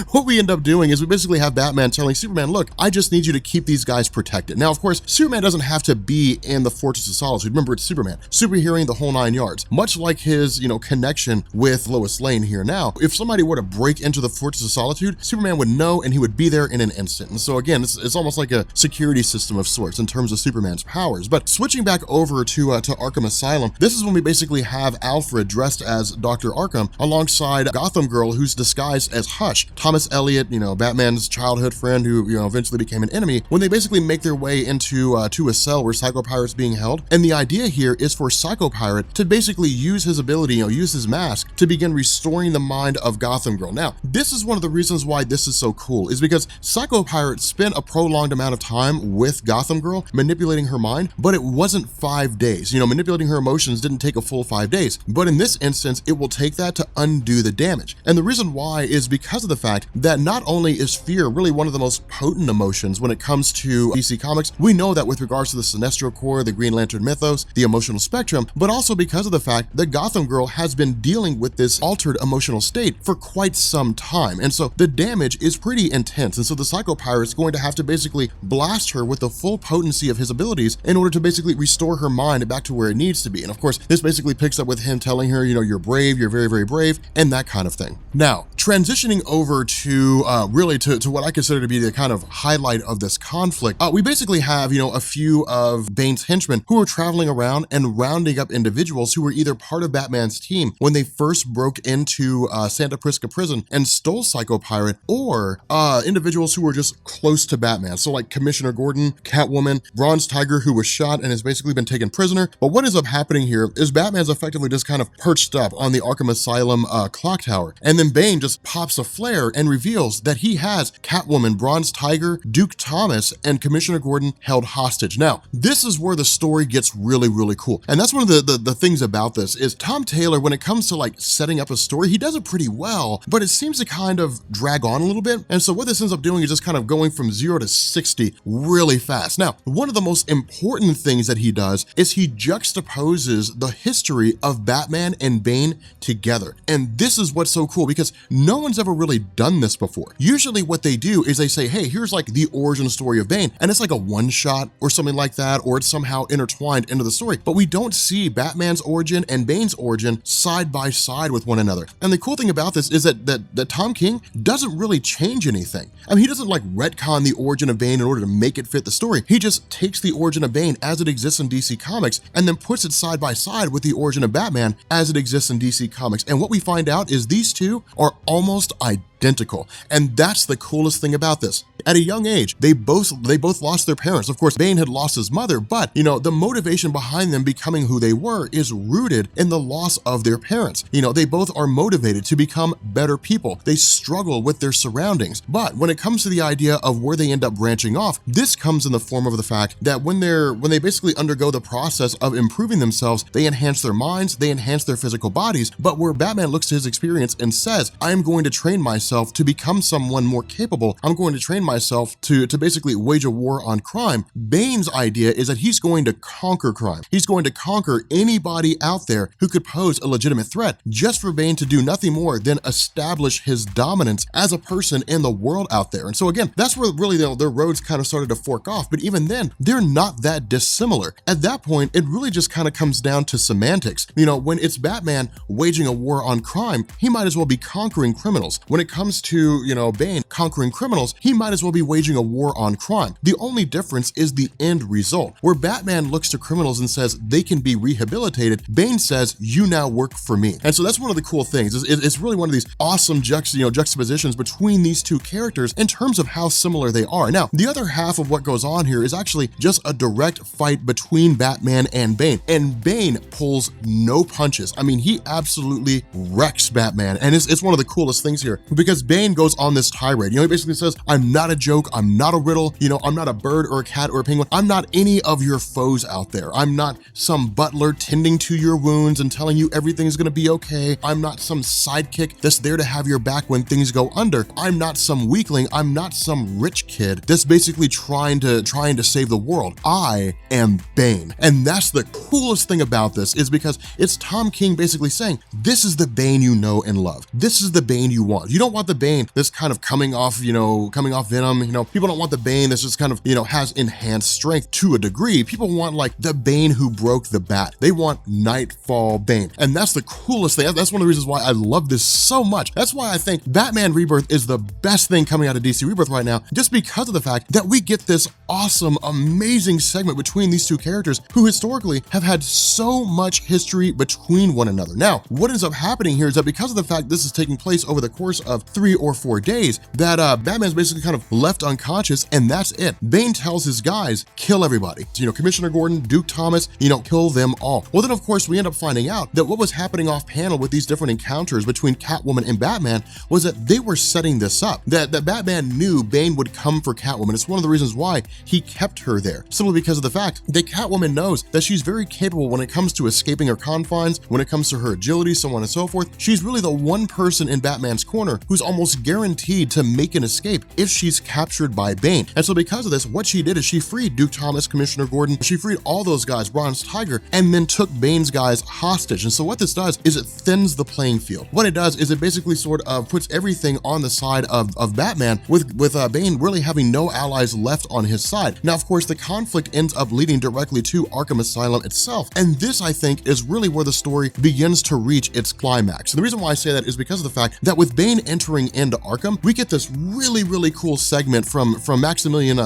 Speaker 2: what we end up doing is we basically have Batman telling Superman, look, I just need you to keep these guys protected. Now, of course, Superman doesn't have to be in the Fortress of Solitude. Remember, it's Superman, superheroing the whole 9 yards, much like his, connection with Lois Lane here. Now, if somebody were to break into the Fortress of Solitude, Superman would know and he would be there in an instant. And so again, it's almost like a security system of sorts in terms of Superman's powers. But switching back over to Arkham Asylum, this is when we basically have Alfred dressed as Dr. Arkham alongside Gotham Girl, who's disguised as Hush, Thomas Elliot, Batman's childhood friend who, eventually became an enemy, when they basically make their way into to a cell where Psycho Pirate's being held. And the idea here is for Psycho Pirate to basically use his ability, use his mask to begin restoring the mind of Gotham Girl. Now, this is one of the reasons why this is so cool, is because Psycho Pirate spent a prolonged amount of time with Gotham Girl manipulating her mind, but it wasn't 5 days. Manipulating her emotions didn't take a full 5 days. But in this instance, it will take that to undo the damage. And the reason why is because of the fact that not only is fear really one of the most potent emotions when it comes to DC Comics, we know that with regards to the Sinestro Corps, the Green Lantern mythos, the emotional spectrum, but also because of the fact that Gotham Girl has been dealing with this altered emotional state for quite some time. And so the damage is pretty intense. And so the Psycho Pirate's going to have to basically blast her with the full potency of his abilities in order to basically restore her mind back to where it needs to be. And of course, this basically picks up with him telling her, you're brave, you're very, very brave, and that kind of thing. Now, transitioning over to really to what I consider to be the kind of highlight of this conflict, we basically have, a few of Bane's henchmen who are traveling around and rounding up individuals who were either part of Batman's team when they first broke into Santa Prisca prison and stole Psycho Pirate, or individuals who were just close to Batman. So like Commissioner Gordon, Catwoman, Bronze Tiger, who was shot and has basically been taken prisoner. But what ends up happening here is Batman's effectively just kind of perched up on the Arkham Asylum clock tower. And then Bane just pops a flare and reveals that he has Catwoman, Bronze Tiger, Duke Thomas, and Commissioner Gordon held hostage. Now, this is where the story gets really, really cool. And that's one of the things about this is Tom Taylor, when it comes to like setting up a story, he does it pretty well, but it seems to kind of drag on a little bit. And so what this ends up doing is just kind of going from 0 to 60 really fast. Now, one of the most important things that he does is he juxtaposes the history of Batman and Bane together. And this is what's so cool because no one's ever really done this before. Usually what they do is they say, hey, here's like the origin story of Bane, and it's like a one shot or something like that, or it's somehow intertwined into the story. But we don't see Batman's origin and Bane's origin side by side with one another. And the cool thing about this is that Tom King doesn't really change anything. I mean, he doesn't like retcon the origin of Bane in order to make it fit the story. He just takes the origin of Bane as it exists in DC Comics and then puts it side by side with the origin of Batman as it exists in DC Comics. And what we find out is these two are almost identical. And that's the coolest thing about this. At a young age, they both lost their parents. Of course, Bane had lost his mother, but the motivation behind them becoming who they were is rooted in the loss of their parents. They both are motivated to become better people. They struggle with their surroundings. But when it comes to the idea of where they end up branching off, this comes in the form of the fact that when they basically undergo the process of improving themselves, they enhance their minds, they enhance their physical bodies. But where Batman looks to his experience and says, I am going to train myself to become someone more capable. I'm going to train myself to basically wage a war on crime. Bane's idea is that he's going to conquer crime. He's going to conquer anybody out there who could pose a legitimate threat, just for Bane to do nothing more than establish his dominance as a person in the world out there. And so again, that's where really their roads kind of started to fork off. But even then, they're not that dissimilar. At that point, it really just kind of comes down to semantics. When it's Batman waging a war on crime, he might as well be conquering criminals. When it comes to, Bane conquering criminals, he might as well be waging a war on crime. The only difference is the end result. Where Batman looks to criminals and says they can be rehabilitated, Bane says, you now work for me. And so that's one of the cool things. It's really one of these awesome juxtapositions between these two characters in terms of how similar they are. Now, the other half of what goes on here is actually just a direct fight between Batman and Bane. And Bane pulls no punches. I mean, he absolutely wrecks Batman. And it's one of the coolest things here because Bane goes on this tirade. He basically says, I'm not a joke, I'm not a riddle, I'm not a bird or a cat or a penguin, I'm not any of your foes out there. I'm not some butler tending to your wounds and telling you everything's gonna be okay. I'm not some sidekick that's there to have your back when things go under. I'm not some weakling, I'm not some rich kid that's basically trying to save the world. I am Bane. And that's the coolest thing about this is because it's Tom King basically saying, this is the Bane you know and love. This is the Bane you want. You don't want the Bane that's kind of coming off Venom. People don't want the Bane that's just kind of, has enhanced strength to a degree. People want like the Bane who broke the bat. They want Nightfall Bane. And that's the coolest thing. That's one of the reasons why I love this so much. That's why I think Batman Rebirth is the best thing coming out of DC Rebirth right now, just because of the fact that we get this awesome, amazing segment between these two characters who historically have had so much history between one another. Now, what ends up happening here is that because of the fact this is taking place over the course of 3 or 4 days, that Batman's basically kind of left unconscious, and that's it. Bane tells his guys, kill everybody. Commissioner Gordon, Duke Thomas, kill them all. Well, then of course we end up finding out that what was happening off panel with these different encounters between Catwoman and Batman was that they were setting this up, that Batman knew Bane would come for Catwoman. It's one of the reasons why he kept her there, simply because of the fact that Catwoman knows that she's very capable when it comes to escaping her confines, when it comes to her agility, so on and so forth. She's really the one person in Batman's corner who's almost guaranteed to make an escape if she's captured by Bane. And so because of this, what she did is she freed Duke Thomas, Commissioner Gordon, she freed all those guys, Bronze Tiger, and then took Bane's guys hostage. And so what this does is it thins the playing field. What it does is it basically sort of puts everything on the side of Batman, with Bane really having no allies left on his side. Now, of course, the conflict ends up leading directly to Arkham Asylum itself. And this, I think, is really where the story begins to reach its climax. And the reason why I say that is because of the fact that with Bane entering into Arkham, we get this really cool segment from Maximilian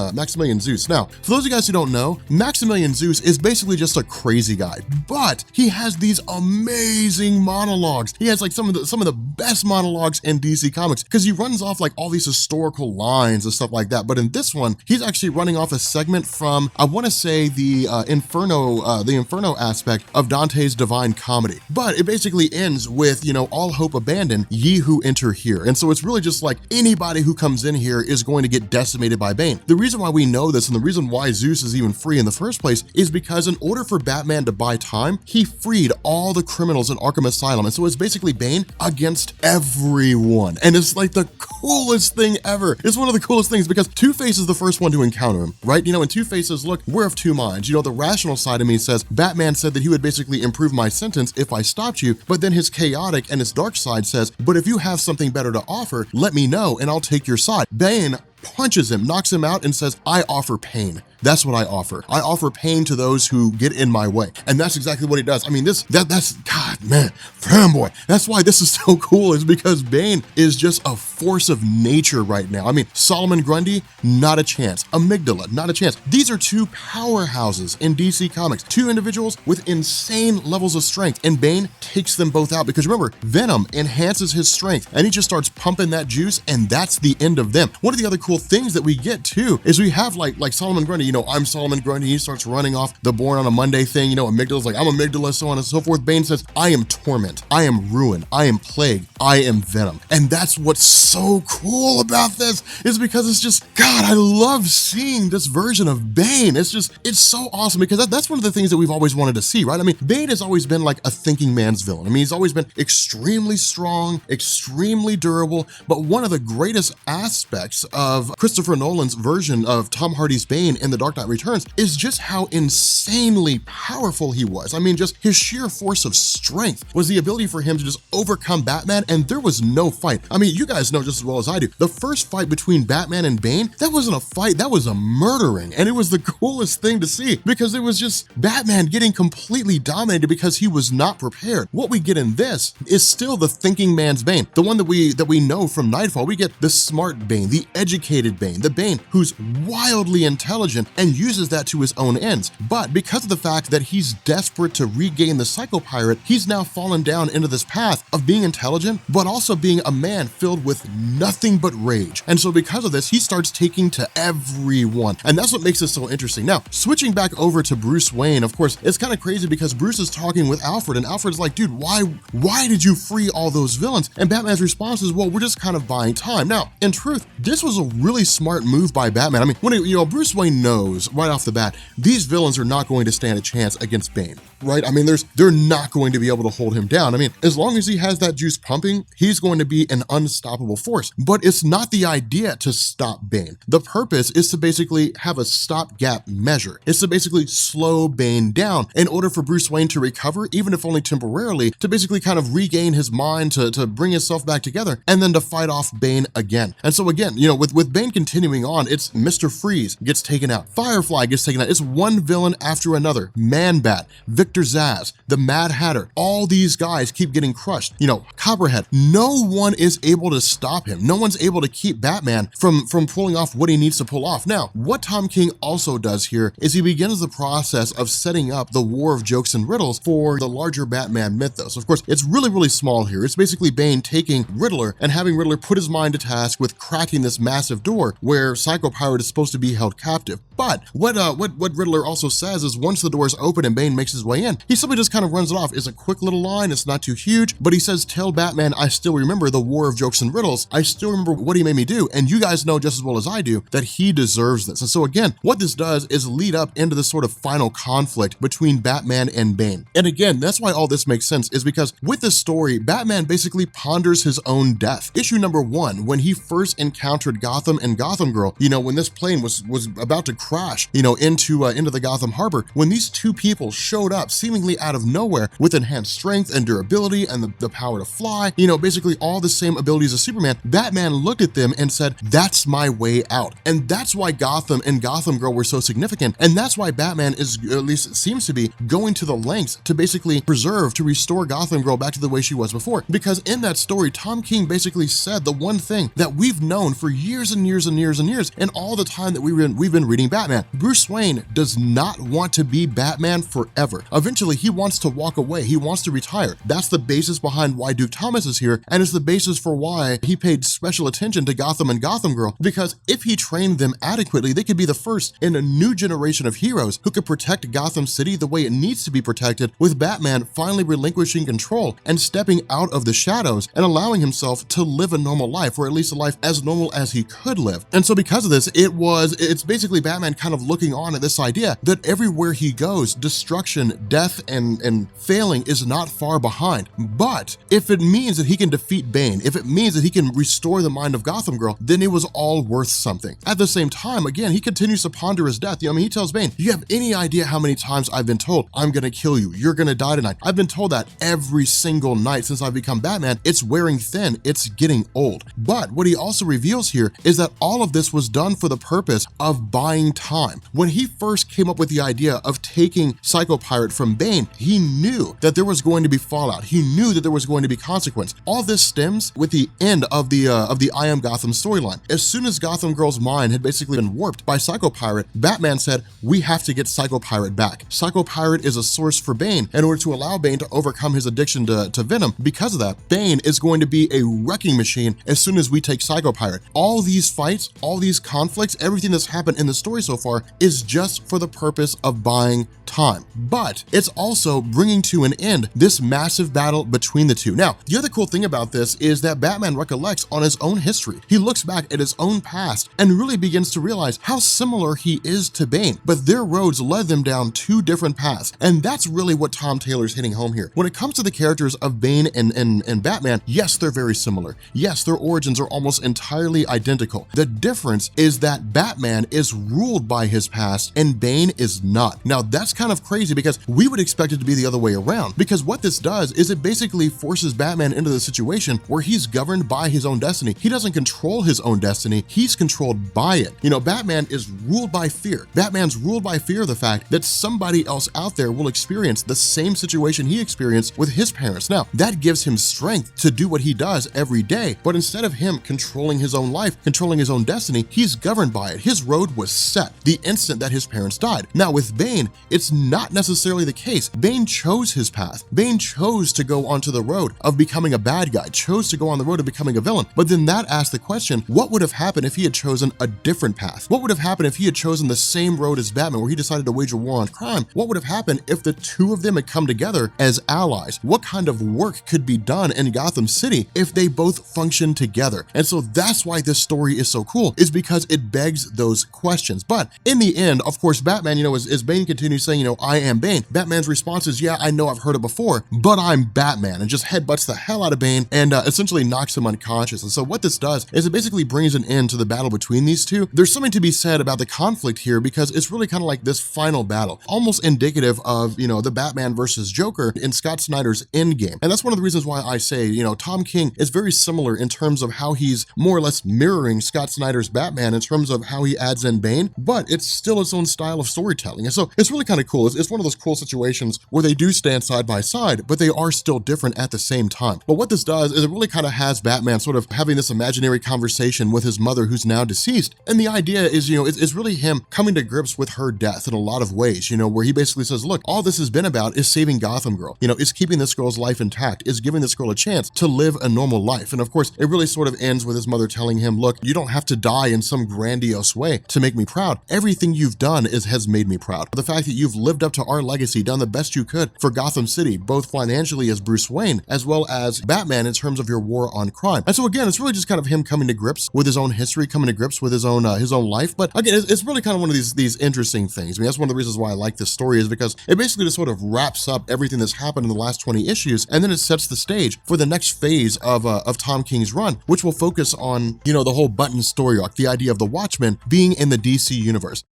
Speaker 2: Zeus. Now, for those of you guys who don't know, Maximilian Zeus is basically just a crazy guy, but he has these amazing monologues. He has like some of the best monologues in DC Comics because he runs off like all these historical lines and stuff like that. But in this one, he's actually running off a segment from, I want to say, the Inferno aspect of Dante's Divine Comedy. But it basically ends with, you know, all hope abandoned, ye who enter here. And so it's really just like anybody who comes in here is going to get decimated by Bane. The reason why we know this and the reason why Zeus is even free in the first place is because in order for Batman to buy time, he freed all the criminals in Arkham Asylum. And so it's basically Bane against everyone. And it's like the coolest thing ever. It's one of the coolest things because Two-Face is the first one to encounter him, right? You know, and Two-Face says, look, we're of two minds. You know, the rational side of me says, Batman said that he would basically improve my sentence if I stopped you. But then his chaotic and his dark side says, but if you have something better to offer, let me know and I'll take your side. Bane punches him, knocks him out, and says, I offer pain. That's what I offer. I offer pain to those who get in my way. And that's exactly what he does. I mean, that's, God, man, fanboy. That's why this is so cool, is because Bane is just a force of nature right now. I mean, Solomon Grundy, not a chance. Amygdala, not a chance. These are two powerhouses in DC Comics, two individuals with insane levels of strength, and Bane takes them both out because remember, Venom enhances his strength and he just starts pumping that juice, and that's the end of them. One of the other cool things that we get too is we have like Solomon Grundy, you know, I'm Solomon Grundy, he starts running off the Born on a Monday thing, you know, Amygdala's like, I'm Amygdala, so on and so forth. Bane says, I am torment, I am ruin, I am plague, I am venom. And that's what's so cool about this, is because it's just, God, I love seeing this version of Bane. It's just, it's so awesome because that's one of the things that we've always wanted to see, right? I mean, Bane has always been like a thinking man's villain. I mean, he's always been extremely strong, extremely durable, but one of the greatest aspects of Christopher Nolan's version of Tom Hardy's Bane in The Dark Knight Returns is just how insanely powerful he was. I mean, just his sheer force of strength was the ability for him to just overcome Batman, and there was no fight. I mean, you guys know just as well as I do, the first fight between Batman and Bane, that wasn't a fight, that was a murdering, and it was the coolest thing to see because it was just Batman getting completely dominated because he was not prepared. What we get in this is still the thinking man's Bane, the one that we know from Nightfall. We get the smart Bane, the educated Bane, the Bane who's wildly intelligent and uses that to his own ends. But because of the fact that he's desperate to regain the Psycho Pirate, he's now fallen down into this path of being intelligent, but also being a man filled with nothing but rage. And so because of this, he starts taking to everyone. And that's what makes this so interesting. Now, switching back over to Bruce Wayne, of course, it's kind of crazy because Bruce is talking with Alfred, and Alfred's like, dude, why did you free all those villains? And Batman's response is, well, we're just kind of buying time. Now, in truth, this was a really smart move by Batman. I mean, when Bruce Wayne knows right off the bat, these villains are not going to stand a chance against Bane, right? I mean, they're not going to be able to hold him down. I mean, as long as he has that juice pumping, he's going to be an unstoppable force. But it's not the idea to stop Bane. The purpose is to basically have a stopgap measure. It's to basically slow Bane down in order for Bruce Wayne to recover, even if only temporarily, to basically kind of regain his mind, to bring himself back together, and then to fight off Bane again. And so again, you know, with Bane continuing on, it's Mr. Freeze gets taken out, Firefly gets taken out. It's one villain after another. Man-Bat, Victor Zsasz, the Mad Hatter, all these guys keep getting crushed. You know, Copperhead, no one is able to stop him. No one's able to keep Batman from pulling off what he needs to pull off. Now, what Tom King also does here is he begins the process of setting up the war of jokes and riddles for the larger Batman mythos. Of course, it's really small here. It's basically Bane taking Riddler and having Riddler put his mind to task with cracking this massive door where Psycho Pirate is supposed to be held captive. But what Riddler also says is once the doors open and Bane makes his way in, he simply just kind of runs it off. It's a quick little line, it's not too huge, but he says, tell Batman I still remember the war of jokes and riddles. I still remember what he made me do, and you guys know just as well as I do that he deserves this. And so again, what this does is lead up into this sort of final conflict between Batman and Bane. And again, that's why all this makes sense, is because with this story, Batman basically ponders his own death. Issue number 1, when he first encountered Gotham and Gotham Girl, when this plane was about to crash, into the Gotham harbor, when these two people showed up seemingly out of nowhere with enhanced strength and durability and the power to fly, basically all the same abilities as Superman, Batman looked at them and said, that's my way out. And that's why Gotham and Gotham Girl were so significant. And that's why Batman is, at least it seems to be, going to the lengths to basically to restore Gotham Girl back to the way she was before. Because in that story, Tom King basically said the one thing that we've known for years and years and years and years, and all the time that we've been reading Batman. Bruce Wayne does not want to be Batman forever. Eventually, he wants to walk away. He wants to retire. That's the basis behind why Duke Thomas is here, and it's the basis for why he paid special attention to Gotham and Gotham Girl, because if he trained them adequately, they could be the first in a new generation of heroes who could protect Gotham City the way it needs to be protected, with Batman finally relinquishing control and stepping out of the shadows and allowing himself to live a normal life, or at least a life as normal as he could live. And so because of this, it's basically Batman kind of looking on at this idea that everywhere he goes, destruction, death, and failing is not far behind. But if it means that he can defeat Bane, if it means that he can restore the mind of Gotham Girl, then it was all worth something. At the same time, again, he continues to ponder his death. He tells Bane, you have any idea how many times I've been told, I'm gonna kill you, you're gonna die tonight. I've been told that every single night since I've become Batman. It's wearing thin, it's getting old. But what he also reveals here is that all of this was done for the purpose of buying time. When he first came up with the idea of taking Psycho Pirate from Bane, he knew that there was going to be fallout. He knew that there was going to be consequence. All this stems with the end of the I Am Gotham storyline. As soon as Gotham Girl's mind had basically been warped by Psycho Pirate, Batman said, we have to get Psycho Pirate back. Psycho Pirate is a source for Bane in order to allow Bane to overcome his addiction to Venom. Because of that, Bane is going to be a wrecking machine as soon as we take Psycho Pirate. All these fights, all these conflicts, everything that's happened in the story so far is just for the purpose of buying time. But it's also bringing to an end this massive battle between the two. Now, the other cool thing about this is that Batman recollects on his own history. He looks back at his own past and really begins to realize how similar he is to Bane, but their roads led them down two different paths. And that's really what Tom Taylor's hitting home here. When it comes to the characters of Bane and Batman, yes, they're very similar. Yes, their origins are almost entirely identical. The difference is that Batman is ruled by his past and Bane is not. Now, that's kind of crazy because we would expect it to be the other way around, because what this does is it basically forces Batman into the situation where he's governed by his own destiny. He doesn't control his own destiny, he's controlled by it. Batman is ruled by fear. Batman's ruled by fear of the fact that somebody else out there will experience the same situation he experienced with his parents. Now, that gives him strength to do what he does every day, but instead of him controlling his own life, controlling his own destiny, he's governed by it. His road was set the instant that his parents died. Now, with Bane, it's not necessarily the case. Bane chose his path. Bane chose to go onto the road of becoming a bad guy, chose to go on the road of becoming a villain. But then that asked the question, what would have happened if he had chosen a different path? What would have happened if he had chosen the same road as Batman, where he decided to wage a war on crime? What would have happened if the two of them had come together as allies? What kind of work could be done in Gotham City if they both function together? And so that's why this story is so cool, is because it begs those questions. But in the end, of course, Batman, as Bane continues saying, I am Bane, Batman's response is, yeah, I know I've heard it before, but I'm Batman, and just headbutts the hell out of Bane and essentially knocks him unconscious. And so what this does is it basically brings an end to the battle between these two. There's something to be said about the conflict here, because it's really kind of like this final battle, almost indicative of, the Batman versus Joker in Scott Snyder's Endgame. And that's one of the reasons why I say, Tom King is very similar in terms of how he's more or less mirroring Scott Snyder's Batman in terms of how he adds in Bane, but it's still its own style of storytelling. And so it's really kind of cool. It's one of those cool situations where they do stand side by side, but they are still different at the same time. But what this does is it really kind of has Batman sort of having this imaginary conversation with his mother who's now deceased. And the idea is, it's really him coming to grips with her death in a lot of ways, where he basically says, look, all this has been about is saving Gotham Girl, is keeping this girl's life intact, is giving this girl a chance to live a normal life. And of course, it really sort of ends with his mother telling him, look, you don't have to die in some grandiose way to make me proud. proud. Everything you've done has made me proud. The fact that you've lived up to our legacy, done the best you could for Gotham City, both financially as Bruce Wayne, as well as Batman in terms of your war on crime. And so again, it's really just kind of him coming to grips with his own history, coming to grips with his own life. But again, it's really kind of one of these interesting things. I mean, that's one of the reasons why I like this story, is because it basically just sort of wraps up everything that's happened in the last 20 issues, and then it sets the stage for the next phase of Tom King's run, which will focus on, you know, the whole Button story arc, the idea of the Watchmen being in the DC universe.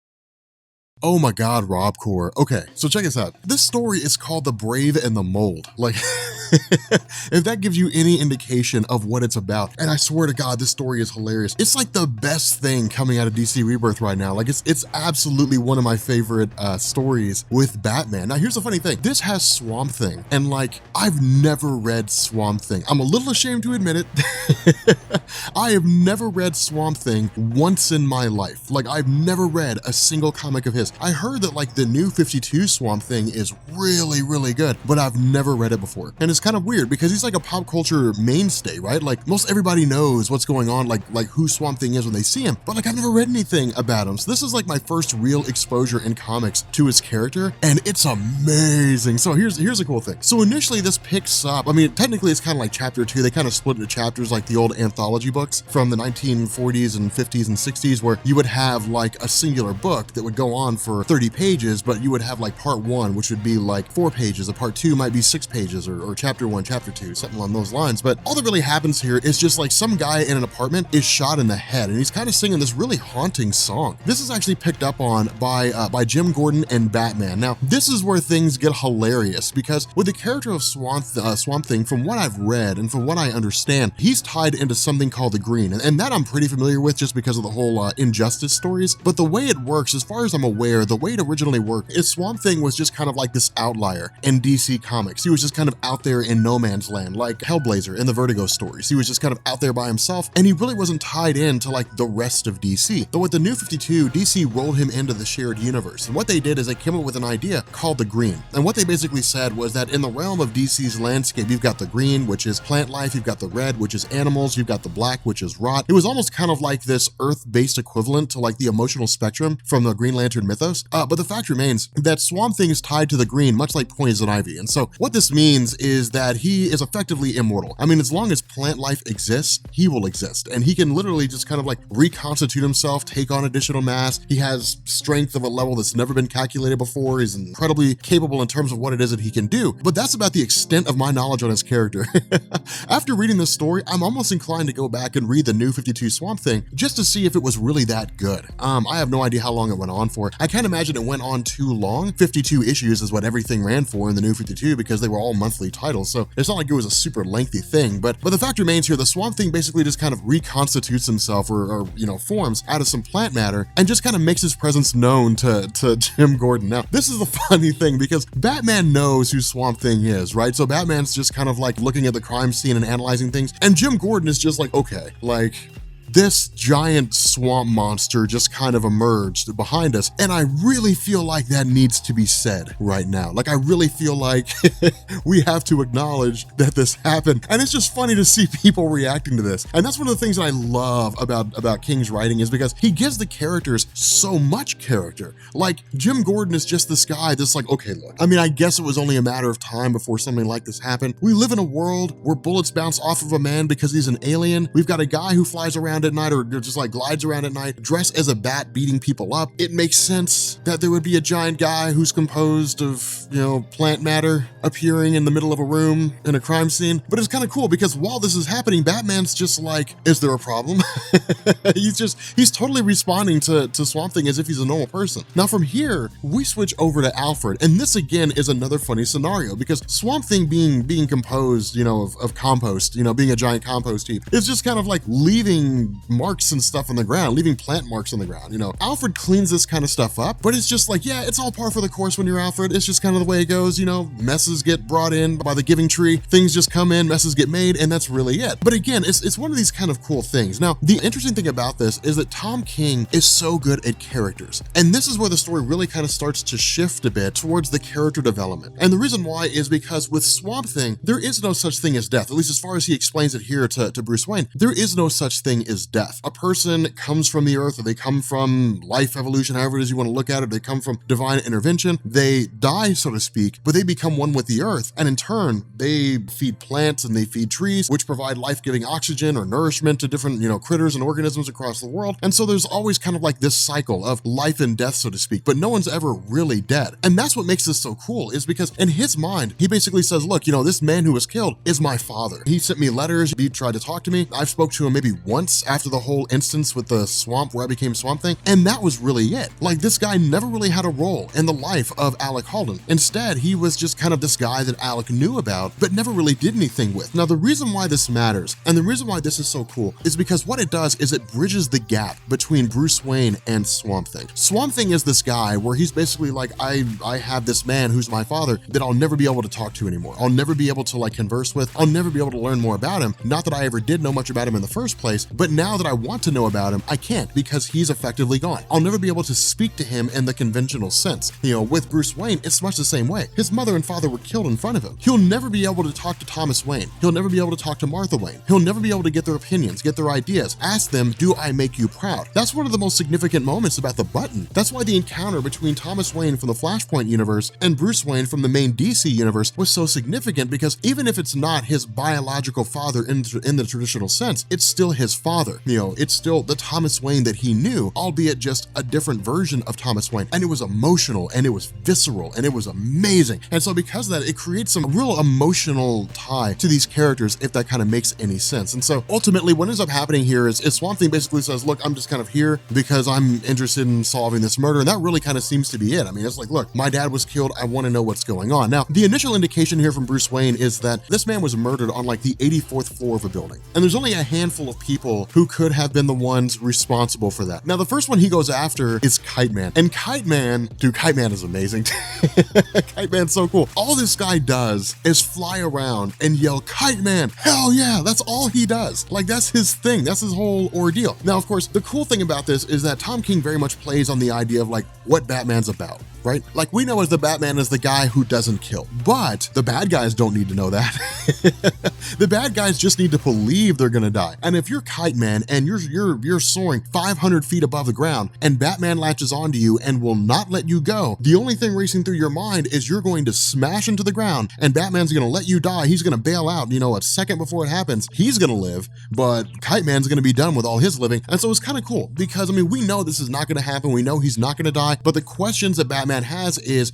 Speaker 2: Oh my God, Rob Core. Okay, so check this out. This story is called The Brave and the Mold. Like, if that gives you any indication of what it's about, and I swear to God, this story is hilarious. It's like the best thing coming out of DC Rebirth right now. Like, it's absolutely one of my favorite stories with Batman. Now, here's the funny thing. This has Swamp Thing, and like, I've never read Swamp Thing. I'm a little ashamed to admit it. I have never read Swamp Thing once in my life. Like, I've never read a single comic of his. I heard that like the new 52 Swamp Thing is really, really good, but I've never read it before. And it's kind of weird because he's like a pop culture mainstay, right? Like most everybody knows what's going on, like who Swamp Thing is when they see him, but like I've never read anything about him. So this is like my first real exposure in comics to his character, and it's amazing. So here's a cool thing. So initially this picks up, I mean, technically it's kind of like chapter 2. They kind of split into chapters like the old anthology books from the 1940s and 50s and 60s, where you would have like a singular book that would go on for 30 pages, but you would have like part 1, which would be like 4 pages, a part 2 might be 6 pages, or chapter 1, chapter 2, something along those lines. But all that really happens here is just like some guy in an apartment is shot in the head, and he's kind of singing this really haunting song. This is actually picked up on by Jim Gordon and Batman. Now, this is where things get hilarious, because with the character of Swamp Thing, from what I've read and from what I understand, he's tied into something called the Green, and that I'm pretty familiar with just because of the whole Injustice stories. But the way it works, as far as I'm aware, the way it originally worked is Swamp Thing was just kind of like this outlier in DC Comics. He was just kind of out there in no man's land, like Hellblazer in the Vertigo stories. He was just kind of out there by himself, and he really wasn't tied into like the rest of DC. But with the new 52, DC rolled him into the shared universe. And what they did is they came up with an idea called the Green. And what they basically said was that in the realm of DC's landscape, you've got the green, which is plant life, you've got the red, which is animals, you've got the black, which is rot. It was almost kind of like this Earth-based equivalent to like the emotional spectrum from the Green Lantern mythos. But the fact remains that Swamp Thing is tied to the green, much like Poison Ivy. And so what this means is that he is effectively immortal. I mean, as long as plant life exists, he will exist. And he can literally just kind of like reconstitute himself, take on additional mass. He has strength of a level that's never been calculated before. He's incredibly capable in terms of what it is that he can do. But that's about the extent of my knowledge on his character. After reading this story, I'm almost inclined to go back and read the new 52 Swamp Thing just to see if it was really that good. I have no idea how long it went on for. I can't imagine it went on too long. 52 issues is what everything ran for in the new 52 because they were all monthly titles, so it's not like it was a super lengthy thing. But the fact remains here, the Swamp Thing basically just kind of reconstitutes himself or forms out of some plant matter and just kind of makes his presence known to Jim Gordon. Now, this is the funny thing because Batman knows who Swamp Thing is, right? So Batman's just kind of like looking at the crime scene and analyzing things, and Jim Gordon is just like, okay, like, this giant swamp monster just kind of emerged behind us, and I really feel like that needs to be said right now. Like, I really feel like we have to acknowledge that this happened, and it's just funny to see people reacting to this. And that's one of the things that I love about King's writing, is because he gives the characters so much character. Like, Jim Gordon is just this guy that's like, okay, look, I mean, I guess it was only a matter of time before something like this happened. We live in a world where bullets bounce off of a man because he's an alien. We've got a guy who flies around at night, or just like glides around at night, dressed as a bat, beating people up. It makes sense that there would be a giant guy who's composed of, plant matter appearing in the middle of a room in a crime scene. But it's kind of cool because while this is happening, Batman's just like, is there a problem? he's totally responding to Swamp Thing as if he's a normal person. Now from here, we switch over to Alfred, and this again is another funny scenario because Swamp Thing being composed, of compost, being a giant compost heap, is just kind of like leaving marks and stuff on the ground, leaving plant marks on the ground. Alfred cleans this kind of stuff up, but it's just like, yeah, it's all par for the course when you're Alfred. It's just kind of the way it goes. Messes get brought in by the giving tree, things just come in, messes get made, and that's really it. But again, it's one of these kind of cool things. Now, the interesting thing about this is that Tom King is so good at characters, and this is where the story really kind of starts to shift a bit towards the character development. And the reason why is because with Swamp Thing, there is no such thing as death, at least as far as he explains it here to Bruce Wayne. There is no such thing as is death. A person comes from the earth, or they come from life evolution, however it is you want to look at it, they come from divine intervention, they die, so to speak, but they become one with the earth, and in turn, they feed plants and they feed trees, which provide life-giving oxygen or nourishment to different, critters and organisms across the world. And so there's always kind of like this cycle of life and death, so to speak, but no one's ever really dead. And that's what makes this so cool, is because in his mind, he basically says, look, this man who was killed is my father. He sent me letters, he tried to talk to me. I've spoke to him maybe once after the whole instance with the swamp where I became Swamp Thing, and that was really it. Like, this guy never really had a role in the life of Alec Holden. Instead, he was just kind of this guy that Alec knew about, but never really did anything with. Now, the reason why this matters, and the reason why this is so cool, is because what it does is it bridges the gap between Bruce Wayne and Swamp Thing. Swamp Thing is this guy where he's basically like, I have this man who's my father that I'll never be able to talk to anymore. I'll never be able to like converse with. I'll never be able to learn more about him. Not that I ever did know much about him in the first place, but now that I want to know about him, I can't, because he's effectively gone. I'll never be able to speak to him in the conventional sense. With Bruce Wayne, it's much the same way. His mother and father were killed in front of him. He'll never be able to talk to Thomas Wayne. He'll never be able to talk to Martha Wayne. He'll never be able to get their opinions, get their ideas, ask them, do I make you proud? That's one of the most significant moments about the button. That's why the encounter between Thomas Wayne from the Flashpoint universe and Bruce Wayne from the main DC universe was so significant, because even if it's not his biological father in the traditional sense, it's still his father. It's still the Thomas Wayne that he knew, albeit just a different version of Thomas Wayne. And it was emotional, and it was visceral, and it was amazing. And so because of that, it creates some real emotional tie to these characters, if that kind of makes any sense. And so ultimately what ends up happening here is Swamp Thing basically says, look, I'm just kind of here because I'm interested in solving this murder. And that really kind of seems to be it. I mean, it's like, look, my dad was killed. I want to know what's going on. Now, the initial indication here from Bruce Wayne is that this man was murdered on like the 84th floor of a building. And there's only a handful of people who could have been the ones responsible for that. Now, the first one he goes after is Kite Man. And Kite Man is amazing. Kite Man's so cool. All this guy does is fly around and yell, Kite Man, hell yeah, that's all he does. Like, that's his thing. That's his whole ordeal. Now, of course, the cool thing about this is that Tom King very much plays on the idea of like what Batman's about, right? Like, we know as the Batman is the guy who doesn't kill, but the bad guys don't need to know that. The bad guys just need to believe they're gonna die. And if you're Kite Man and you're soaring 500 feet above the ground and Batman latches onto you and will not let you go, the only thing racing through your mind is you're going to smash into the ground and Batman's gonna let you die. He's gonna bail out, a second before it happens. He's gonna live, but Kite Man's gonna be done with all his living. And so it's kind of cool because, we know this is not gonna happen. We know he's not gonna die, but the questions that Batman has is,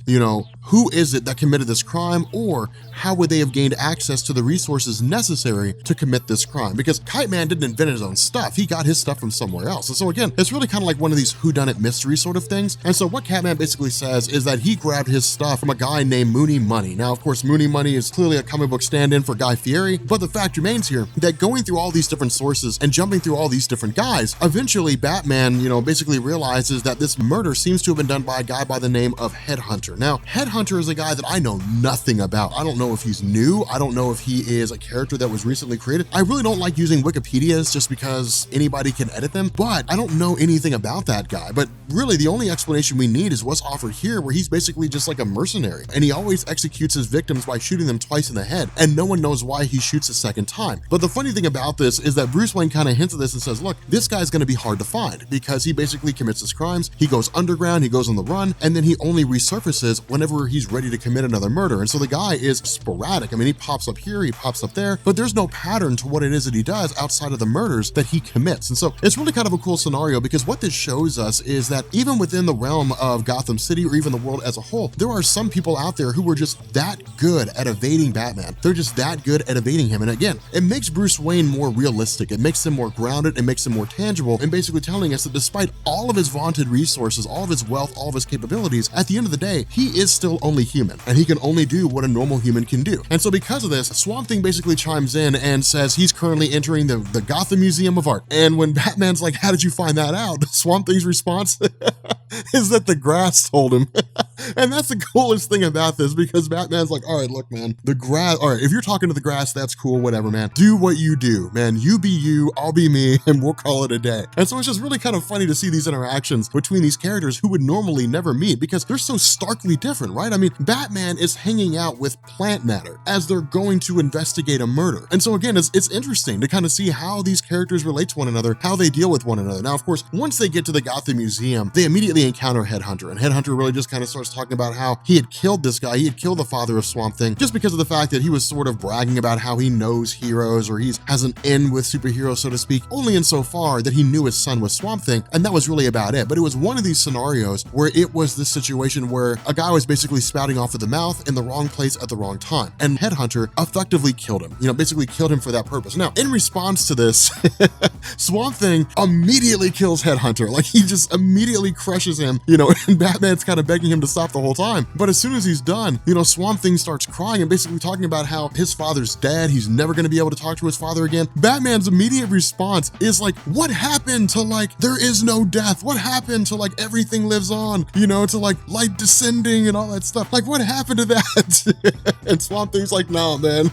Speaker 2: who is it that committed this crime, or how would they have gained access to the resources necessary to commit this crime? Because Kite Man didn't invent his own stuff. He got his stuff from somewhere else. And so again, it's really kind of like one of these whodunit mystery sort of things. And so what Catman basically says is that he grabbed his stuff from a guy named Mooney Money. Now, of course, Mooney Money is clearly a comic book stand-in for Guy Fieri, but the fact remains here that going through all these different sources and jumping through all these different guys, eventually Batman, basically realizes that this murder seems to have been done by a guy by the name of Headhunter. Now, Headhunter is a guy that I know nothing about. I don't know if he's new. I don't know if he is a character that was recently created. I really don't like using Wikipedias just because anybody can edit them, but I don't know anything about that guy. But really, the only explanation we need is what's offered here, where he's basically just like a mercenary, and he always executes his victims by shooting them twice in the head, and no one knows why he shoots a second time. But the funny thing about this is that Bruce Wayne kind of hints at this and says, look, this guy's going to be hard to find because he basically commits his crimes. He goes underground, he goes on the run, and then he only resurfaces whenever he's ready to commit another murder. And so the guy is sporadic. He pops up here, he pops up there, but there's no pattern to what it is that he does outside of the murders that he commits. And so it's really kind of a cool scenario, because what this shows us is that even within the realm of Gotham City, or even the world as a whole, there are some people out there who are just that good at evading Batman. They're just that good at evading him. And again, it makes Bruce Wayne more realistic. It makes him more grounded. It makes him more tangible, and basically telling us that despite all of his vaunted resources, all of his wealth, all of his capabilities, at the end of the day, he is still only human, and he can only do what a normal human can do. And so because of this, Swamp Thing basically chimes in and says he's currently entering the Gotham Museum of Art. And when Batman's like, how did you find that out? Swamp Thing's response is that the grass told him. And that's the coolest thing about this, because Batman's like, all right, look, man, the grass, all right, if you're talking to the grass, that's cool, whatever, man. Do what you do, man. You be you, I'll be me, and we'll call it a day. And so it's just really kind of funny to see these interactions between these characters who would normally never meet, because they're so starkly different, right? I mean, Batman is hanging out with plant matter as they're going to investigate a murder. And so again, it's interesting to kind of see how these characters relate to one another, how they deal with one another. Now, of course, once they get to the Gotham Museum, they immediately encounter Headhunter, and Headhunter really just kind of starts talking about how he had killed this guy, he had killed the father of Swamp Thing, just because of the fact that he was sort of bragging about how he knows heroes, or he has an in with superheroes, so to speak, only insofar that he knew his son was Swamp Thing, and that was really about it. But it was one of these scenarios where it was this situation where a guy was basically spouting off of the mouth in the wrong place at the wrong time, and Headhunter effectively killed him, basically killed him for that purpose. Now, in response to this, Swamp Thing immediately kills Headhunter. Like, he just immediately crushes him, and Batman's kind of begging him to stop the whole time. But as soon as he's done, Swamp Thing starts crying and basically talking about how his father's dead, he's never going to be able to talk to his father again. Batman's immediate response is like, what happened to, like, there is no death? What happened to, like, everything lives on, to, like, light descending and all that stuff? Like, what happened to that? And Swamp Thing's like, nah, man.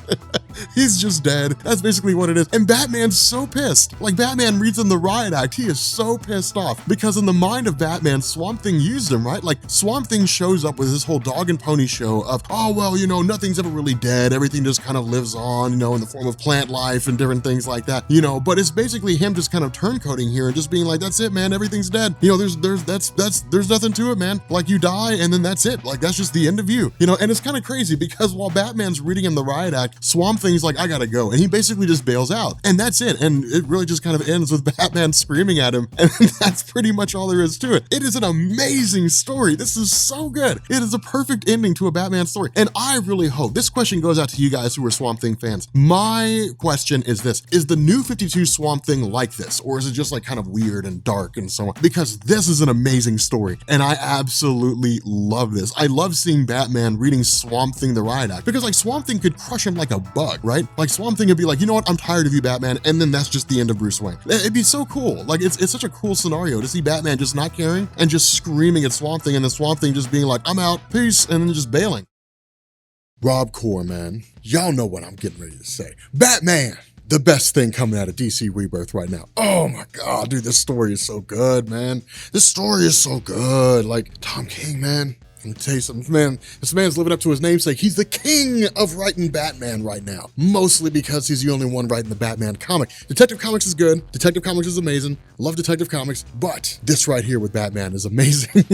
Speaker 2: He's just dead. That's basically what it is. And Batman's so pissed. Like, Batman reads in the riot act, he is so pissed off, because in the mind of Batman, Swamp Thing used him, right? Like, Swamp Thing shows up with this whole dog and pony show of, oh, well, nothing's ever really dead. Everything just kind of lives on, in the form of plant life and different things like that, but it's basically him just kind of turncoating here and just being like, that's it, man. Everything's dead. There's nothing to it, man. Like, you die and then that's it. Like, that's just the end of you, and it's kind of crazy, because while Batman's reading him the riot act, Swamp Thing's like, I gotta go. And he basically just bails out. And that's it. And it really just kind of ends with Batman screaming at him. And that's pretty much all there is to it. It is an amazing story. This is so good. It is a perfect ending to a Batman story. And I really hope, this question goes out to you guys who are Swamp Thing fans. My question is this: is the new 52 Swamp Thing like this? Or is it just like kind of weird and dark and so on? Because this is an amazing story. And I absolutely love this. I love seeing Batman reading Swamp Thing the riot act, because like Swamp Thing could crush him like a bug, right? Like Swamp Thing would be like, you know what, I'm tired of you, Batman, and then that's just the end of Bruce Wayne. It'd be so cool. Like, it's such a cool scenario to see Batman just not caring and just screaming at Swamp Thing, and then Swamp Thing just being like, I'm out, peace, and then just bailing. Rob Core, man, y'all know what I'm getting ready to say. Batman, the best thing coming out of DC Rebirth right now. Oh my God, dude, this story is so good, man. This story is so good. Like, Tom King, man. Let me tell you something, man. This man's living up to his namesake. He's the king of writing Batman right now. Mostly because he's the only one writing the Batman comic. Detective Comics is good. Detective Comics is amazing. Love Detective Comics. But this right here with Batman is amazing.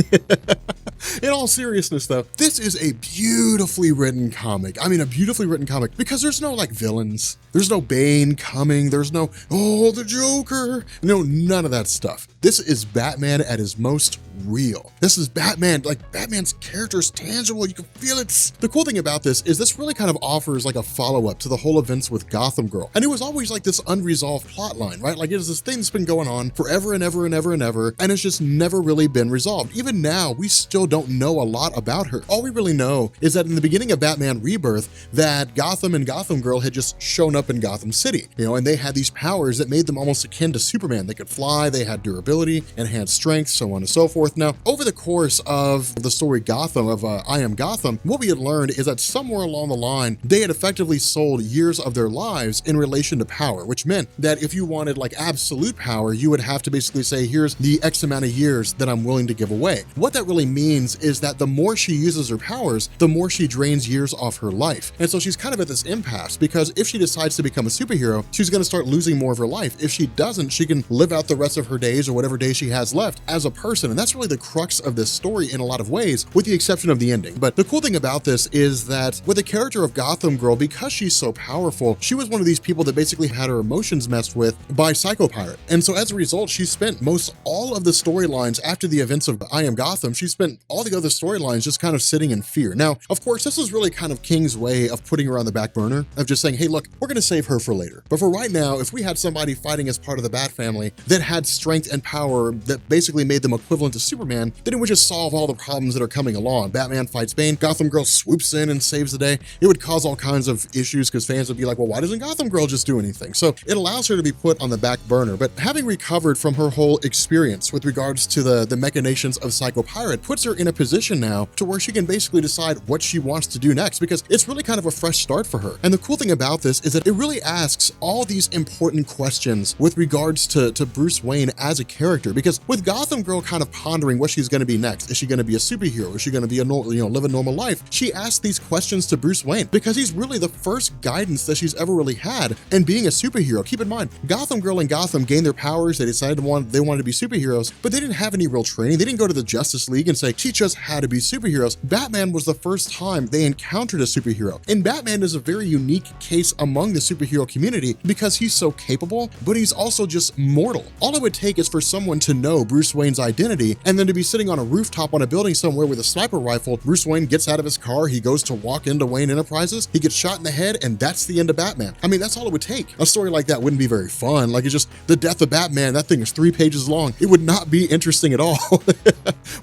Speaker 2: In all seriousness, though, this is a beautifully written comic. I mean, a beautifully written comic, because there's no, like, villains. There's no Bane coming. There's no, oh, the Joker. No, none of that stuff. This is Batman at his most real. This is Batman, like, Batman's character is tangible. You can feel it. The cool thing about this is this really kind of offers like a follow-up to the whole events with Gotham Girl. And it was always like this unresolved plot line, right? Like, it is this thing that's been going on forever and ever and ever and ever, and it's just never really been resolved. Even now, we still don't know a lot about her. All we really know is that in the beginning of Batman Rebirth, that Gotham and Gotham Girl had just shown up in Gotham City, and they had these powers that made them almost akin to Superman. They could fly, they had durability, enhanced strength, so on and so forth. Now, over the course of the story Gotham, of I Am Gotham, what we had learned is that somewhere along the line, they had effectively sold years of their lives in relation to power, which meant that if you wanted like absolute power, you would have to basically say, here's the X amount of years that I'm willing to give away. What that really means is that the more she uses her powers, the more she drains years off her life. And so she's kind of at this impasse, because if she decides to become a superhero, she's going to start losing more of her life. If she doesn't, she can live out the rest of her days, or whatever days she has left, as a person. And that's really the crux of this story in a lot of ways, with the exception of the ending. But the cool thing about this is that with the character of Gotham Girl, because she's so powerful, she was one of these people that basically had her emotions messed with by Psycho Pirate. And so as a result, she spent most all of the storylines after the events of I Am Gotham, she spent all the other storylines just kind of sitting in fear. Now, of course, this was really kind of King's way of putting her on the back burner, of just saying, hey, look, we're going to save her for later. But for right now, if we had somebody fighting as part of the Bat family that had strength and
Speaker 1: power that basically made them equivalent to Superman, then it would just solve all the problems that are coming along. Batman fights Bane, Gotham Girl swoops in and saves the day. It would cause all kinds of issues because fans would be like, well, why doesn't Gotham Girl just do anything? So it allows her to be put on the back burner. But having recovered from her whole experience with regards to the machinations of Psycho Pirate puts her in a position now to where she can basically decide what she wants to do next, because it's really kind of a fresh start for her. And the cool thing about this is that it really asks all these important questions with regards to Bruce Wayne as a character, because with Gotham Girl kind of pondering what she's going to be next, is she going to be a superhero? Is she going to be live a normal life? She asks these questions to Bruce Wayne because he's really the first guidance that she's ever really had in being a superhero. Keep in mind, Gotham Girl and Gotham gained their powers. They decided they wanted to be superheroes, but they didn't have any real training. They didn't go to the Justice League and say, teach us how to be superheroes. Batman was the first time they encountered a superhero. And Batman is a very unique case among the superhero community because he's so capable, but he's also just mortal. All it would take is for someone to know Bruce Wayne's identity and then to be sitting on a rooftop on a building somewhere with a sniper rifle. Bruce Wayne gets out of his car, he goes to walk into Wayne Enterprises, he gets shot in the head, and that's the end of Batman. I mean, that's all it would take. A story like that wouldn't be very fun. Like, it's just the death of Batman, that thing is 3 pages long. It would not be interesting at all.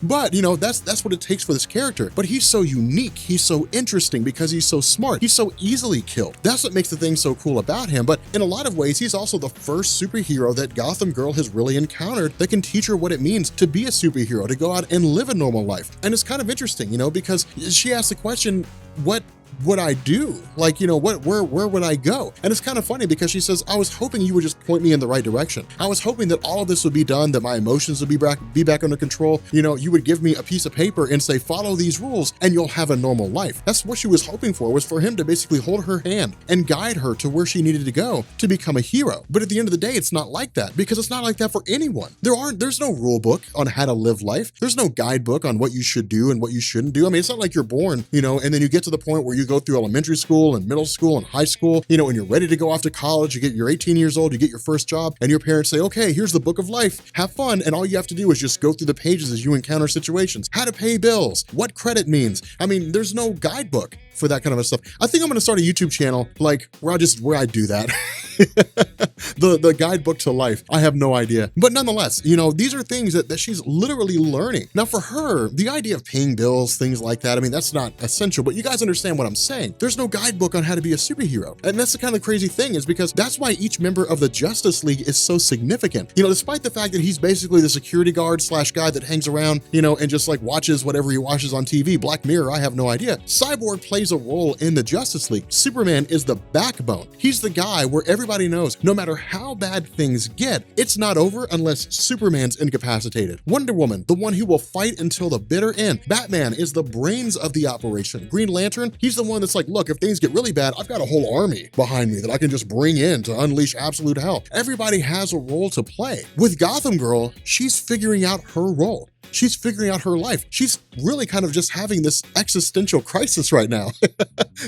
Speaker 1: But, that's what it takes for this character. But he's so unique, he's so interesting because he's so smart, he's so easily killed. That's what makes the thing so cool about him. But in a lot of ways, he's also the first superhero that Gotham Girl has really encountered that can teach her what it means to be a superhero, to go out and live a normal life. And it's kind of interesting, because she asked the question, what would I do? Like, where would I go? And it's kind of funny because she says, I was hoping you would just point me in the right direction. I was hoping that all of this would be done, that my emotions would be back under control. You would give me a piece of paper and say, follow these rules and you'll have a normal life. That's what she was hoping for, was for him to basically hold her hand and guide her to where she needed to go to become a hero. But at the end of the day, it's not like that, because it's not like that for anyone. There's no rule book on how to live life. There's no guidebook on what you should do and what you shouldn't do. I mean, it's not like you're born, and then you get to the point where you go through elementary school and middle school and high school, and you're ready to go off to college. You're 18 years old, you get your first job, and your parents say, okay, here's the book of life, have fun. And all you have to do is just go through the pages as you encounter situations, how to pay bills, what credit means. I mean, there's no guidebook for that kind of stuff. I think I'm going to start a YouTube channel where I do that. the guidebook to life. I have no idea. But nonetheless, these are things that she's literally learning. Now for her, the idea of paying bills, things like that, I mean, that's not essential, but you guys understand what I'm saying. There's no guidebook on how to be a superhero. And that's the kind of crazy thing, is because that's why each member of the Justice League is so significant. Despite the fact that he's basically the security guard / guy that hangs around, and just watches whatever he watches on TV, Black Mirror, I have no idea. Cyborg plays a role in the Justice League. Superman is the backbone. He's the guy where everybody knows no matter how bad things get, it's not over unless Superman's incapacitated. Wonder Woman, the one who will fight until the bitter end. Batman is the brains of the operation. Green Lantern, he's the one that's like, look, if things get really bad, I've got a whole army behind me that I can just bring in to unleash absolute hell. Everybody has a role to play. With Gotham Girl, she's figuring out her role. She's figuring out her life. She's really kind of just having this existential crisis right now.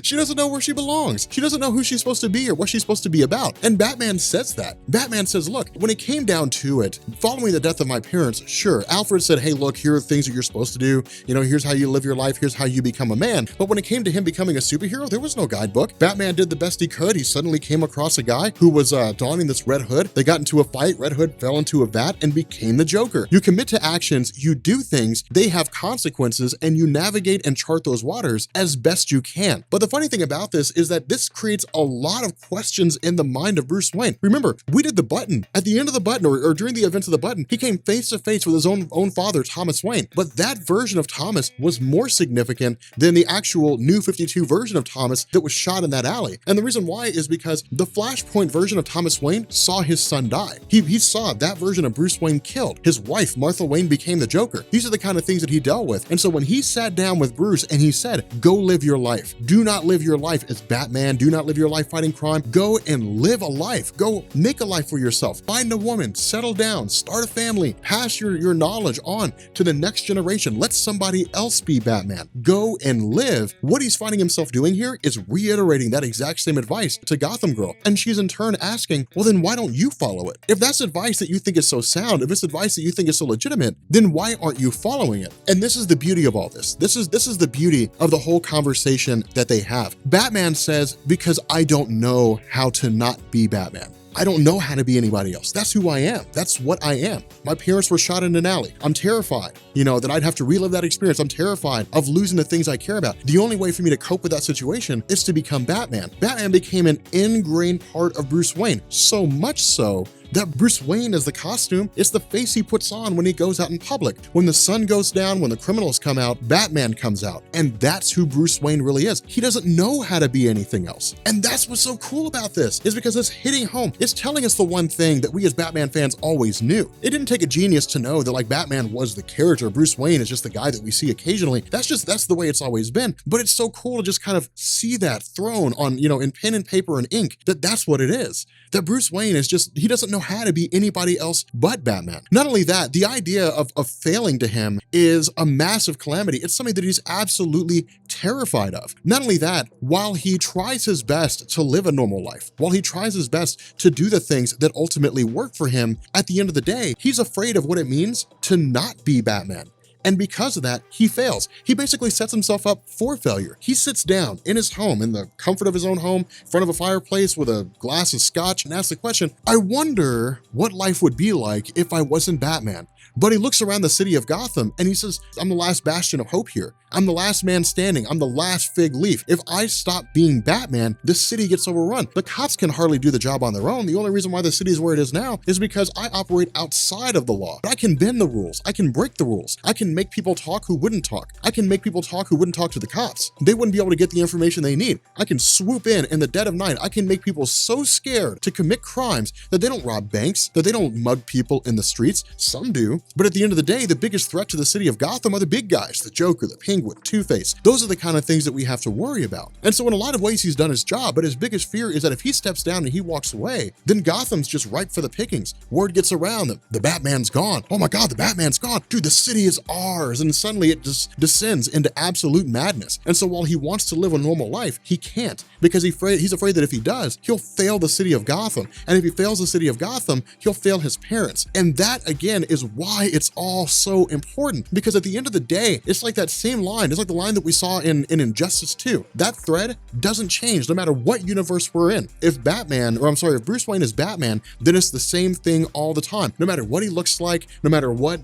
Speaker 1: She doesn't know where she belongs. She doesn't know who she's supposed to be or what she's supposed to be about. And Batman says that. Batman says, look, when it came down to it, following the death of my parents, sure, Alfred said, hey, look, here are things that you're supposed to do. Here's how you live your life. Here's how you become a man. But when it came to him becoming a superhero, there was no guidebook. Batman did the best he could. He suddenly came across a guy who was donning this red hood. They got into a fight. Red Hood fell into a vat and became the Joker. You commit to actions, you do things, they have consequences, and you navigate and chart those waters as best you can. But the funny thing about this is that this creates a lot of questions in the mind of Bruce Wayne. Remember, we did the button. At the end of the button, or during the events of the button, he came face to face with his own father, Thomas Wayne. But that version of Thomas was more significant than the actual New 52 version of Thomas that was shot in that alley. And the reason why is because the Flashpoint version of Thomas Wayne saw his son die. He saw that version of Bruce Wayne killed. His wife, Martha Wayne, became the Joker. These are the kind of things that he dealt with. And so when he sat down with Bruce and he said, go live your life. Do not live your life as Batman. Do not live your life fighting crime. Go and live a life. Go make a life for yourself. Find a woman, settle down, start a family, pass your knowledge on to the next generation. Let somebody else be Batman. Go and live. What he's finding himself doing here is reiterating that exact same advice to Gotham Girl. And she's in turn asking, well, then why don't you follow it? If that's advice that you think is so sound, if it's advice that you think is so legitimate, then why aren't you following it? And this is the beauty of all this. This is the beauty of the whole conversation that they have. Batman says, because I don't know how to not be Batman.
Speaker 2: I don't know how to be anybody else. That's who I am. That's what I am. My parents were shot in an alley. I'm terrified, that I'd have to relive that experience. I'm terrified of losing the things I care about. The only way for me to cope with that situation is to become Batman. Batman became an ingrained part of Bruce Wayne, so much so that Bruce Wayne is the costume. It's the face he puts on when he goes out in public. When the sun goes down, when the criminals come out, Batman comes out. And that's who Bruce Wayne really is. He doesn't know how to be anything else. And that's what's so cool about this, is because it's hitting home. It's telling us the one thing that we as Batman fans always knew. It didn't take a genius to know that Batman was the character. Bruce Wayne is just the guy that we see occasionally. That's the way it's always been. But it's so cool to just kind of see that thrown on, in pen and paper and ink, that's what it is. That Bruce Wayne is he doesn't know how to be anybody else but Batman. Not only that, the idea of failing to him is a massive calamity. It's something that he's absolutely terrified of. Not only that, while he tries his best to live a normal life, while he tries his best to do the things that ultimately work for him, at the end of the day, he's afraid of what it means to not be Batman. And because of that, he fails. He basically sets himself up for failure. He sits down in his home, in the comfort of his own home, in front of a fireplace with a glass of scotch, and asks the question, I wonder what life would be like if I wasn't Batman. But he looks around the city of Gotham and he says, I'm the last bastion of hope here. I'm the last man standing. I'm the last fig leaf. If I stop being Batman, this city gets overrun. The cops can hardly do the job on their own. The only reason why the city is where it is now is because I operate outside of the law. I can bend the rules. I can break the rules. I can make people talk who wouldn't talk. I can make people talk who wouldn't talk to the cops. They wouldn't be able to get the information they need. I can swoop in the dead of night. I can make people so scared to commit crimes that they don't rob banks, that they don't mug people in the streets. Some do. But at the end of the day, the biggest threat to the city of Gotham are the big guys, the Joker, the Penguin, Two-Face. Those are the kind of things that we have to worry about. And so in a lot of ways, he's done his job, but his biggest fear is that if he steps down and he walks away, then Gotham's just ripe for the pickings. Word gets around that the Batman's gone. Oh my God, the Batman's gone. Dude, the city is ours. And suddenly it just descends into absolute madness. And so while he wants to live a normal life, he can't, because he's afraid that if he does, he'll fail the city of Gotham. And if he fails the city of Gotham, he'll fail his parents. And that, again, is why it's all so important, because at the end of the day, it's like that same line. It's like the line that we saw in Injustice 2. That thread doesn't change no matter what universe we're in. If Bruce Wayne is Batman, then it's the same thing all the time. No matter what he looks like, no matter what,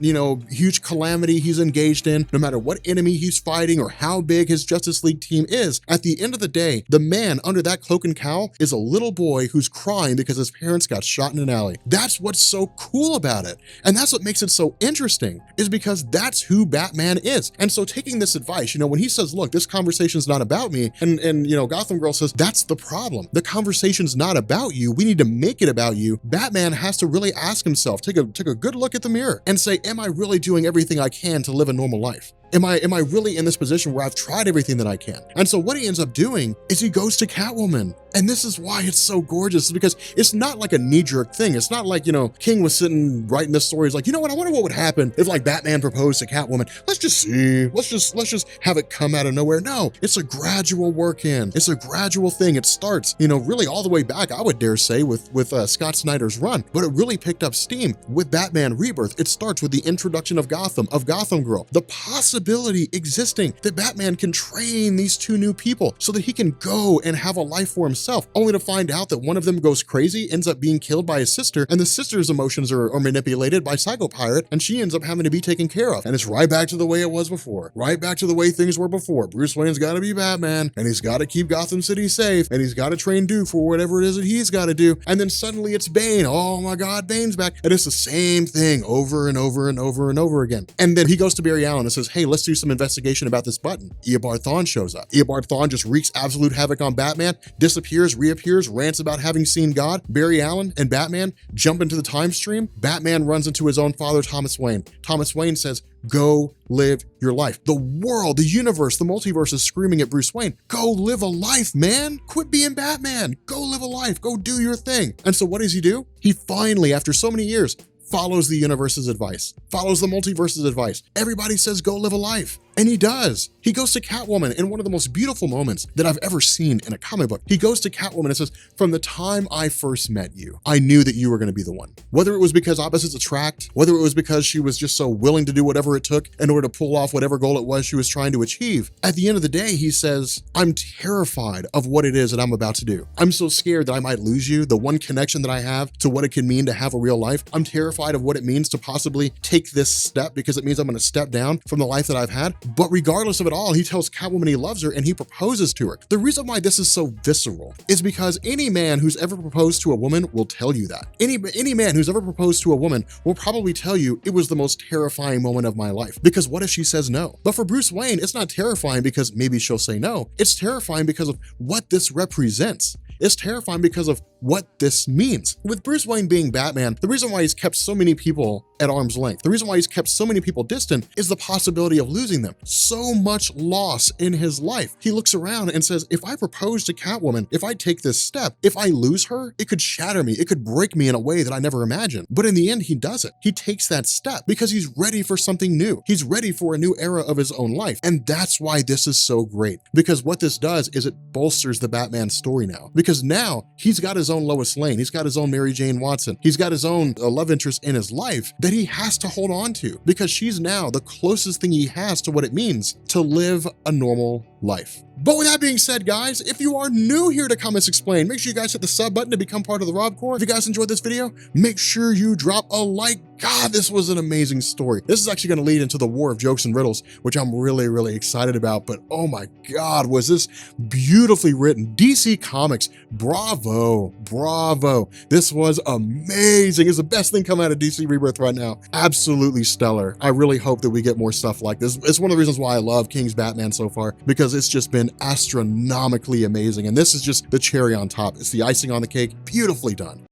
Speaker 2: huge calamity he's engaged in, no matter what enemy he's fighting or how big his Justice League team is, at the end of the day, the man under that cloak and cowl is a little boy who's crying because his parents got shot in an alley. That's what's so cool about it. And that's what makes it so interesting, is because that's who Batman is. And so taking this advice, when he says, look, this conversation's not about me, and Gotham Girl says, that's the problem. The conversation's not about you. We need to make it about you. Batman has to really ask himself, take a good look at the mirror and say, am I really doing everything I can to live a normal life? Am I really in this position where I've tried everything that I can? And so what he ends up doing is he goes to Catwoman. And this is why it's so gorgeous, because it's not like a knee-jerk thing. It's not like, King was sitting writing this story. He's like, I wonder what would happen if Batman proposed to Catwoman. Let's just see. Let's just have it come out of nowhere. No, it's a gradual work in. It's a gradual thing. It starts, really all the way back, I would dare say, with Scott Snyder's run. But it really picked up steam with Batman Rebirth. It starts with the introduction of Gotham Girl. The possibility existing that Batman can train these two new people so that he can go and have a life for himself, only to find out that one of them goes crazy, ends up being killed by his sister, and the sister's emotions are manipulated by Psycho Pirate, and she ends up having to be taken care of. And it's right back to the way it was before, right back to the way things were before. Bruce Wayne's got to be Batman, and he's got to keep Gotham City safe, and he's got to train Duke for whatever it is that he's got to do. And then suddenly it's Bane. Oh my God, Bane's back. And it's the same thing over and over and over and over again. And then he goes to Barry Allen and says, hey, let's do some investigation about this button. Eobard Thawne shows up. Eobard Thawne just wreaks absolute havoc on Batman, disappears, reappears, rants about having seen God. Barry Allen and Batman jump into the time stream. Batman runs into his own father, Thomas Wayne. Thomas Wayne says, go live your life. The world, the universe, the multiverse is screaming at Bruce Wayne, go live a life, man. Quit being Batman. Go live a life. Go do your thing. And so what does he do? He finally, after so many years, follows the universe's advice, follows the multiverse's advice. Everybody says, go live a life. And he does. He goes to Catwoman in one of the most beautiful moments that I've ever seen in a comic book. He goes to Catwoman and says, from the time I first met you, I knew that you were going to be the one. Whether it was because opposites attract, whether it was because she was just so willing to do whatever it took in order to pull off whatever goal it was she was trying to achieve. At the end of the day, he says, I'm terrified of what it is that I'm about to do. I'm so scared that I might lose you, the one connection that I have to what it can mean to have a real life. I'm terrified of what it means to possibly take this step because it means I'm going to step down from the life that I've had. But regardless of it all, he tells Catwoman he loves her and he proposes to her. The reason why this is so visceral is because any man who's ever proposed to a woman will tell you that. Any man who's ever proposed to a woman will probably tell you it was the most terrifying moment of my life. Because what if she says no? But for Bruce Wayne, it's not terrifying because maybe she'll say no. It's terrifying because of what this represents. It's terrifying because of what this means. With Bruce Wayne being Batman, the reason why he's kept so many people at arm's length, the reason why he's kept so many people distant is the possibility of losing them. So much loss in his life. He looks around and says, if I propose to Catwoman, if I take this step, if I lose her, it could shatter me. It could break me in a way that I never imagined. But in the end, he does it. He takes that step because he's ready for something new. He's ready for a new era of his own life. And that's why this is so great. Because what this does is it bolsters the Batman story now. Because now he's got his own Lois Lane. He's got his own Mary Jane Watson. He's got his own love interest in his life that he has to hold on to because she's now the closest thing he has to what it means to live a normal life. But with that being said, guys, if you are new here to Comics Explained, make sure you guys hit the sub button to become part of the Rob Corps. If you guys enjoyed this video, make sure you drop a like. God, this was an amazing story. This is actually going to lead into the War of Jokes and Riddles, which I'm really, really excited about. But oh my God, was this beautifully written. DC Comics, bravo, bravo. This was amazing. It's the best thing coming out of DC Rebirth right now. Absolutely stellar. I really hope that we get more stuff like this. It's one of the reasons why I love King's Batman so far, because it's just been astronomically amazing. And this is just the cherry on top. It's the icing on the cake. Beautifully done.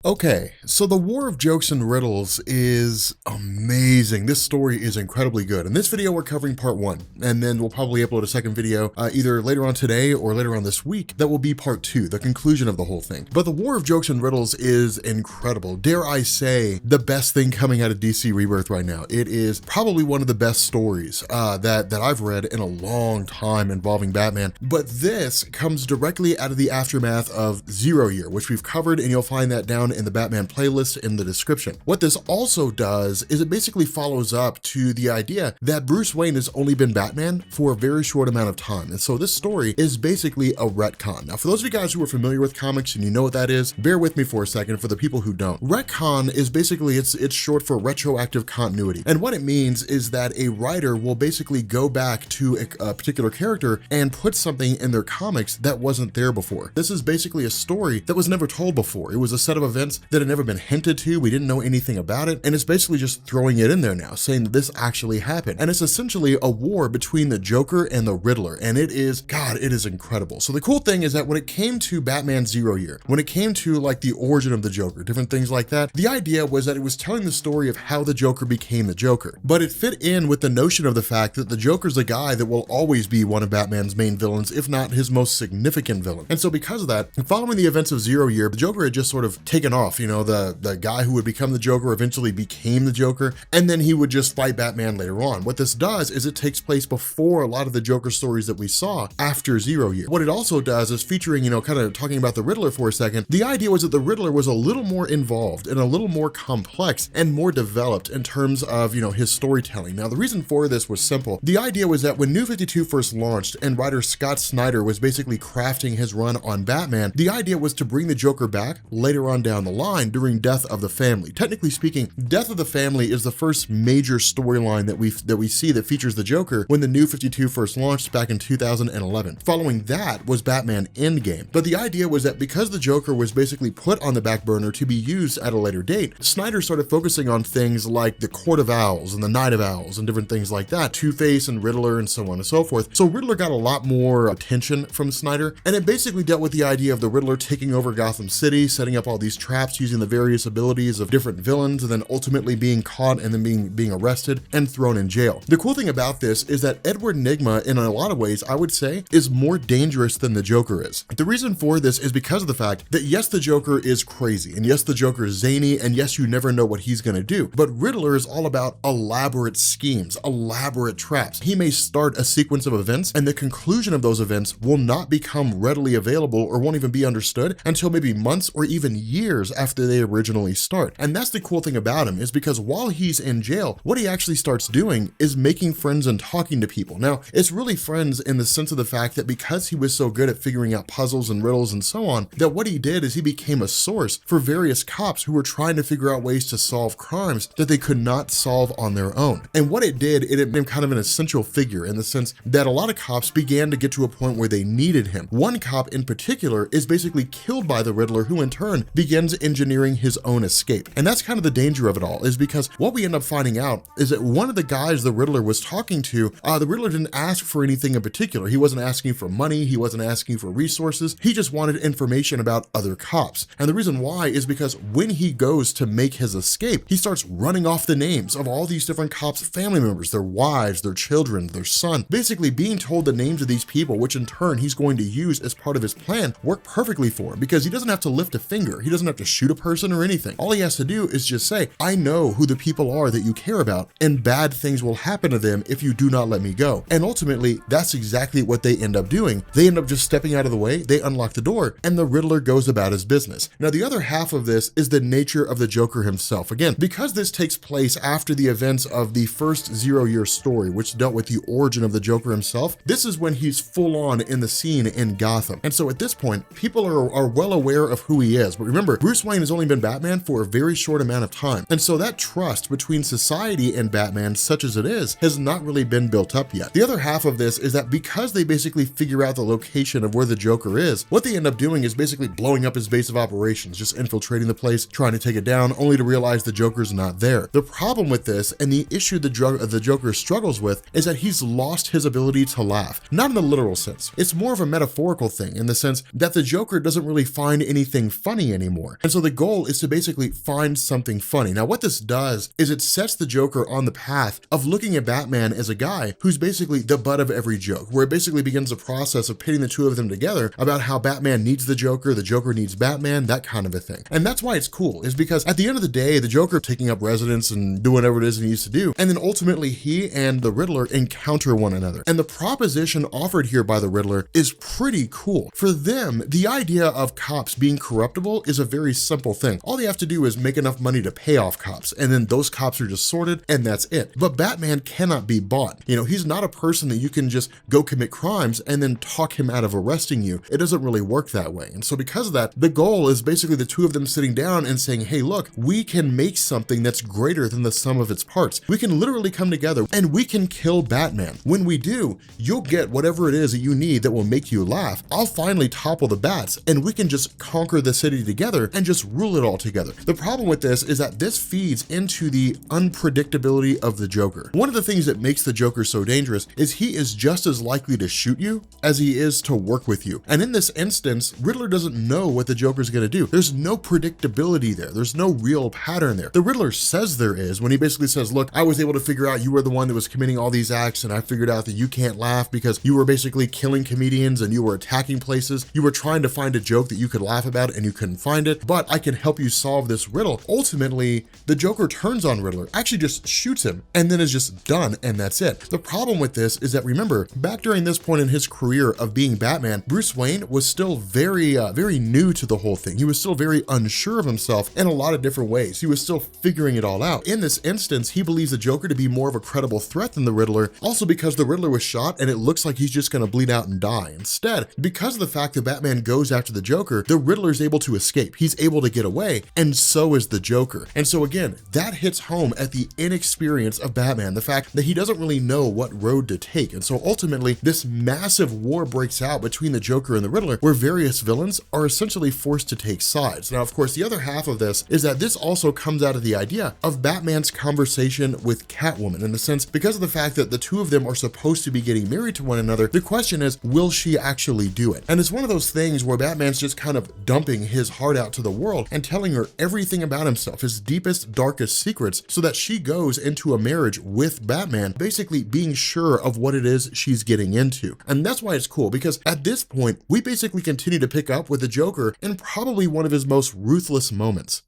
Speaker 2: Okay, so the War of Jokes and Riddles is amazing. This story is incredibly good. In this video, we're covering part 1, and then we'll probably upload a second video either later on today or later on this week. That will be part 2, the conclusion of the whole thing. But the War of Jokes and Riddles is incredible. Dare I say, the best thing coming out of DC Rebirth right now. It is probably one of the best stories that I've read in a long time involving Batman. But this comes directly out of the aftermath of 0 Year, which we've covered, and you'll find that down in the Batman playlist in the description. What this also does is it basically follows up to the idea that Bruce Wayne has only been Batman for a very short amount of time. And so this story is basically a retcon. Now, for those of you guys who are familiar with comics and you know what that is, bear with me for a second for the people who don't. Retcon is basically, it's short for retroactive continuity. And what it means is that a writer will basically go back to a particular character and put something in their comics that wasn't there before. This is basically a story that was never told before. It was a set of events that had never been hinted to. We didn't know anything about it. And it's basically just throwing it in there now, saying that this actually happened. And it's essentially a war between the Joker and the Riddler. And it is, God, it is incredible. So the cool thing is that when it came to Batman 0 Year, when it came to like the origin of the Joker, different things like that, the idea was that it was telling the story of how the Joker became the Joker. But it fit in with the notion of the fact that the Joker's a guy that will always be one of Batman's main villains, if not his most significant villain. And so because of that, following the events of 0 Year, the Joker had just sort of taken off. You know, the guy who would become the Joker eventually became the Joker, and then he would just fight Batman later on. What this does is it takes place before a lot of the Joker stories that we saw after 0 Year. What it also does is featuring, you know, kind of talking about the Riddler for a second, the idea was that the Riddler was a little more involved and a little more complex and more developed in terms of, you know, his storytelling. Now, the reason for this was simple. The idea was that when New 52 first launched and writer Scott Snyder was basically crafting his run on Batman, the idea was to bring the Joker back later on down the line during Death of the Family. Technically speaking, Death of the Family is the first major storyline that we see that features the Joker when the New 52 first launched back in 2011. Following that was Batman Endgame. But the idea was that because the Joker was basically put on the back burner to be used at a later date, Snyder started focusing on things like the Court of Owls and the Night of Owls and different things like that, Two-Face and Riddler and so on and so forth. So Riddler got a lot more attention from Snyder, and it basically dealt with the idea of the Riddler taking over Gotham City, setting up all these traps using the various abilities of different villains, and then ultimately being caught and then being arrested and thrown in jail. The cool thing about this is that Edward Nygma, in a lot of ways, I would say, is more dangerous than the Joker is. The reason for this is because of the fact that yes, the Joker is crazy, and yes, the Joker is zany, and yes, you never know what he's gonna do, but Riddler is all about elaborate schemes, elaborate traps. He may start a sequence of events, and the conclusion of those events will not become readily available or won't even be understood until maybe months or even years after they originally start. And that's the cool thing about him, is because while he's in jail, what he actually starts doing is making friends and talking to people. Now, it's really friends in the sense of the fact that because he was so good at figuring out puzzles and riddles and so on, that what he did is he became a source for various cops who were trying to figure out ways to solve crimes that they could not solve on their own. And what it did, it became kind of an essential figure in the sense that a lot of cops began to get to a point where they needed him. One cop in particular is basically killed by the Riddler, who in turn begins engineering his own escape. And that's kind of the danger of it all, is because what we end up finding out is that one of the guys the Riddler was talking to, the Riddler didn't ask for anything in particular. He wasn't asking for money, he wasn't asking for resources, he just wanted information about other cops. And the reason why is because when he goes to make his escape, he starts running off the names of all these different cops' family members, their wives, their children, their son, basically being told the names of these people, which in turn he's going to use as part of his plan, work perfectly for him, because he doesn't have to lift a finger, he doesn't have to shoot a person or anything. All he has to do is just say, I know who the people are that you care about, and bad things will happen to them if you do not let me go. And ultimately, that's exactly what they end up doing. They end up just stepping out of the way, they unlock the door, and the Riddler goes about his business. Now, the other half of this is the nature of the Joker himself. Again, because this takes place after the events of the first 0-year story, which dealt with the origin of the Joker himself, this is when he's full on in the scene in Gotham. And so at this point, people are well aware of who he is. But remember, Bruce Wayne has only been Batman for a very short amount of time. And so that trust between society and Batman, such as it is, has not really been built up yet. The other half of this is that because they basically figure out the location of where the Joker is, what they end up doing is basically blowing up his base of operations, just infiltrating the place, trying to take it down, only to realize the Joker's not there. The problem with this, and the issue the Joker struggles with, is that he's lost his ability to laugh. Not in the literal sense. It's more of a metaphorical thing in the sense that the Joker doesn't really find anything funny anymore. And so the goal is to basically find something funny. Now, what this does is it sets the Joker on the path of looking at Batman as a guy who's basically the butt of every joke, where it basically begins the process of pitting the two of them together about how Batman needs the Joker needs Batman, that kind of a thing. And that's why it's cool, is because at the end of the day, the Joker taking up residence and doing whatever it is he needs to do, and then ultimately he and the Riddler encounter one another. And the proposition offered here by the Riddler is pretty cool. For them, the idea of cops being corruptible is a very simple thing. All they have to do is make enough money to pay off cops, and then those cops are just sorted, and that's it. But Batman cannot be bought. You know, he's not a person that you can just go commit crimes and then talk him out of arresting you. It doesn't really work that way. And so because of that, the goal is basically the two of them sitting down and saying, hey, look, we can make something that's greater than the sum of its parts. We can literally come together and we can kill Batman. When we do, you'll get whatever it is that you need that will make you laugh. I'll finally topple the bats and we can just conquer the city together and just rule it all together. The problem with this is that this feeds into the unpredictability of the Joker. One of the things that makes the Joker so dangerous is he is just as likely to shoot you as he is to work with you. And in this instance, Riddler doesn't know what the Joker's gonna do. There's no predictability there. There's no real pattern there. The Riddler says there is when he basically says, look, I was able to figure out you were the one that was committing all these acts, and I figured out that you can't laugh because you were basically killing comedians and you were attacking places. You were trying to find a joke that you could laugh about and you couldn't find it, but I can help you solve this riddle. Ultimately, the Joker turns on Riddler, actually just shoots him, and then is just done, and that's it. The problem with this is that, remember, back during this point in his career of being Batman, Bruce Wayne was still very new to the whole thing. He was still very unsure of himself in a lot of different ways. He was still figuring it all out. In this instance, he believes the Joker to be more of a credible threat than the Riddler, also because the Riddler was shot and it looks like he's just gonna bleed out and die. Instead, because of the fact that Batman goes after the Joker, the Riddler is able to escape. He's able to get away, and so is the Joker. And so again, that hits home at the inexperience of Batman, the fact that he doesn't really know what road to take. And so ultimately, this massive war breaks out between the Joker and the Riddler, where various villains are essentially forced to take sides. Now, of course, the other half of this is that this also comes out of the idea of Batman's conversation with Catwoman, in the sense, because of the fact that the two of them are supposed to be getting married to one another, the question is, will she actually do it? And it's one of those things where Batman's just kind of dumping his heart out to the world and telling her everything about himself, his deepest, darkest secrets, so that she goes into a marriage with Batman, basically being sure of what it is she's getting into. And that's why it's cool, because at this point, we basically continue to pick up with the Joker in probably one of his most ruthless moments.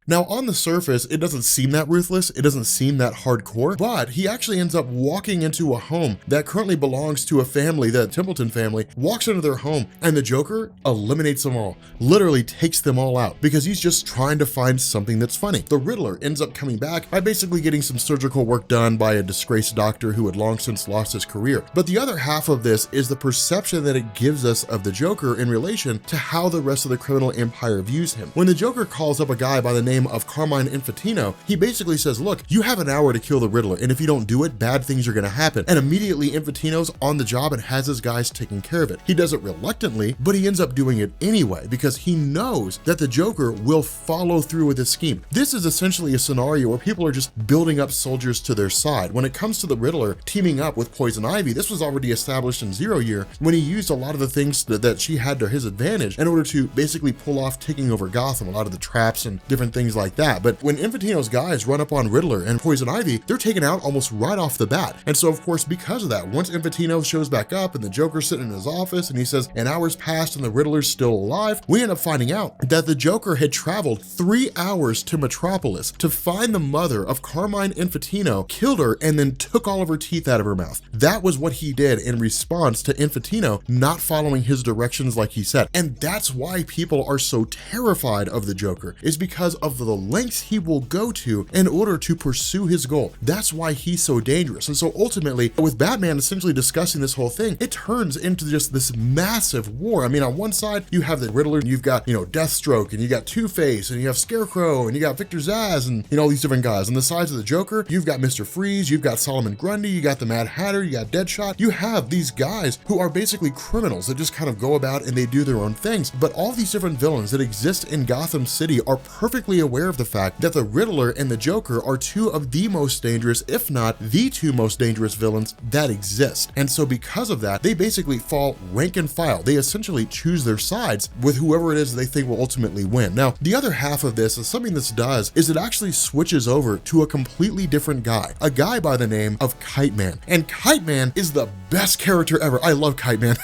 Speaker 2: Now, on the surface, it doesn't seem that ruthless, it doesn't seem that hardcore, but he actually ends up walking into a home that currently belongs to a family, the Templeton family, walks into their home, and the Joker eliminates them all, literally takes them all out, because he's just trying to find something that's funny. The Riddler ends up coming back by basically getting some surgical work done by a disgraced doctor who had long since lost his career. But the other half of this is the perception that it gives us of the Joker in relation to how the rest of the criminal empire views him. When the Joker calls up a guy by the name of Carmine Infantino, he basically says, look, you have an hour to kill the Riddler, and if you don't do it, bad things are gonna happen. And immediately Infantino's on the job and has his guys taking care of it. He does it reluctantly, but he ends up doing it anyway, because he knows that the Joker will follow through with his scheme. This is essentially a scenario where people are just building up soldiers to their side. When it comes to the Riddler teaming up with Poison Ivy, this was already established in Zero Year, when he used a lot of the things that she had to his advantage in order to basically pull off taking over Gotham, a lot of the traps and different things like that. But when Infantino's guys run up on Riddler and Poison Ivy, they're taken out almost right off the bat. And so, of course, because of that, once Infantino shows back up and the Joker's sitting in his office and he says, an hour's passed and the Riddler's still alive, we end up finding out that the Joker had traveled 3 hours to Metropolis to find the mother of Carmine Infantino, killed her, and then took all of her teeth out of her mouth. That was what he did in response to Infantino not following his directions like he said. And that's why people are so terrified of the Joker, is because of the lengths he will go to in order to pursue his goal. That's why he's so dangerous. And so ultimately, with Batman essentially discussing this whole thing, it turns into just this massive war. I mean, on one side, you have the Riddler, and you've got, Deathstroke, and you got Two-Face, and you have Scarecrow, and you got Victor Zsasz, and, all these different guys. On the sides of the Joker, you've got Mr. Freeze, you've got Solomon Grundy, you got the Mad Hatter, you got Deadshot. You have these guys who are basically criminals that just kind of go about and they do their own things. But all these different villains that exist in Gotham City are perfectly aware of the fact that the Riddler and the Joker are two of the most dangerous, if not the two most dangerous villains that exist. And so because of that, they basically fall rank and file. They essentially choose their sides with whoever it is they think will ultimately win. Now, the other half of this is something this does is it actually switches over to a completely different guy, a guy by the name of Kite Man. And Kite Man is the best character ever. I love Kite Man.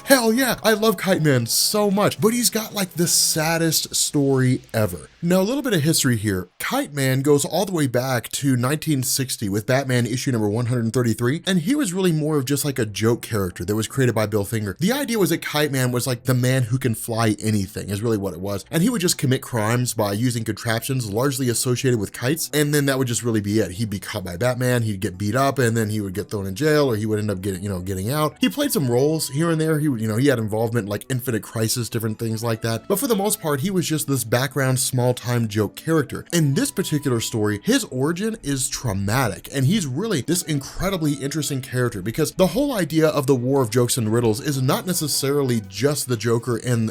Speaker 2: Hell yeah, I love Kite Man so much, but he's got like the saddest story ever. Now, a little bit of history here. Kite Man goes all the way back to 1960 with Batman issue number 133, and he was really more of just like a joke character that was created by Bill Finger. The idea was that Kite Man was like the man who can fly anything, is really what it was, and he would just commit crimes by using contraptions largely associated with kites, and then that would just really be it. He'd be caught by Batman, he'd get beat up, and then he would get thrown in jail, or he would end up getting out. He played some roles here and there. He had involvement like Infinite Crisis, different things like that, but for the most part, he was just this background small-time joke character. In this particular story, his origin is traumatic, and he's really this incredibly interesting character because the whole idea of the war of jokes and riddles is not necessarily just the Joker and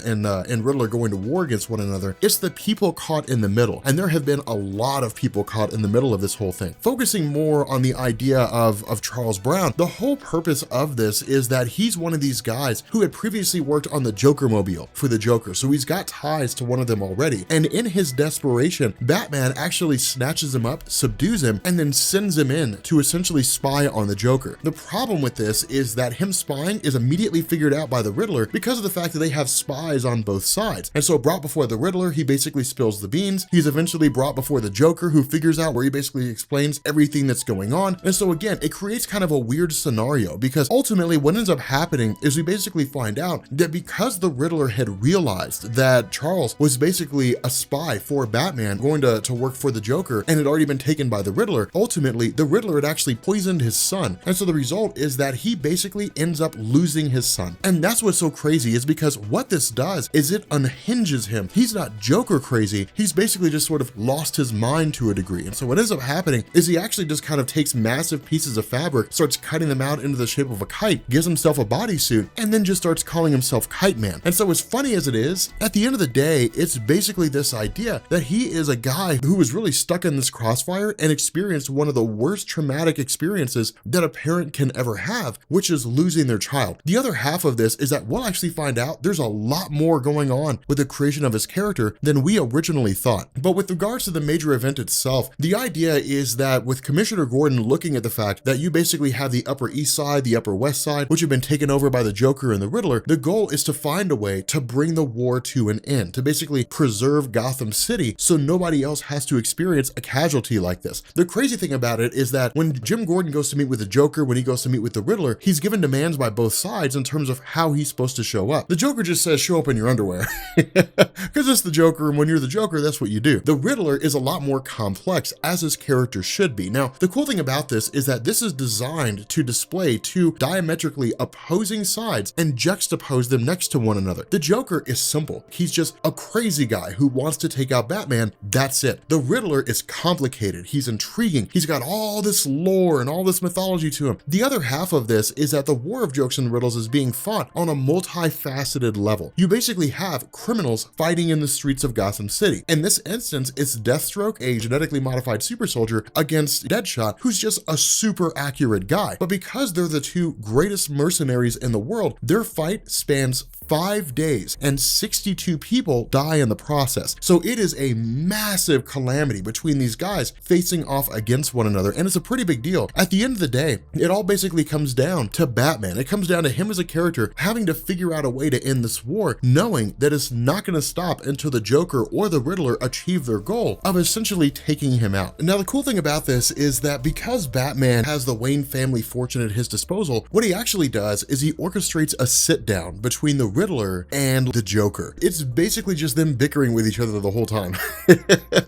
Speaker 2: Riddler going to war against one another. It's the people caught in the middle, and there have been a lot of people caught in the middle of this whole thing. Focusing more on the idea of Charles Brown, the whole purpose of this is that he's one of these guys who had previously worked on the Joker mobile for the Joker, so he's got ties to one of them already, and in his desperation, Batman actually snatches him up, subdues him, and then sends him in to essentially spy on the Joker. The problem with this is that him spying is immediately figured out by the Riddler because of the fact that they have spies on both sides. And so brought before the Riddler, he basically spills the beans. He's eventually brought before the Joker, who figures out where he basically explains everything that's going on. And so again, it creates kind of a weird scenario because ultimately what ends up happening is we basically find out that because the Riddler had realized that Charles was basically a spy for Batman going to work for the Joker and had already been taken by the Riddler, ultimately the Riddler had actually poisoned his son. And so the result is that he basically ends up losing his son. And that's what's so crazy is because what this does is it unhinges him. He's not Joker crazy. He's basically just sort of lost his mind to a degree. And so what ends up happening is he actually just kind of takes massive pieces of fabric, starts cutting them out into the shape of a kite, gives himself a bodysuit, and then just starts calling himself Kite Man. And so as funny as it is, at the end of the day, it's basically this idea idea that he is a guy who was really stuck in this crossfire and experienced one of the worst traumatic experiences that a parent can ever have, which is losing their child. The other half of this is that we'll actually find out there's a lot more going on with the creation of his character than we originally thought. But with regards to the major event itself, the idea is that with Commissioner Gordon looking at the fact that you basically have the Upper East Side, the Upper West Side, which have been taken over by the Joker and the Riddler, the goal is to find a way to bring the war to an end, to basically preserve Gotham City so nobody else has to experience a casualty like this. The crazy thing about it is that when Jim Gordon goes to meet with the Joker, when he goes to meet with the Riddler, he's given demands by both sides in terms of how he's supposed to show up. The Joker just says, show up in your underwear. Because it's the Joker, and when you're the Joker, that's what you do. The Riddler is a lot more complex, as his character should be. Now, the cool thing about this is that this is designed to display two diametrically opposing sides and juxtapose them next to one another. The Joker is simple. He's just a crazy guy who wants to take out Batman. That's it. The Riddler is complicated. He's intriguing. He's got all this lore and all this mythology to him. The other half of this is that the war of jokes and riddles is being fought on a multifaceted level. You basically have criminals fighting in the streets of Gotham City. In this instance, it's Deathstroke, a genetically modified super soldier, against Deadshot, who's just a super accurate guy. But because they're the two greatest mercenaries in the world, their fight spans 5 days and 62 people die in the process. So it is a massive calamity between these guys facing off against one another, and it's a pretty big deal. At the end of the day, it all basically comes down to Batman. It comes down to him as a character having to figure out a way to end this war, knowing that it's not going to stop until the Joker or the Riddler achieve their goal of essentially taking him out. Now, the cool thing about this is that because Batman has the Wayne family fortune at his disposal, what he actually does is he orchestrates a sit down between the Riddler and the Joker. It's basically just them bickering with each other the whole time.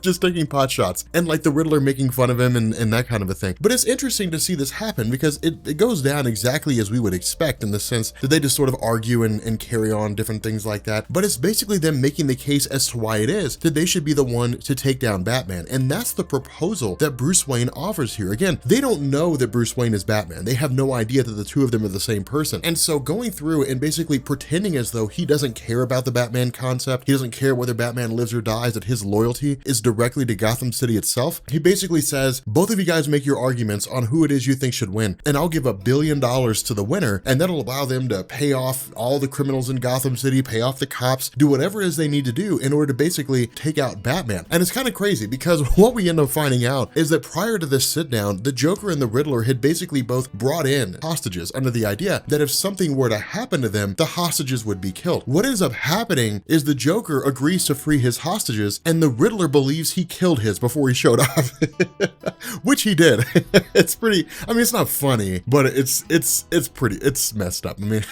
Speaker 2: Just taking pot shots, and like the Riddler making fun of him and that kind of a thing. But it's interesting to see this happen because it goes down exactly as we would expect, in the sense that they just sort of argue and carry on different things like that. But it's basically them making the case as to why it is that they should be the one to take down Batman. And that's the proposal that Bruce Wayne offers here. Again, they don't know that Bruce Wayne is Batman. They have no idea that the two of them are the same person. And so going through and basically pretending as though he doesn't care about the Batman concept, he doesn't care whether Batman lives or dies, that his loyalty is directly to Gotham City itself, he basically says, both of you guys make your arguments on who it is you think should win, and I'll give $1 billion to the winner, and that'll allow them to pay off all the criminals in Gotham City, pay off the cops, do whatever it is they need to do in order to basically take out Batman. And it's kind of crazy because what we end up finding out is that prior to this sit down, the Joker and the Riddler had basically both brought in hostages under the idea that if something were to happen to them, the hostages would be killed. What ends up happening is the Joker agrees to free his hostages, and the Riddler believes he killed his before he showed up, which he did. It's pretty, I mean, it's not funny, but it's messed up. I mean,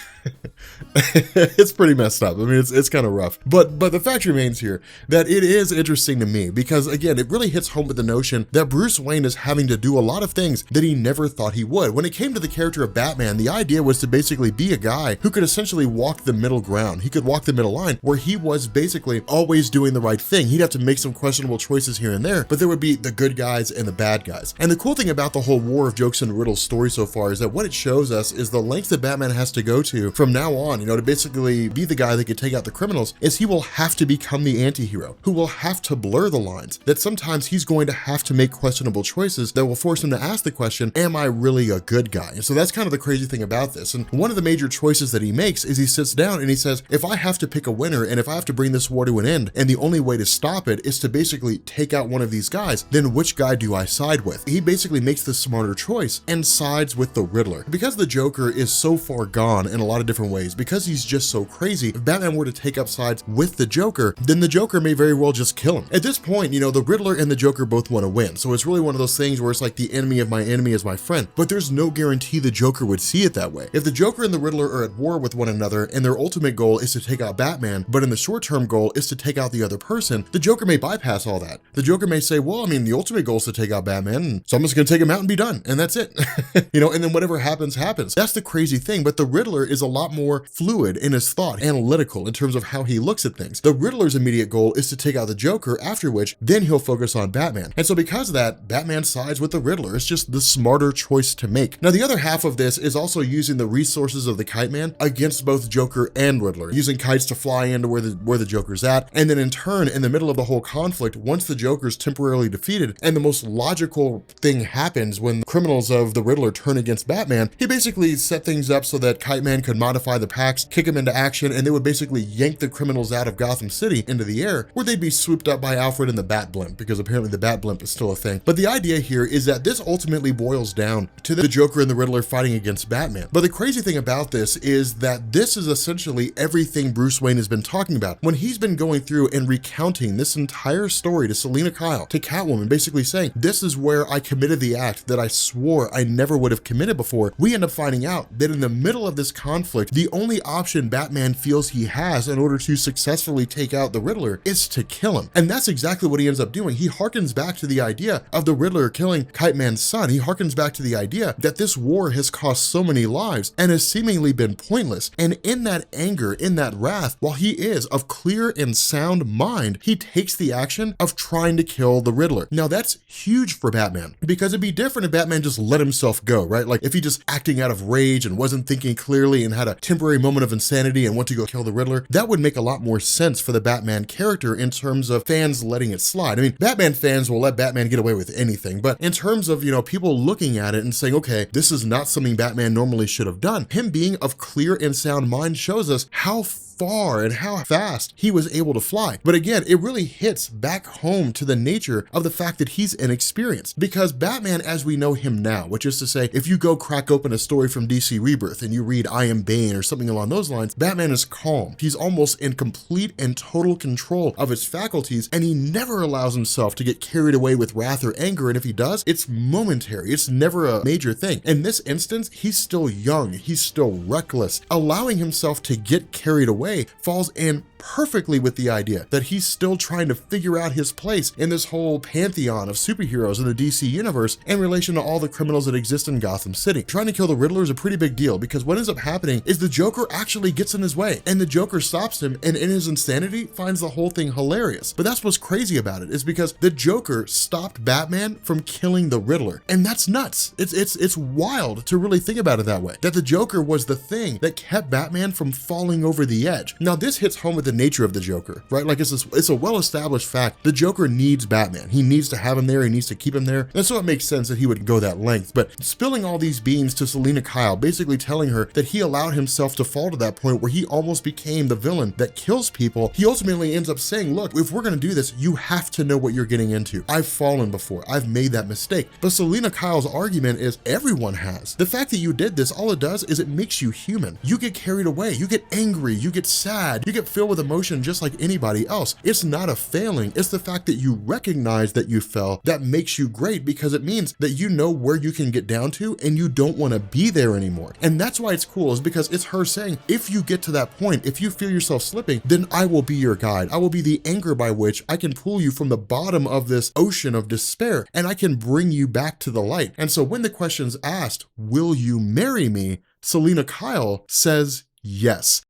Speaker 2: it's pretty messed up. I mean, it's kind of rough, but the fact remains here that it is interesting to me because, again, it really hits home with the notion that Bruce Wayne is having to do a lot of things that he never thought he would. When it came to the character of Batman, the idea was to basically be a guy who could essentially walk the middle ground. He could walk the middle line where he was basically always doing the right thing. He'd have to make some questionable choices here and there, but there would be the good guys and the bad guys. And the cool thing about the whole War of Jokes and Riddles story so far is that what it shows us is the lengths that Batman has to go to from now on, to basically be the guy that can take out the criminals, is he will have to become the anti-hero who will have to blur the lines, that sometimes he's going to have to make questionable choices that will force him to ask the question, am I really a good guy? And so that's kind of the crazy thing about this. And one of the major choices that he makes is he sits down and he says, if I have to pick a winner and if I have to bring this war to an end, and the only way to stop it is to basically take out one of these guys, then which guy do I side with? He basically makes the smarter choice and sides with the Riddler. Because the Joker is so far gone in a lot of different ways, because he's just so crazy, if Batman were to take up sides with the Joker, then the Joker may very well just kill him. At this point, the Riddler and the Joker both want to win. So it's really one of those things where it's like the enemy of my enemy is my friend, but there's no guarantee the Joker would see it that way. If the Joker and the Riddler are at war with one another and their ultimate goal is to take out Batman, but in the short-term goal is to take out the other person, the Joker may bypass all that. The Joker may say, well, I mean, the ultimate goal is to take out Batman, so I'm just gonna take him out and be done, and that's it. And then whatever happens, happens. That's the crazy thing, but the Riddler is a lot more fluid in his thought, analytical in terms of how he looks at things. The Riddler's immediate goal is to take out the Joker, after which then he'll focus on Batman. And so because of that, Batman sides with the Riddler. It's just the smarter choice to make. Now the other half of this is also using the resources of the Kite Man against both Joker and Riddler, using kites to fly into where the Joker's at, and then in turn, in the middle of the whole conflict, once the Joker's temporarily defeated, and the most logical thing happens when criminals of the Riddler turn against Batman, he basically set things up so that Kite Man could modify the packs, kick him into action, and they would basically yank the criminals out of Gotham City into the air, where they'd be swooped up by Alfred and the Bat Blimp, because apparently the Bat Blimp is still a thing. But the idea here is that this ultimately boils down to the Joker and the Riddler fighting against Batman. But the crazy thing about this is that this is essentially everything Bruce Wayne has been talking about. When he's been going through and recounting this entire story to Selina Kyle, to Catwoman, basically saying, this is where I committed the act that I swore I never would have committed before, we end up finding out that in the middle of this conflict, the only option Batman feels he has in order to successfully take out the Riddler is to kill him. And that's exactly what he ends up doing. He harkens back to the idea of the Riddler killing Kite Man's son. He harkens back to the idea that this war has cost so many lives and has seemingly been pointless. And in that anger, in that wrath, while he is of clear and sound mind, he takes the action of trying to kill the Riddler. Now that's huge for Batman, because it'd be different if Batman just let himself go, right? Like if he just acting out of rage and wasn't thinking clearly and had a temporary moment of insanity and went to go kill the Riddler, that would make a lot more sense for the Batman character in terms of fans letting it slide. I mean, Batman fans will let Batman get away with anything, but in terms of, people looking at it and saying, okay, this is not something Batman normally should have done, him being of clear and sound mind shows us how far and how fast he was able to fly. But again, it really hits back home to the nature of the fact that he's inexperienced, because Batman as we know him now, which is to say, if you go crack open a story from DC Rebirth and you read I Am Bane or something along those lines, Batman is calm. He's almost in complete and total control of his faculties, and he never allows himself to get carried away with wrath or anger, and if he does, it's momentary. It's never a major thing. In this instance, he's still young, he's still reckless. Allowing himself to get carried away falls in perfectly with the idea that he's still trying to figure out his place in this whole pantheon of superheroes in the DC universe in relation to all the criminals that exist in Gotham City. Trying to kill the Riddler is a pretty big deal, because what ends up happening is the Joker actually gets in his way, and the Joker stops him, and in his insanity finds the whole thing hilarious. But that's what's crazy about it, is because the Joker stopped Batman from killing the Riddler, and that's nuts. It's wild to really think about it that way, that the Joker was the thing that kept Batman from falling over the edge. Now this hits home with the nature of the Joker, right? Like it's a well-established fact. The Joker needs Batman. He needs to have him there. He needs to keep him there. And so it makes sense that he would go that length. But spilling all these beans to Selina Kyle, basically telling her that he allowed himself to fall to that point where he almost became the villain that kills people, he ultimately ends up saying, look, if we're going to do this, you have to know what you're getting into. I've fallen before. I've made that mistake. But Selina Kyle's argument is everyone has. The fact that you did this, all it does is it makes you human. You get carried away. You get angry. You get sad. You get filled with emotion just like anybody else. It's not a failing. It's the fact that you recognize that you fell that makes you great, because it means that you know where you can get down to and you don't want to be there anymore. And that's why it's cool, is because it's her saying, if you get to that point, if you feel yourself slipping, then I will be your guide. I will be the anchor by which I can pull you from the bottom of this ocean of despair, and I can bring you back to the light. And so when the question's asked, will you marry me? Selina Kyle says yes.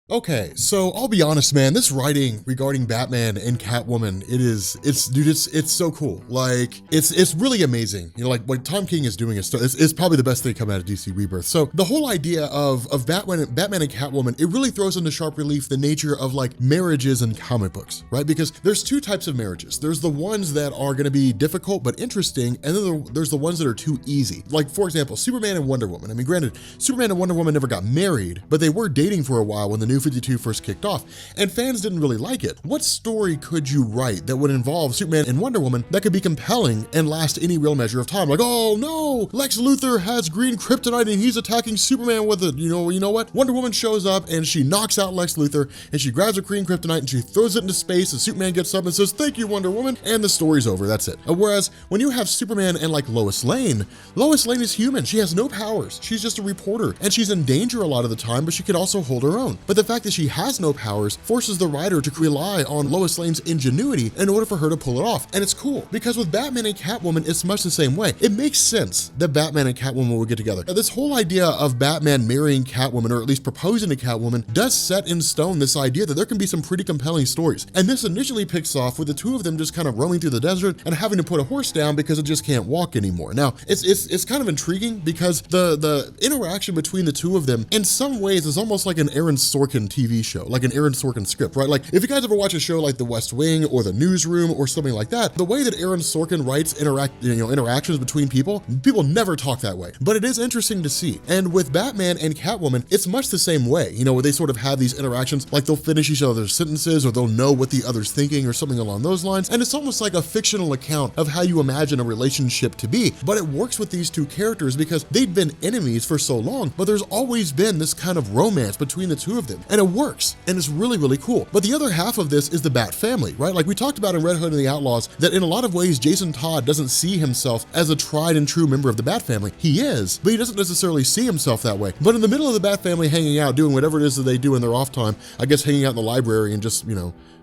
Speaker 2: Okay, so I'll be honest, man, this writing regarding Batman and Catwoman, it's so cool. Like, it's really amazing. Like what Tom King is doing is probably the best thing coming out of DC Rebirth. So the whole idea of Batman and Catwoman, it really throws into sharp relief the nature of like marriages in comic books, right? Because there's two types of marriages. There's the ones that are gonna be difficult but interesting, and then there's the ones that are too easy. Like, for example, Superman and Wonder Woman. I mean, granted, Superman and Wonder Woman never got married, but they were dating for a while when the New 52 first kicked off, and fans didn't really like it. What story could you write that would involve Superman and Wonder Woman that could be compelling and last any real measure of time? Like, oh no, Lex Luthor has green kryptonite and he's attacking Superman with it. You know what? Wonder Woman shows up and she knocks out Lex Luthor and she grabs her green kryptonite and she throws it into space, and Superman gets up and says, thank you, Wonder Woman, and the story's over. That's it. Whereas when you have Superman and like Lois Lane is human. She has no powers. She's just a reporter, and she's in danger a lot of the time, but she can also hold her own. But the fact that she has no powers forces the writer to rely on Lois Lane's ingenuity in order for her to pull it off. And it's cool because with Batman and Catwoman, it's much the same way. It makes sense that Batman and Catwoman would get together. Now, this whole idea of Batman marrying Catwoman, or at least proposing to Catwoman, does set in stone this idea that there can be some pretty compelling stories. And this initially picks off with the two of them just kind of roaming through the desert and having to put a horse down because it just can't walk anymore. Now, it's kind of intriguing because the interaction between the two of them in some ways is almost like an Aaron Sorkin TV show, like an Aaron Sorkin script, right? Like if you guys ever watch a show like The West Wing or The Newsroom or something like that, the way that Aaron Sorkin writes interactions between people never talk that way. But it is interesting to see. And with Batman and Catwoman, it's much the same way, where they sort of have these interactions, like they'll finish each other's sentences or they'll know what the other's thinking or something along those lines. And it's almost like a fictional account of how you imagine a relationship to be. But it works with these two characters because they've been enemies for so long, but there's always been this kind of romance between the two of them. And it works. And it's really, really cool. But the other half of this is the Bat family, right? Like we talked about in Red Hood and the Outlaws, that in a lot of ways, Jason Todd doesn't see himself as a tried and true member of the Bat family. He is, but he doesn't necessarily see himself that way. But in the middle of the Bat family hanging out, doing whatever it is that they do in their off time, I guess hanging out in the library and just,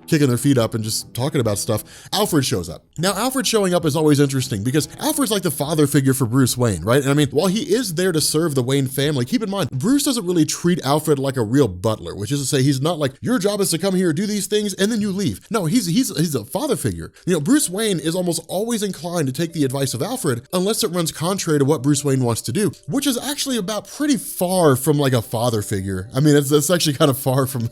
Speaker 2: kicking their feet up and just talking about stuff, Alfred shows up. Now, Alfred showing up is always interesting because Alfred's like the father figure for Bruce Wayne, right? And I mean, while he is there to serve the Wayne family, keep in mind, Bruce doesn't really treat Alfred like a real butler, which is to say he's not like, your job is to come here, do these things, and then you leave. No, he's a father figure. Bruce Wayne is almost always inclined to take the advice of Alfred unless it runs contrary to what Bruce Wayne wants to do, which is actually about pretty far from like a father figure. I mean, it's actually kind of far from,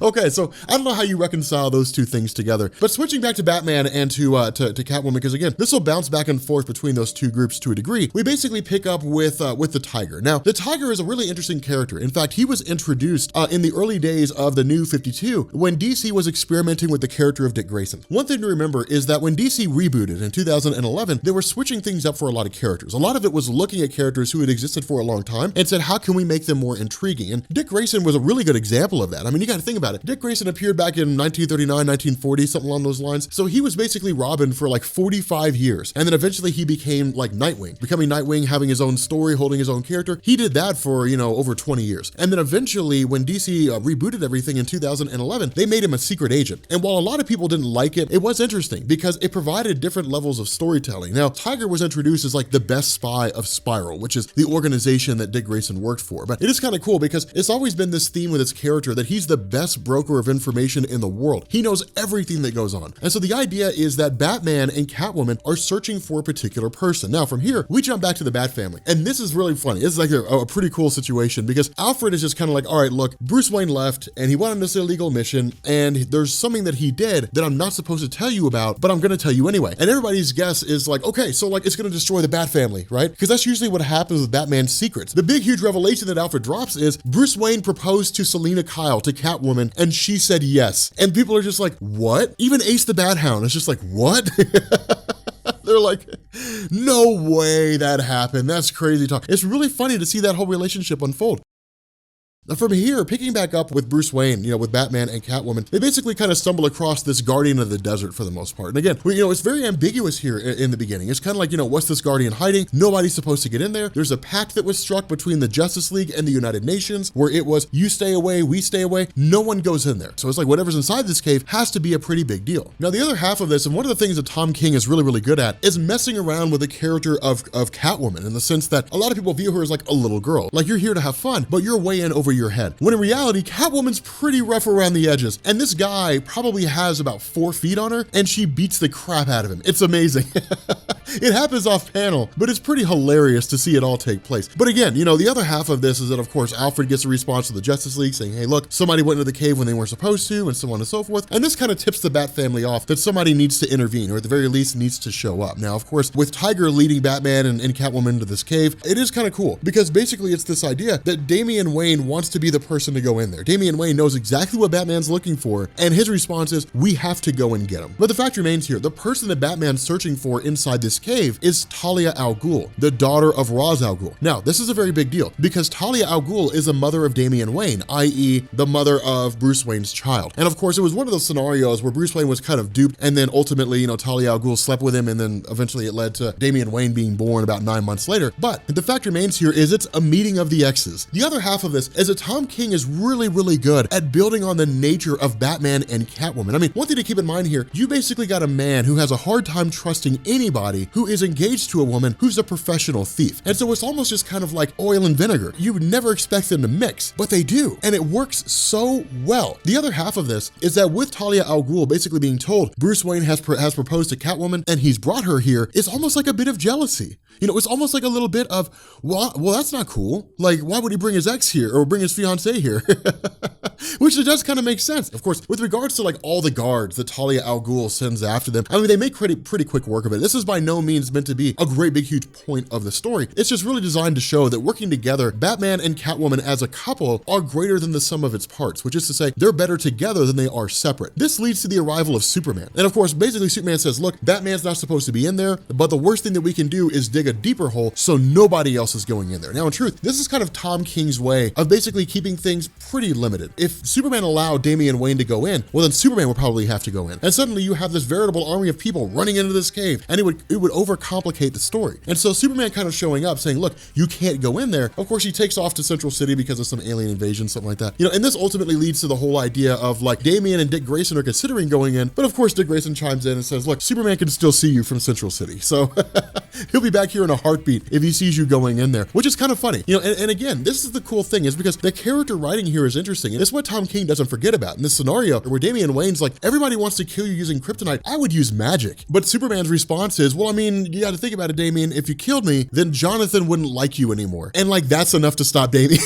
Speaker 2: okay, so I don't know how you reconcile those two things together. But switching back to Batman and to Catwoman, because again, this will bounce back and forth between those two groups to a degree. We basically pick up with the Tiger. Now, the Tiger is a really interesting character. In fact, he was introduced in the early days of the New 52 when DC was experimenting with the character of Dick Grayson. One thing to remember is that when DC rebooted in 2011, they were switching things up for a lot of characters. A lot of it was looking at characters who had existed for a long time and said, how can we make them more intriguing? And Dick Grayson was a really good example of that. I mean, you got to think about it. Dick Grayson appeared back in 1939, 1940, something along those lines. So he was basically Robin for like 45 years. And then eventually he became like Nightwing, becoming Nightwing, having his own story, holding his own character. He did that for, over 20 years. And then eventually when DC rebooted everything in 2011, they made him a secret agent. And while a lot of people didn't like it, it was interesting because it provided different levels of storytelling. Now, Tiger was introduced as like the best spy of Spiral, which is the organization that Dick Grayson worked for. But it is kind of cool because it's always been this theme with its character that he's the best broker of information in the world. He knows everything that goes on. And so the idea is that Batman and Catwoman are searching for a particular person. Now from here, we jump back to the Bat family. And this is really funny. This is like a pretty cool situation because Alfred is just kind of like, all right, look, Bruce Wayne left and he went on this illegal mission and there's something that he did that I'm not supposed to tell you about, but I'm going to tell you anyway. And everybody's guess is like, okay, so like it's going to destroy the Bat family, right? Because that's usually what happens with Batman's secrets. The big, huge revelation that Alfred drops is Bruce Wayne proposed to Selina Kyle, to Catwoman, and she said yes. And people are just like, what? Even Ace the Bat Hound is just like, what? They're like, no way that happened. That's crazy talk. It's really funny to see that whole relationship unfold. Now from here, picking back up with Bruce Wayne, with Batman and Catwoman, they basically kind of stumble across this guardian of the desert for the most part. And again, it's very ambiguous here in the beginning. It's kind of like, what's this guardian hiding? Nobody's supposed to get in there. There's a pact that was struck between the Justice League and the United Nations where it was, you stay away, we stay away. No one goes in there. So it's like whatever's inside this cave has to be a pretty big deal. Now the other half of this, and one of the things that Tom King is really, really good at, is messing around with the character of Catwoman in the sense that a lot of people view her as like a little girl. Like you're here to have fun, but you're way in over your head. When in reality, Catwoman's pretty rough around the edges. And this guy probably has about 4 feet on her and she beats the crap out of him. It's amazing. It happens off panel, but it's pretty hilarious to see it all take place. But again, the other half of this is that of course, Alfred gets a response to the Justice League saying, hey, look, somebody went into the cave when they weren't supposed to and so on and so forth. And this kind of tips the Bat family off that somebody needs to intervene or at the very least needs to show up. Now, of course, with Tiger leading Batman and Catwoman into this cave, it is kind of cool because basically it's this idea that Damian Wayne wants to be the person to go in there. Damian Wayne knows exactly what Batman's looking for and his response is, we have to go and get him. But the fact remains here, the person that Batman's searching for inside this cave is Talia al Ghul, the daughter of Ra's al Ghul. Now, this is a very big deal because Talia al Ghul is a mother of Damian Wayne, i.e. the mother of Bruce Wayne's child. And of course, it was one of those scenarios where Bruce Wayne was kind of duped, and then ultimately, Talia al Ghul slept with him, and then eventually it led to Damian Wayne being born about 9 months later. But the fact remains here is it's a meeting of the exes. The other half of this is that Tom King is really, really good at building on the nature of Batman and Catwoman. I mean, one thing to keep in mind here, you basically got a man who has a hard time trusting anybody who is engaged to a woman who's a professional thief. And so it's almost just kind of like oil and vinegar. You would never expect them to mix, but they do. And it works so well. The other half of this is that with Talia al Ghul basically being told Bruce Wayne has proposed to Catwoman and he's brought her here, it's almost like a bit of jealousy. It's almost like a little bit of, well, that's not cool. Like, why would he bring his ex here or bring his fiance here? Which it does kind of make sense. Of course, with regards to like all the guards that Talia al Ghul sends after them, I mean, they make pretty quick work of it. This is by no means meant to be a great big huge point of the story. It's just really designed to show that working together, Batman and Catwoman as a couple are greater than the sum of its parts, which is to say they're better together than they are separate. This leads to the arrival of Superman. And of course, basically Superman says, look, Batman's not supposed to be in there, but the worst thing that we can do is dig a deeper hole so nobody else is going in there. Now, in truth, this is kind of Tom King's way of basically keeping things pretty limited. If Superman allowed Damian Wayne to go in, well, then Superman would probably have to go in. And suddenly you have this veritable army of people running into this cave, and it would overcomplicate the story. And so Superman kind of showing up saying, look, you can't go in there. Of course, he takes off to Central City because of some alien invasion, something like that. And this ultimately leads to the whole idea of like Damian and Dick Grayson are considering going in, but of course Dick Grayson chimes in and says, look, Superman can still see you from Central City. So he'll be back here in a heartbeat if he sees you going in there, which is kind of funny. And again, this is the cool thing is because the character writing here is interesting. And it's what Tom King doesn't forget about in this scenario where Damian Wayne's like, everybody wants to kill you using kryptonite. I would use magic. But Superman's response is, well, I mean, you got to think about it, Damian. If you killed me, then Jonathan wouldn't like you anymore. And like, that's enough to stop Damian.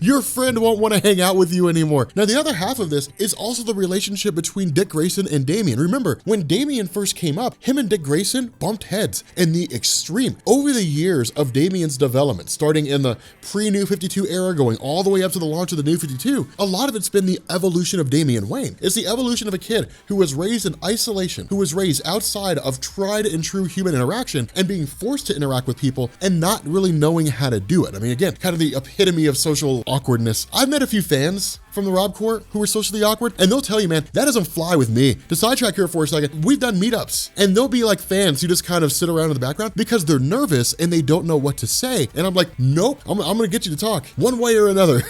Speaker 2: Your friend won't want to hang out with you anymore. Now, the other half of this is also the relationship between Dick Grayson and Damian. Remember, when Damian first came up, him and Dick Grayson bumped heads in the extreme. Over the years of Damian's development, starting in the pre-New 52 era, going all the way up to the launch of the New 52, a lot of it's been the evolution of Damian Wayne. It's the evolution of a kid who was raised in isolation, who was raised outside of tried and true human interaction and being forced to interact with people and not really knowing how to do it. I mean, again, kind of the epitome of social awkwardness. I've met a few fans from the Rob Court who are socially awkward, and they'll tell you, man, that doesn't fly with me. To sidetrack here for a second, we've done meetups, and they'll be like fans who just kind of sit around in the background because they're nervous and they don't know what to say. And I'm like, nope, I'm gonna get you to talk one way or another.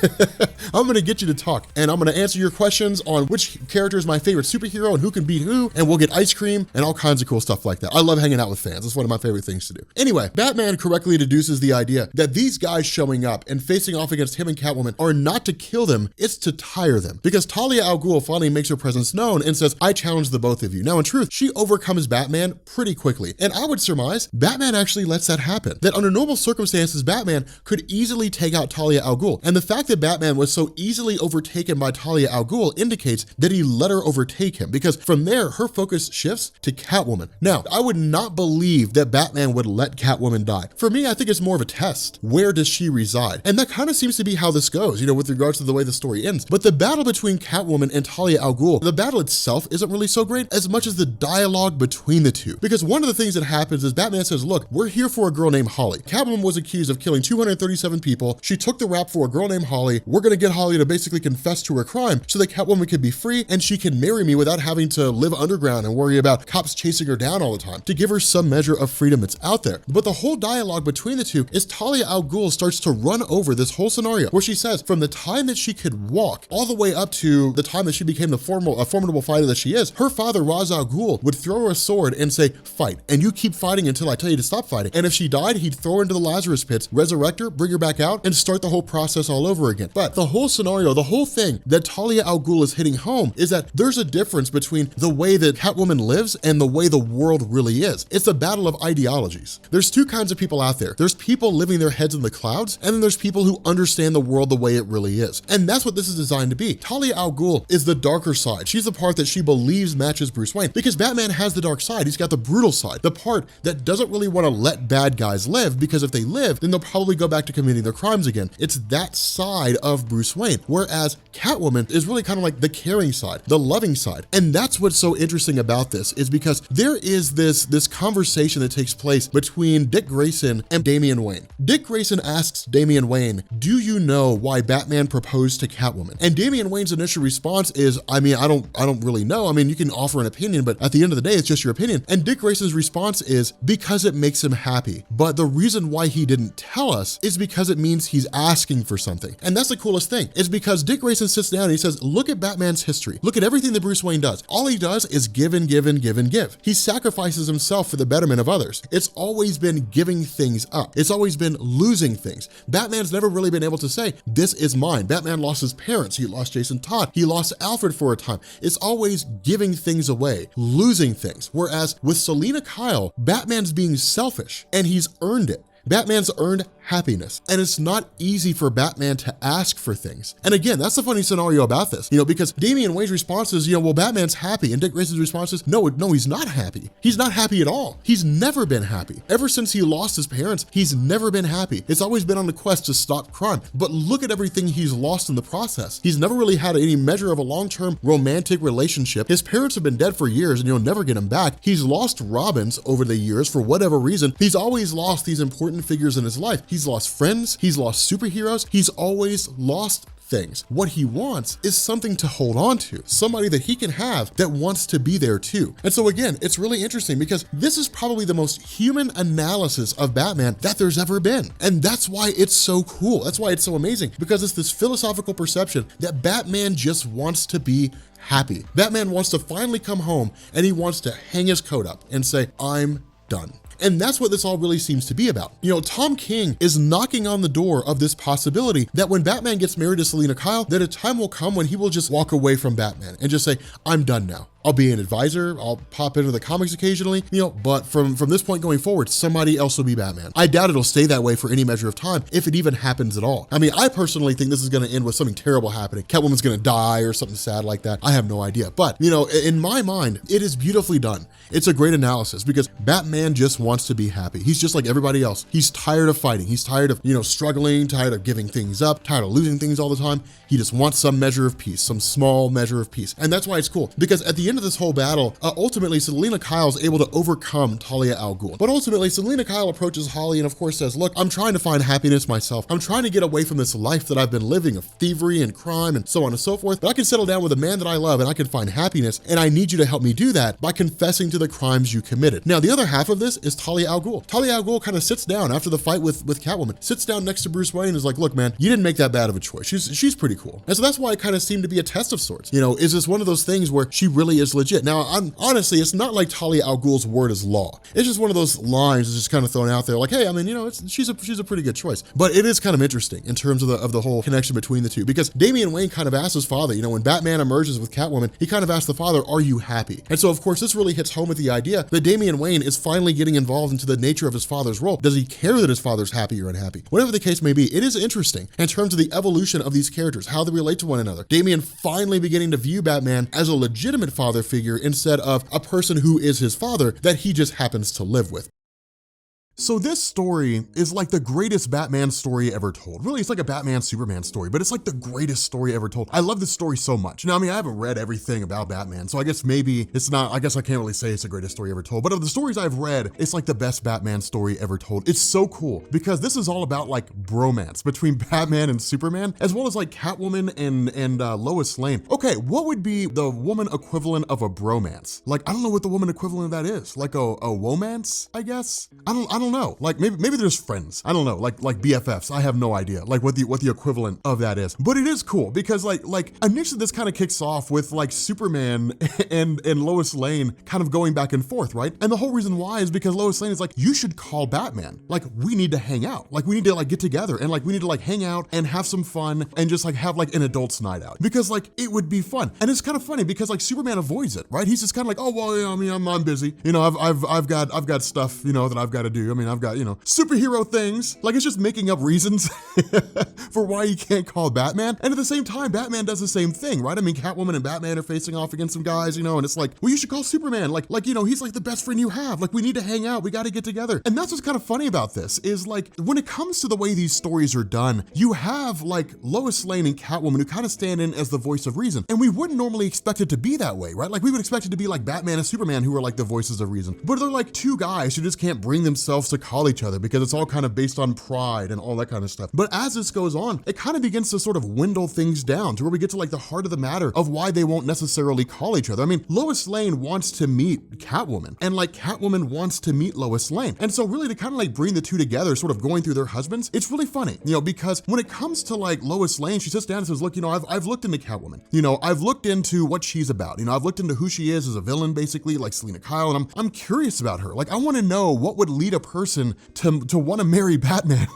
Speaker 2: I'm gonna get you to talk, and I'm gonna answer your questions on which character is my favorite superhero and who can beat who, and we'll get ice cream and all kinds of cool stuff like that. I love hanging out with fans. It's one of my favorite things to do. Anyway, Batman correctly deduces the idea that these guys showing up and facing off against him and Catwoman are not to kill them, it's to tire them. Because Talia al Ghul finally makes her presence known and says, I challenge the both of you. Now, in truth, she overcomes Batman pretty quickly. And I would surmise Batman actually lets that happen. That under normal circumstances, Batman could easily take out Talia al Ghul. And the fact that Batman was so easily overtaken by Talia al Ghul indicates that he let her overtake him, because from there, her focus shifts to Catwoman. Now, I would not believe that Batman would let Catwoman die. For me, I think it's more of a test. Where does she reside? And that kind of seems to be how this goes, with regards to the way the story ends. But the battle between Catwoman and Talia al Ghul, the battle itself isn't really so great as much as the dialogue between the two. Because one of the things that happens is Batman says, look, we're here for a girl named Holly. Catwoman was accused of killing 237 people. She took the rap for a girl named Holly. We're gonna get Holly to basically confess to her crime so that Catwoman can be free and she can marry me without having to live underground and worry about cops chasing her down all the time, to give her some measure of freedom that's out there. But the whole dialogue between the two is Talia al Ghul starts to run over this whole scenario where she says from the time that she could walk all the way up to the time that she became a formidable fighter that she is, her father, Ra's al Ghul, would throw her a sword and say, fight, and you keep fighting until I tell you to stop fighting. And if she died, he'd throw her into the Lazarus pits, resurrect her, bring her back out, and start the whole process all over again. But the whole scenario, the whole thing that Talia al Ghul is hitting home is that there's a difference between the way that Catwoman lives and the way the world really is. It's a battle of ideologies. There's two kinds of people out there. There's people living their heads in the clouds, and then there's people who understand the world the way it really is. And that's what this is designed to be. Talia al Ghul is the darker side. She's the part that she believes matches Bruce Wayne, because Batman has the dark side. He's got the brutal side, the part that doesn't really want to let bad guys live, because if they live, then they'll probably go back to committing their crimes again. It's that side of Bruce Wayne. Whereas Catwoman is really kind of like the caring side, the loving side. And that's what's so interesting about this, is because there is this conversation that takes place between Dick Grayson and Damian Wayne. Dick Grayson asks Damian Wayne, do you know why Batman proposed to Catwoman? And Damian Wayne's initial response is, I mean, I don't really know. I mean, you can offer an opinion, but at the end of the day, it's just your opinion. And Dick Grayson's response is, because it makes him happy. But the reason why he didn't tell us is because it means he's asking for something. And that's the coolest thing, is because Dick Grayson sits down and he says, look at Batman's history. Look at everything that Bruce Wayne does. All he does is give and give and give and give. He sacrifices himself for the betterment of others. It's always been giving things up. It's always been losing things. Batman's never really been able to say, this is mine. Batman lost his parents. He lost Jason Todd. He lost Alfred for a time. It's always giving things away, losing things. Whereas with Selina Kyle, Batman's being selfish and he's earned it. Batman's earned happiness, and it's not easy for Batman to ask for things. And again, that's the funny scenario about this, because Damian Wayne's response is, well, Batman's happy, and Dick Grayson's response is, no, he's not happy. He's not happy at all. He's never been happy. Ever since he lost his parents, he's never been happy. It's always been on the quest to stop crime. But look at everything he's lost in the process. He's never really had any measure of a long-term romantic relationship. His parents have been dead for years, and you'll never get him back. He's lost Robins over the years for whatever reason. He's always lost these important figures in his life. He's lost friends, he's lost superheroes, he's always lost things. What he wants is something to hold on to, somebody that he can have that wants to be there too. And so again, it's really interesting because this is probably the most human analysis of Batman that there's ever been. And that's why it's so cool. That's why it's so amazing, because it's this philosophical perception that Batman just wants to be happy. Batman wants to finally come home and he wants to hang his coat up and say, I'm done. And that's what this all really seems to be about. Tom King is knocking on the door of this possibility that when Batman gets married to Selina Kyle, that a time will come when he will just walk away from Batman and just say, I'm done now. I'll be an advisor, I'll pop into the comics occasionally, but from this point going forward, somebody else will be Batman. I doubt it'll stay that way for any measure of time, if it even happens at all. I mean, I personally think this is gonna end with something terrible happening. Catwoman's gonna die or something sad like that. I have no idea. But, in my mind, it is beautifully done. It's a great analysis because Batman just wants to be happy. He's just like everybody else. He's tired of fighting. He's tired of, struggling, tired of giving things up, tired of losing things all the time. He just wants some measure of peace, some small measure of peace. And that's why it's cool, because at the end of this whole battle, ultimately Selina Kyle's able to overcome Talia al Ghul. But ultimately, Selina Kyle approaches Holly and of course says, look, I'm trying to find happiness myself. I'm trying to get away from this life that I've been living of thievery and crime and so on and so forth, but I can settle down with a man that I love and I can find happiness, and I need you to help me do that by confessing to the crimes you committed. Now, the other half of this is Talia al Ghul. Talia al Ghul kind of sits down after the fight with Catwoman, sits down next to Bruce Wayne and is like, look, man, you didn't make that bad of a choice. She's pretty cool. And so that's why it kind of seemed to be a test of sorts. Is this one of those things where she really is legit? Now, honestly, it's not like Talia al Ghul's word is law. It's just one of those lines that's just kind of thrown out there like, hey, I mean, she's a pretty good choice. But it is kind of interesting in terms of the whole connection between the two, because Damian Wayne kind of asked his father, when Batman emerges with Catwoman, he kind of asked the father, are you happy? And so of course, this really hits home with the idea that Damian Wayne is finally getting involved into the nature of his father's role. Does he care that his father's happy or unhappy? Whatever the case may be, it is interesting in terms of the evolution of these characters, how they relate to one another. Damian finally beginning to view Batman as a legitimate father figure instead of a person who is his father that he just happens to live with. So this story is like the greatest Batman story ever told. Really, it's like a Batman Superman story, but it's like the greatest story ever told. I love this story so much. Now, I mean, I haven't read everything about Batman, so I guess maybe it's not, I guess I can't really say it's the greatest story ever told, but of the stories I've read, it's like the best Batman story ever told. It's so cool because this is all about like bromance between Batman and Superman, as well as like Catwoman and Lois Lane. Okay, what would be the woman equivalent of a bromance? Like, I don't know what the woman equivalent of that is. Like a womance, I guess? I don't know. Like maybe there's friends. I don't know. Like BFFs. I have no idea. Like what the equivalent of that is. But it is cool because like initially this kind of kicks off with like Superman and Lois Lane kind of going back and forth, right? And the whole reason why is because Lois Lane is like, you should call Batman. Like we need to hang out. Like we need to like get together and like we need to like hang out and have some fun and just like have like an adult's night out because like it would be fun. And it's kind of funny because like Superman avoids it, right? He's just kind of like, oh well, I mean I'm busy. I've got stuff that I've got to do. I mean, I've got, superhero things. Like, it's just making up reasons for why you can't call Batman. And at the same time, Batman does the same thing, right? I mean, Catwoman and Batman are facing off against some guys, and it's like, well, you should call Superman. Like, he's like the best friend you have. Like, we need to hang out. We got to get together. And that's what's kind of funny about this is like, when it comes to the way these stories are done, you have like Lois Lane and Catwoman who kind of stand in as the voice of reason. And we wouldn't normally expect it to be that way, right? Like, we would expect it to be like Batman and Superman who are like the voices of reason. But they're like two guys who just can't bring themselves to call each other because it's all kind of based on pride and all that kind of stuff. But as this goes on, it kind of begins to sort of dwindle things down to where we get to like the heart of the matter of why they won't necessarily call each other. I mean, Lois Lane wants to meet Catwoman, and like Catwoman wants to meet Lois Lane. And so really to kind of like bring the two together, sort of going through their husbands, it's really funny, because when it comes to like Lois Lane, she sits down and says, look, I've looked into Catwoman. I've looked into what she's about. I've looked into who she is as a villain, basically, like Selena Kyle, and I'm curious about her. Like, I want to know what would lead a person to want to marry Batman.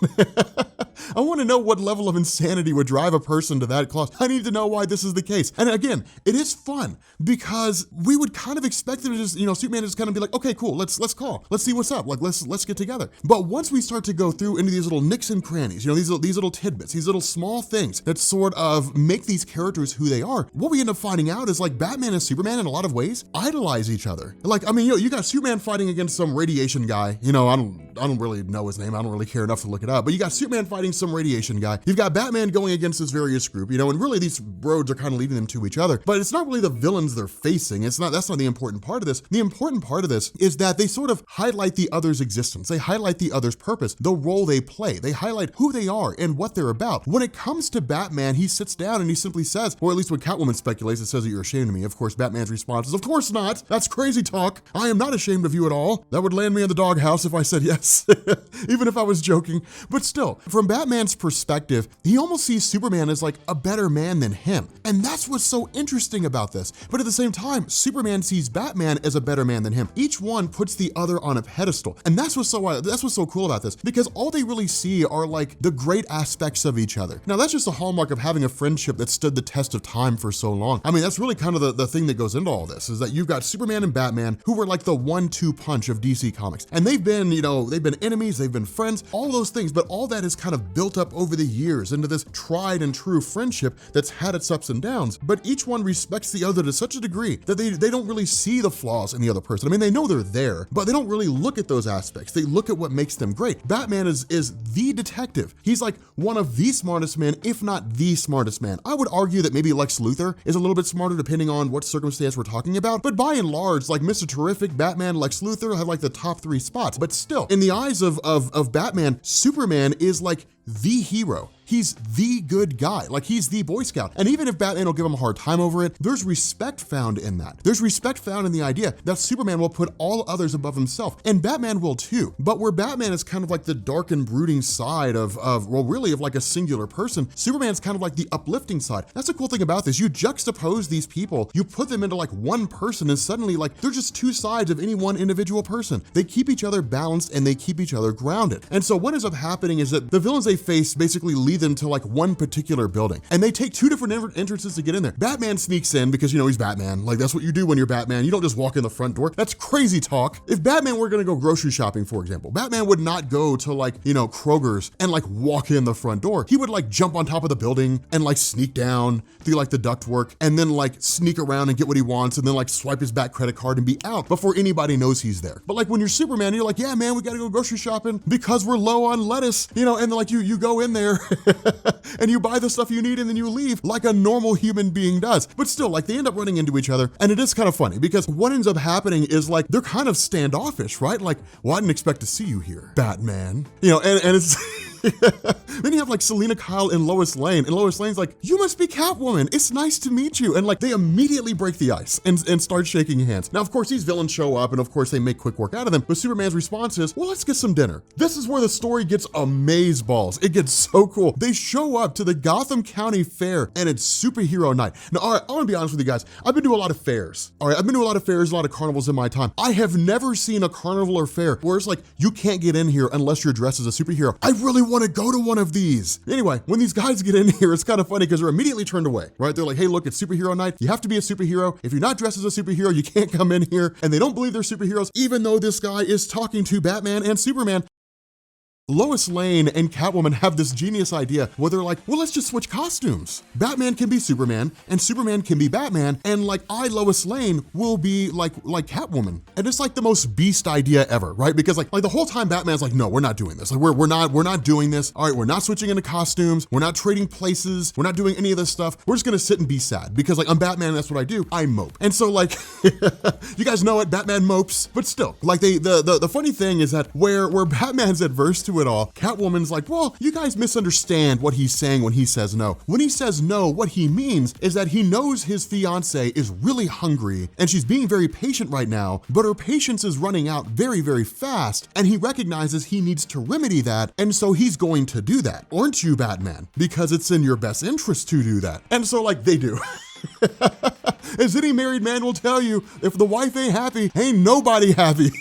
Speaker 2: I want to know what level of insanity would drive a person to that class. I need to know why this is the case. And again, it is fun because we would kind of expect them to just, Superman to just kind of be like, okay, cool, let's call. Let's see what's up. Like, let's get together. But once we start to go through into these little nicks and crannies, these little tidbits, these little small things that sort of make these characters who they are, what we end up finding out is like Batman and Superman in a lot of ways idolize each other. Like, I mean, you got Superman fighting against some radiation guy. I don't really know his name. I don't really care enough to look it up. But you got Superman fighting some radiation guy. You've got Batman going against this various group, and really these roads are kind of leading them to each other. But it's not really the villains they're facing. That's not the important part of this. The important part of this is that they sort of highlight the other's existence. They highlight the other's purpose, the role they play. They highlight who they are and what they're about. When it comes to Batman, he sits down and he simply says, or at least when Catwoman speculates, it says that you're ashamed of me. Of course, Batman's response is, of course not. That's crazy talk. I am not ashamed of you at all. That would land me in the doghouse if I said yes, even if I was joking. But still, from Batman's perspective, he almost sees Superman as like a better man than him. And that's what's so interesting about this. But at the same time, Superman sees Batman as a better man than him. Each one puts the other on a pedestal. And that's what's so cool about this, because all they really see are like the great aspects of each other. Now, that's just a hallmark of having a friendship that stood the test of time for so long. I mean, that's really kind of the thing that goes into all this, is that you've got Superman and Batman, who were like the 1-2 punch of DC Comics. And they've been enemies, they've been friends, all those things, but all that is kind of built up over the years into this tried and true friendship that's had its ups and downs. But each one respects the other to such a degree that they don't really see the flaws in the other person. I mean, they know they're there, but they don't really look at those aspects. They look at what makes them great. Batman is the detective. He's like one of the smartest men, if not the smartest man. I would argue that maybe Lex Luthor is a little bit smarter depending on what circumstance we're talking about, but by and large, like Mr. Terrific, Batman, Lex Luthor have like the top 3 spots. But still, in the eyes of Batman, Superman is like the hero. He's the good guy, like he's the Boy Scout. And even if Batman will give him a hard time over it, there's respect found in that. There's respect found in the idea that Superman will put all others above himself, and Batman will too. But where Batman is kind of like the dark and brooding side of like a singular person, Superman's kind of like the uplifting side. That's the cool thing about this. You juxtapose these people, you put them into like one person, and suddenly like they're just two sides of any one individual person. They keep each other balanced and they keep each other grounded. And so what ends up happening is that the villains they face basically lead them to like one particular building, and they take 2 different entrances to get in there. Batman sneaks in because he's Batman. Like, that's what you do when you're Batman. You don't just walk in the front door. That's crazy talk. If Batman were gonna go grocery shopping, for example, Batman would not go to like Kroger's and like walk in the front door. He would like jump on top of the building and like sneak down through like the ductwork and then like sneak around and get what he wants and then like swipe his back credit card and be out before anybody knows he's there. But like when you're Superman, you're like, yeah man, we gotta go grocery shopping because we're low on lettuce, and then like you go in there and you buy the stuff you need and then you leave like a normal human being does. But still, like they end up running into each other, and it is kind of funny because what ends up happening is like they're kind of standoffish, right? Like, well, I didn't expect to see you here, Batman. And it's then you have like Selena Kyle and Lois Lane, and Lois Lane's like, you must be Catwoman. It's nice to meet you. And like they immediately break the ice and start shaking hands. Now, of course, these villains show up and of course they make quick work out of them. But Superman's response is, well, let's get some dinner. This is where the story gets amazeballs. It gets so cool. They show up to the Gotham County Fair and it's superhero night. Now, all right, I want to be honest with you guys. I've been to a lot of fairs. All right, I've been to a lot of fairs, a lot of carnivals in my time. I have never seen a carnival or fair where it's like, you can't get in here unless you're dressed as a superhero. I really want want to go to one of these. Anyway, when these guys get in here, it's kind of funny because they're immediately turned away, right? They're like, hey, look, it's superhero night. You have to be a superhero. If you're not dressed as a superhero, you can't come in here. And they don't believe they're superheroes, even though this guy is talking to Batman and Superman. Lois Lane and Catwoman have this genius idea where they're like, well, let's just switch costumes. Batman can be Superman and Superman can be Batman. And like Lois Lane will be like Catwoman. And it's like the most beast idea ever, right? Because like the whole time Batman's like, no, we're not doing this. Like we're not doing this. All right, we're not switching into costumes. We're not trading places. We're not doing any of this stuff. We're just gonna sit and be sad because like I'm Batman, that's what I do. I mope. And so like, you guys know it, Batman mopes, but still like the funny thing is that where Batman's adverse to it all, Catwoman's like, well, you guys misunderstand what he's saying when he says no. When he says no, what he means is that he knows his fiance is really hungry and she's being very patient right now, but her patience is running out very, very fast. And he recognizes he needs to remedy that. And so he's going to do that. Aren't you, Batman? Because it's in your best interest to do that. And so like they do. As any married man will tell you, if the wife ain't happy, ain't nobody happy.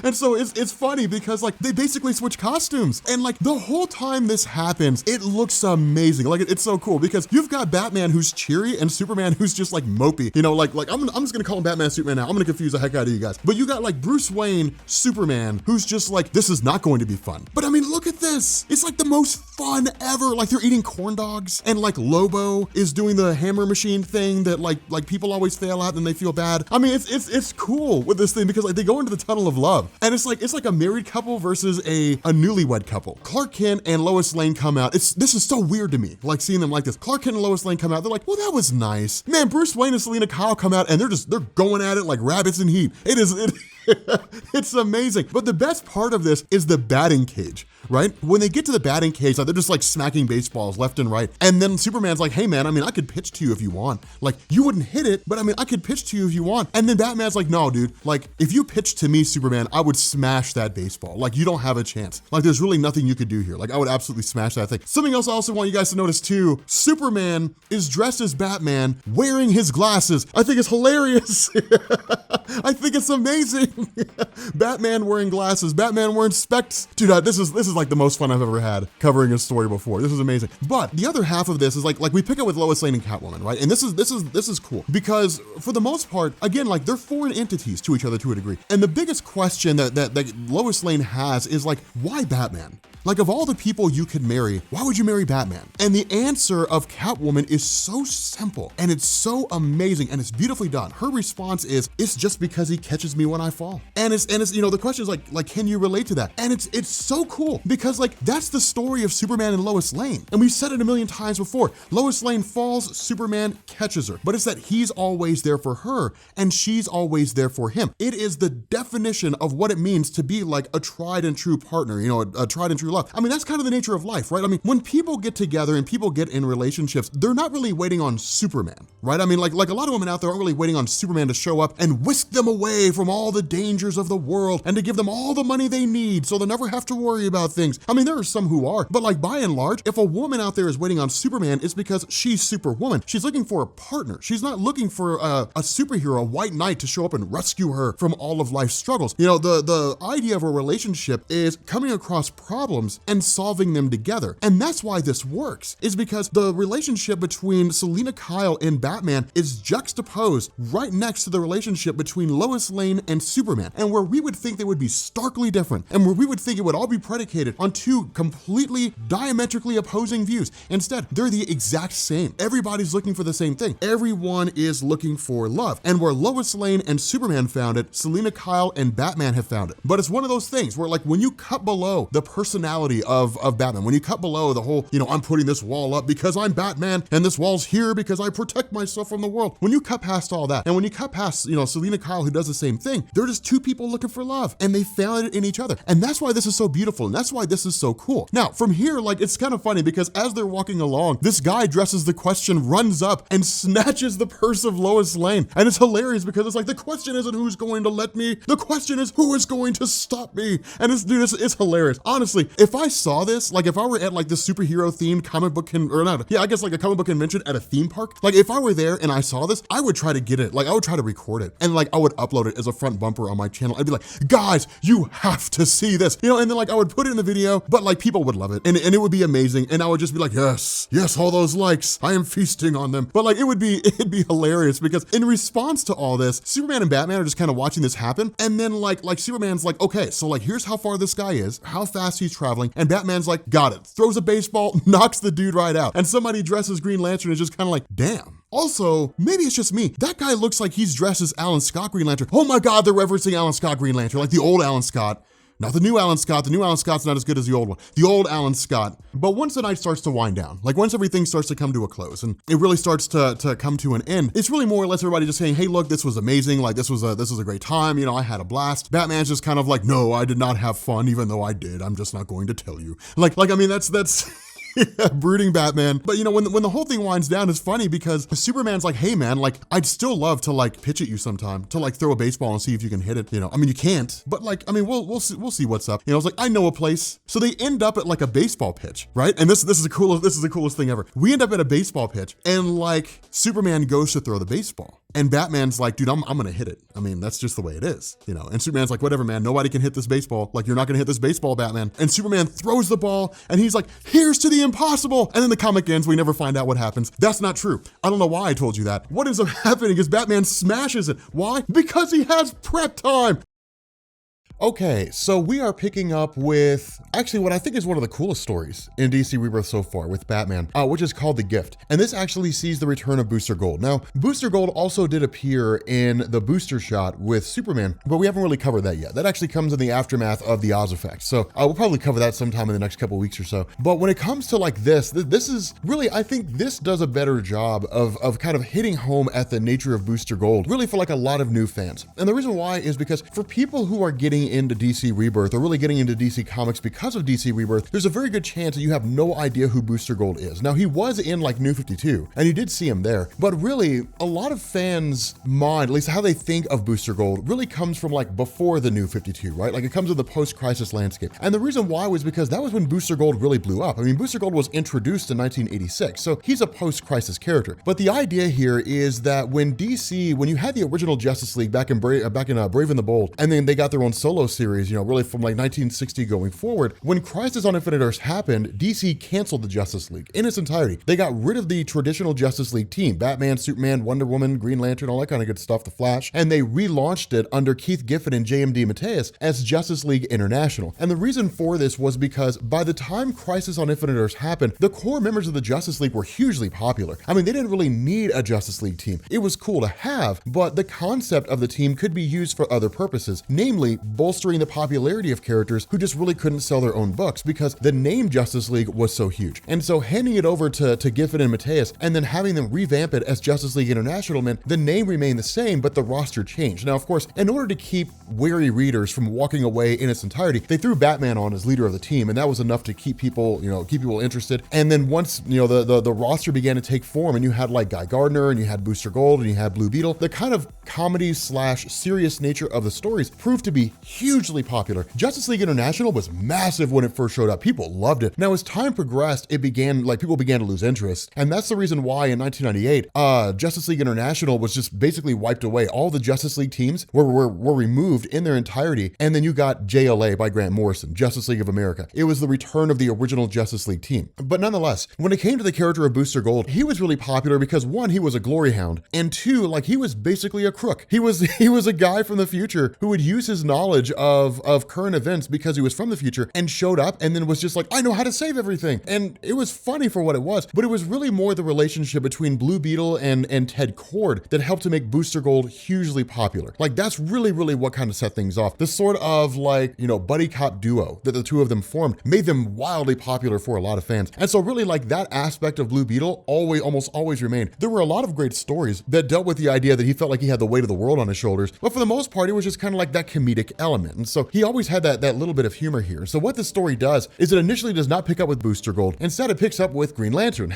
Speaker 2: And so it's funny because like they basically switch costumes and like the whole time this happens, it looks amazing. Like it's so cool because you've got Batman who's cheery and Superman who's just like mopey, you know, like I'm just gonna call him Batman Superman now. I'm gonna confuse the heck out of you guys. But you got like Bruce Wayne, Superman, who's just like, this is not going to be fun. But I mean, look at this. It's like the most fun ever. Like they're eating corn dogs and like Lobo is doing the hammer machine thing that like people always fail at and they feel bad. I mean, it's cool with this thing because like they go into the tunnel of love. And it's like a married couple versus a newlywed couple. Clark Kent and Lois Lane come out. This is so weird to me, like seeing them like this. Clark Kent and Lois Lane come out. They're like, well, that was nice. Man, Bruce Wayne and Selena Kyle come out and they're going at it like rabbits in heat. It's amazing. But the best part of this is the batting cage, right? When they get to the batting cage, like, they're just like smacking baseballs left and right. And then Superman's like, hey man, I mean, I could pitch to you if you want. Like, you wouldn't hit it, but I mean, I could pitch to you if you want. And then Batman's like, no, dude, like if you pitched to me, Superman, I would smash that baseball. Like, you don't have a chance. Like, there's really nothing you could do here. Like, I would absolutely smash that thing. Something else I also want you guys to notice too, Superman is dressed as Batman wearing his glasses. I think it's hilarious. I think it's amazing. Batman wearing glasses, Batman wearing specs. Dude, this is like the most fun I've ever had covering a story before. This is amazing. But the other half of this is like we pick up with Lois Lane and Catwoman, right? And this is cool because for the most part, again, like they're foreign entities to each other to a degree. And the biggest question that Lois Lane has is like, why Batman? Like, of all the people you could marry, why would you marry Batman? And the answer of Catwoman is so simple and it's so amazing and it's beautifully done. Her response is, it's just because he catches me when I fall. And it's you know, the question is like, can you relate to that? And it's so cool because like that's the story of Superman and Lois Lane. And we've said it a million times before. Lois Lane falls, Superman catches her. But it's that he's always there for her and she's always there for him. It is the definition of what it means to be like a tried and true partner, you know, a tried and true love. I mean, that's kind of the nature of life, right? I mean, when people get together and people get in relationships, they're not really waiting on Superman, right? I mean, like a lot of women out there aren't really waiting on Superman to show up and whisk them away from all the dangers of the world and to give them all the money they need so they'll never have to worry about things. I mean, there are some who are, but like by and large, if a woman out there is waiting on Superman, it's because she's Superwoman. She's looking for a partner. She's not looking for a superhero, a white knight to show up and rescue her from all of life's struggles. You know, the idea of a relationship is coming across problems and solving them together. And that's why this works, is because the relationship between Selena Kyle and Batman is juxtaposed right next to the relationship between Lois Lane and Superman. And where we would think they would be starkly different, and where we would think it would all be predicated on two completely diametrically opposing views. Instead, they're the exact same. Everybody's looking for the same thing. Everyone is looking for love. And where Lois Lane and Superman found it, Selena Kyle and Batman have found it. But it's one of those things where like when you cut below the personality of Batman, when you cut below the whole, you know, I'm putting this wall up because I'm Batman and this wall's here because I protect myself from the world. When you cut past all that, and when you cut past, you know, Selena Kyle who does the same thing, they're just two people looking for love and they found it in each other. And that's why this is so beautiful and that's why this is so cool. Now, from here, like it's kind of funny because as they're walking along, this guy dresses the Question runs up and snatches the purse of Lois Lane. And it's hilarious because it's like, the question isn't who's going to let me, the question is who is going to stop me. And it's hilarious. Honestly, if I saw this, like if I were at like the superhero themed comic book I guess like a comic book convention at a theme park, like if I were there and I saw this, I would try to get it. Like I would try to record it and like I would upload it as a front bumper on my channel. I'd be like, guys, you have to see this, you know, and then like I would put it in the video, but like people would love it and it would be amazing. And I would just be like, yes, all those likes, I am feasting on them. But like it'd be hilarious because in response to all this, Superman and Batman are just kind of watching this happen. And then like Superman's like, okay, so like here's how far this guy is, how fast he's traveling. And Batman's like, got it, throws a baseball, knocks the dude right out. And somebody dressed as Green Lantern is just kind of like, damn. Also, maybe it's just me. That guy looks like he's dressed as Alan Scott Green Lantern. Oh my God, they're referencing Alan Scott Green Lantern, like the old Alan Scott. Not the new Alan Scott. The new Alan Scott's not as good as the old one. The old Alan Scott. But once the night starts to wind down, like once everything starts to come to a close and it really starts to come to an end, it's really more or less everybody just saying, hey, look, this was amazing. Like this was a great time. You know, I had a blast. Batman's just kind of like, no, I did not have fun, even though I did. I'm just not going to tell you. Like, I mean, that's brooding Batman. But you know, when the whole thing winds down, it's funny because Superman's like, hey man, like I'd still love to like pitch at you sometime to like throw a baseball and see if you can hit it. You know, I mean, you can't, but like, I mean, we'll see what's up. You know, I was like, I know a place. So they end up at like a baseball pitch, right? And this is the coolest thing ever. We end up at a baseball pitch and like Superman goes to throw the baseball. And Batman's like, dude, I'm gonna hit it. I mean, that's just the way it is, you know? And Superman's like, whatever, man, nobody can hit this baseball. Like, you're not gonna hit this baseball, Batman. And Superman throws the ball and he's like, here's to the impossible. And then the comic ends, we never find out what happens. That's not true. I don't know why I told you that. What ends up happening is Batman smashes it. Why? Because he has prep time. Okay, so we are picking up with actually what I think is one of the coolest stories in DC Rebirth so far with Batman, which is called The Gift. And this actually sees the return of Booster Gold. Now, Booster Gold also did appear in the booster shot with Superman, but we haven't really covered that yet. That actually comes in the aftermath of the Oz effect. So we'll probably cover that sometime in the next couple weeks or so. But when it comes to like this is really, I think this does a better job of kind of hitting home at the nature of Booster Gold, really for like a lot of new fans. And the reason why is because for people who are getting into DC Rebirth or really getting into DC Comics because of DC Rebirth, there's a very good chance that you have no idea who Booster Gold is. Now, he was in like New 52 and you did see him there, but really a lot of fans' mind, at least how they think of Booster Gold, really comes from like before the New 52, right? Like it comes with the post-crisis landscape. And the reason why was because that was when Booster Gold really blew up. I mean, Booster Gold was introduced in 1986, so he's a post-crisis character. But the idea here is that when you had the original Justice League back in Brave and the Bold, and then they got their own solo series, you know, really from like 1960 going forward, when Crisis on Infinite Earths happened, DC canceled the Justice League in its entirety. They got rid of the traditional Justice League team, Batman, Superman, Wonder Woman, Green Lantern, all that kind of good stuff, the Flash, and they relaunched it under Keith Giffen and JMD Mateus as Justice League International. And the reason for this was because by the time Crisis on Infinite Earths happened, the core members of the Justice League were hugely popular. I mean, they didn't really need a Justice League team. It was cool to have, but the concept of the team could be used for other purposes, namely bolstering the popularity of characters who just really couldn't sell their own books because the name Justice League was so huge. And so handing it over to Giffen and Mateus and then having them revamp it as Justice League International meant the name remained the same, but the roster changed. Now, of course, in order to keep wary readers from walking away in its entirety, they threw Batman on as leader of the team, and that was enough to keep people interested. And then once, you know, the roster began to take form and you had like Guy Gardner and you had Booster Gold and you had Blue Beetle, the kind of comedy / serious nature of the stories proved to be hugely popular. Justice League International was massive when it first showed up. People loved it. Now, as time progressed, people began to lose interest. And that's the reason why in 1998, Justice League International was just basically wiped away. All the Justice League teams were removed in their entirety. And then you got JLA by Grant Morrison, Justice League of America. It was the return of the original Justice League team. But nonetheless, when it came to the character of Booster Gold, he was really popular because one, he was a glory hound, and two, like he was basically a crook. He was a guy from the future who would use his knowledge of current events because he was from the future and showed up and then was just like, I know how to save everything. And it was funny for what it was, but it was really more the relationship between Blue Beetle and Ted Kord that helped to make Booster Gold hugely popular. Like that's really what kind of set things off. The sort of like, you know, buddy cop duo that the two of them formed made them wildly popular for a lot of fans. And so really like that aspect of Blue Beetle almost always remained. There were a lot of great stories that dealt with the idea that he felt like he had the weight of the world on his shoulders, but for the most part, it was just kind of like that comedic element.
Speaker 3: element. And so he always had that little bit of humor here. So what this story does is it initially does not pick up with Booster Gold. Instead, it picks up with Green Lantern.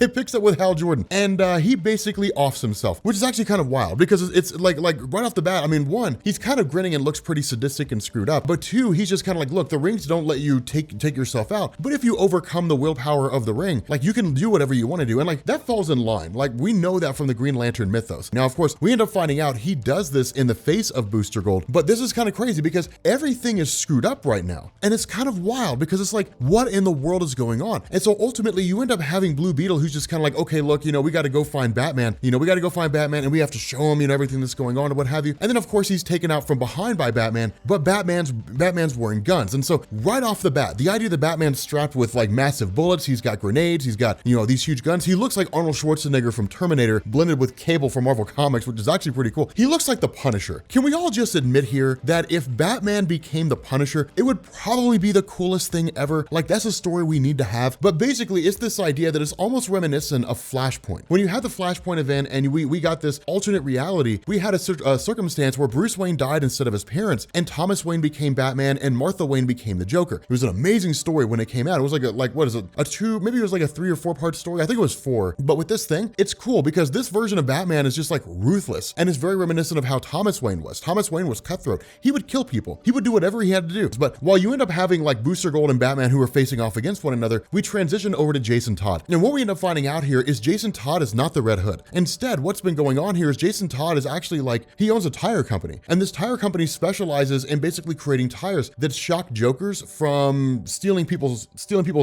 Speaker 3: It picks up with Hal Jordan. And he basically offs himself, which is actually kind of wild because it's like right off the bat, I mean, one, he's kind of grinning and looks pretty sadistic and screwed up. But two, he's just kind of like, look, the rings don't let you take yourself out. But if you overcome the willpower of the ring, like you can do whatever you want to do. And like that falls in line. Like we know that from the Green Lantern mythos. Now, of course, we end up finding out he does this in the face of Booster Gold. But this is kind of crazy because everything is screwed up right now. And it's kind of wild because it's like, what in the world is going on? And so ultimately you end up having Blue Beetle who's just kind of like, okay, look, we got to go find Batman. We got to go find Batman and we have to show him, everything that's going on and what have you. And then of course he's taken out from behind by Batman, but Batman's wearing guns. And so right off the bat, the idea that Batman's strapped with like massive bullets, he's got grenades, he's got, these huge guns. He looks like Arnold Schwarzenegger from Terminator blended with Cable from Marvel Comics, which is actually pretty cool. He looks like the Punisher. Can we all just admit here that if Batman became the Punisher, it would probably be the coolest thing ever? Like that's a story we need to have. But basically it's this idea that is almost reminiscent of Flashpoint. When you had the Flashpoint event and we got this alternate reality, we had a circumstance where Bruce Wayne died instead of his parents and Thomas Wayne became Batman and Martha Wayne became the Joker. It was an amazing story when it came out. It was maybe it was like a 3 or 4 part story. I think it was 4. But with this thing, it's cool because this version of Batman is just like ruthless and is very reminiscent of how Thomas Wayne was. Thomas Wayne was cutthroat. He would kill people. He would do whatever he had to do. But while you end up having like Booster Gold and Batman who are facing off against one another, we transition over to Jason Todd. And what we end up finding out here is Jason Todd is not the Red Hood. Instead, what's been going on here is Jason Todd is actually like, he owns a tire company. And this tire company specializes in basically creating tires that shock Jokers from stealing people's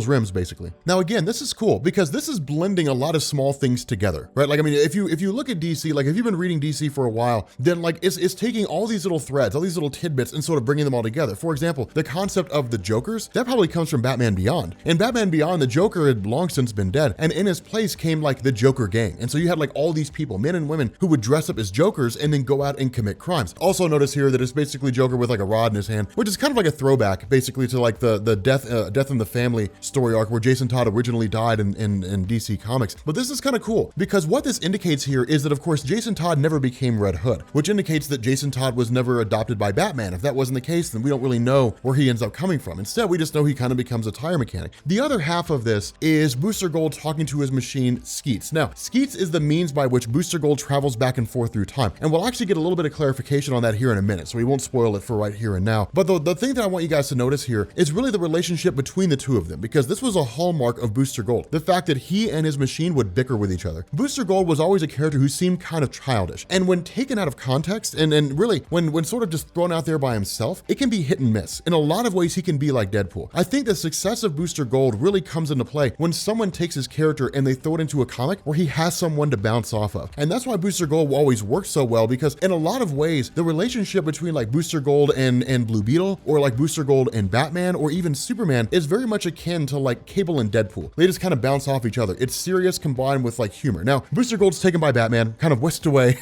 Speaker 3: rims, basically. Now, again, this is cool because this is blending a lot of small things together, right? Like, I mean, if you look at DC, like if you've been reading DC for a while, then like it's taking all these little threads, all these little tidbits and sort of bringing them all together. For example, the concept of the Jokers, that probably comes from Batman Beyond. In Batman Beyond, the Joker had long since been dead, and in his place came like the Joker gang. And so you had like all these people, men and women, who would dress up as Jokers and then go out and commit crimes. Also notice here that it's basically Joker with like a rod in his hand, which is kind of like a throwback basically to like the Death in the Family story arc where Jason Todd originally died in DC Comics. But this is kind of cool because what this indicates here is that of course Jason Todd never became Red Hood, which indicates that Jason Todd was never adopted by Batman. If that wasn't the case, then we don't really know where he ends up coming from. Instead, we just know he kind of becomes a tire mechanic. The other half of this is Booster Gold talking to his machine Skeets. Now, Skeets is the means by which Booster Gold travels back and forth through time. And we'll actually get a little bit of clarification on that here in a minute, so we won't spoil it for right here and now. But the thing that I want you guys to notice here is really the relationship between the two of them, because this was a hallmark of Booster Gold. The fact that he and his machine would bicker with each other. Booster Gold was always a character who seemed kind of childish. And when taken out of context, and really when sort of just thrown out there by himself, it can be hit and miss. In a lot of ways, he can be like Deadpool. I think the success of Booster Gold really comes into play when someone takes his character and they throw it into a comic where he has someone to bounce off of. And that's why Booster Gold always works so well, because in a lot of ways, the relationship between like Booster Gold and Blue Beetle, or like Booster Gold and Batman, or even Superman is very much akin to like Cable and Deadpool. They just kind of bounce off each other. It's serious combined with like humor. Now, Booster Gold's taken by Batman, kind of whisked away.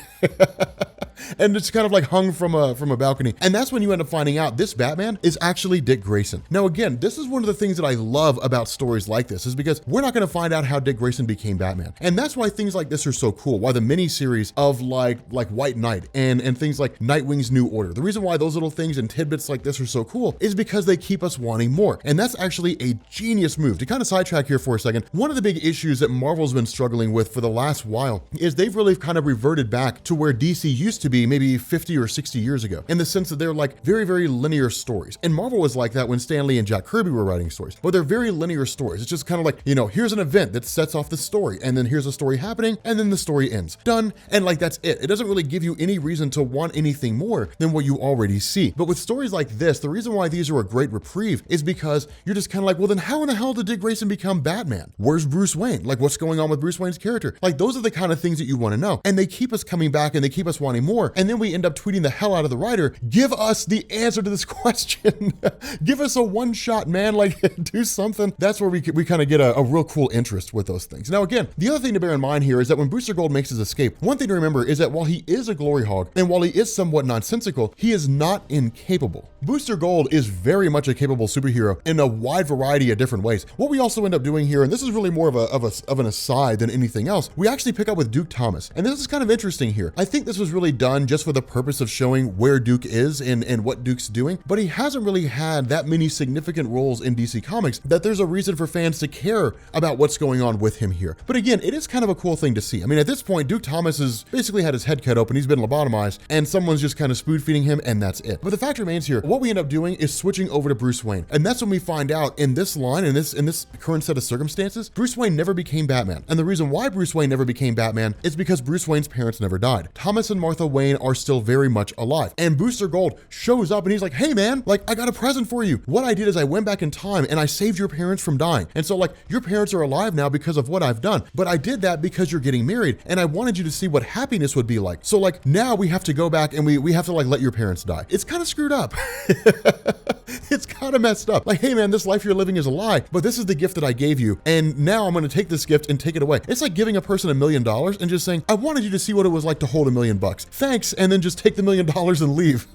Speaker 3: And it's kind of like hung from a balcony. And that's when you end up finding out this Batman is actually Dick Grayson. Now, again, this is one of the things that I love about stories like this, is because we're not going to find out how Dick Grayson became Batman. And that's why things like this are so cool. Why the miniseries of like White Knight and things like Nightwing's New Order. The reason why those little things and tidbits like this are so cool is because they keep us wanting more. And that's actually a genius move. To kind of sidetrack here for a second, one of the big issues that Marvel's been struggling with for the last while is they've really kind of reverted back to where DC used to be maybe 50 or 60 years ago, in the sense that they're like very, very linear stories. And Marvel was like that when Stan Lee and Jack Kirby were writing stories, but they're very linear stories. It's just kind of like, here's an event that sets off the story, and then here's a story happening, and then the story ends. Done. And like, that's it. It doesn't really give you any reason to want anything more than what you already see. But with stories like this, the reason why these are a great reprieve is because you're just kind of like, well, then how in the hell did Dick Grayson become Batman? Where's Bruce Wayne? Like, what's going on with Bruce Wayne's character? Like, those are the kind of things that you want to know. And they keep us coming back and they keep us wanting more. And then we end up tweeting the hell out of the writer, give us the answer to this question. Give us a one-shot, man, like do something. That's where we kind of get a real cool interest with those things. Now, again, the other thing to bear in mind here is that when Booster Gold makes his escape, one thing to remember is that while he is a glory hog, and while he is somewhat nonsensical, he is not incapable. Booster Gold is very much a capable superhero in a wide variety of different ways. What we also end up doing here, and this is really more of an aside than anything else, we actually pick up with Duke Thomas. And this is kind of interesting here. I think this was really done just for the purpose of showing where where Duke is and what Duke's doing, but he hasn't really had that many significant roles in DC Comics that there's a reason for fans to care about what's going on with him here. But again, it is kind of a cool thing to see. I mean, at this point, Duke Thomas has basically had his head cut open, he's been lobotomized, and someone's just kind of spoon feeding him, and that's it. But the fact remains here, what we end up doing is switching over to Bruce Wayne. And that's when we find out in this line, in this current set of circumstances, Bruce Wayne never became Batman. And the reason why Bruce Wayne never became Batman is because Bruce Wayne's parents never died. Thomas and Martha Wayne are still very much alive. And Booster Gold shows up and he's like, hey man, like I got a present for you. What I did is I went back in time and I saved your parents from dying. And so like your parents are alive now because of what I've done. But I did that because you're getting married and I wanted you to see what happiness would be like. So like now we have to go back and we have to like let your parents die. It's kind of screwed up. It's kind of messed up. Like, hey man, this life you're living is a lie, but this is the gift that I gave you. And now I'm going to take this gift and take it away. It's like giving a person $1 million and just saying, I wanted you to see what it was like to hold $1 million. Thanks. And then just take the $1 million and leave.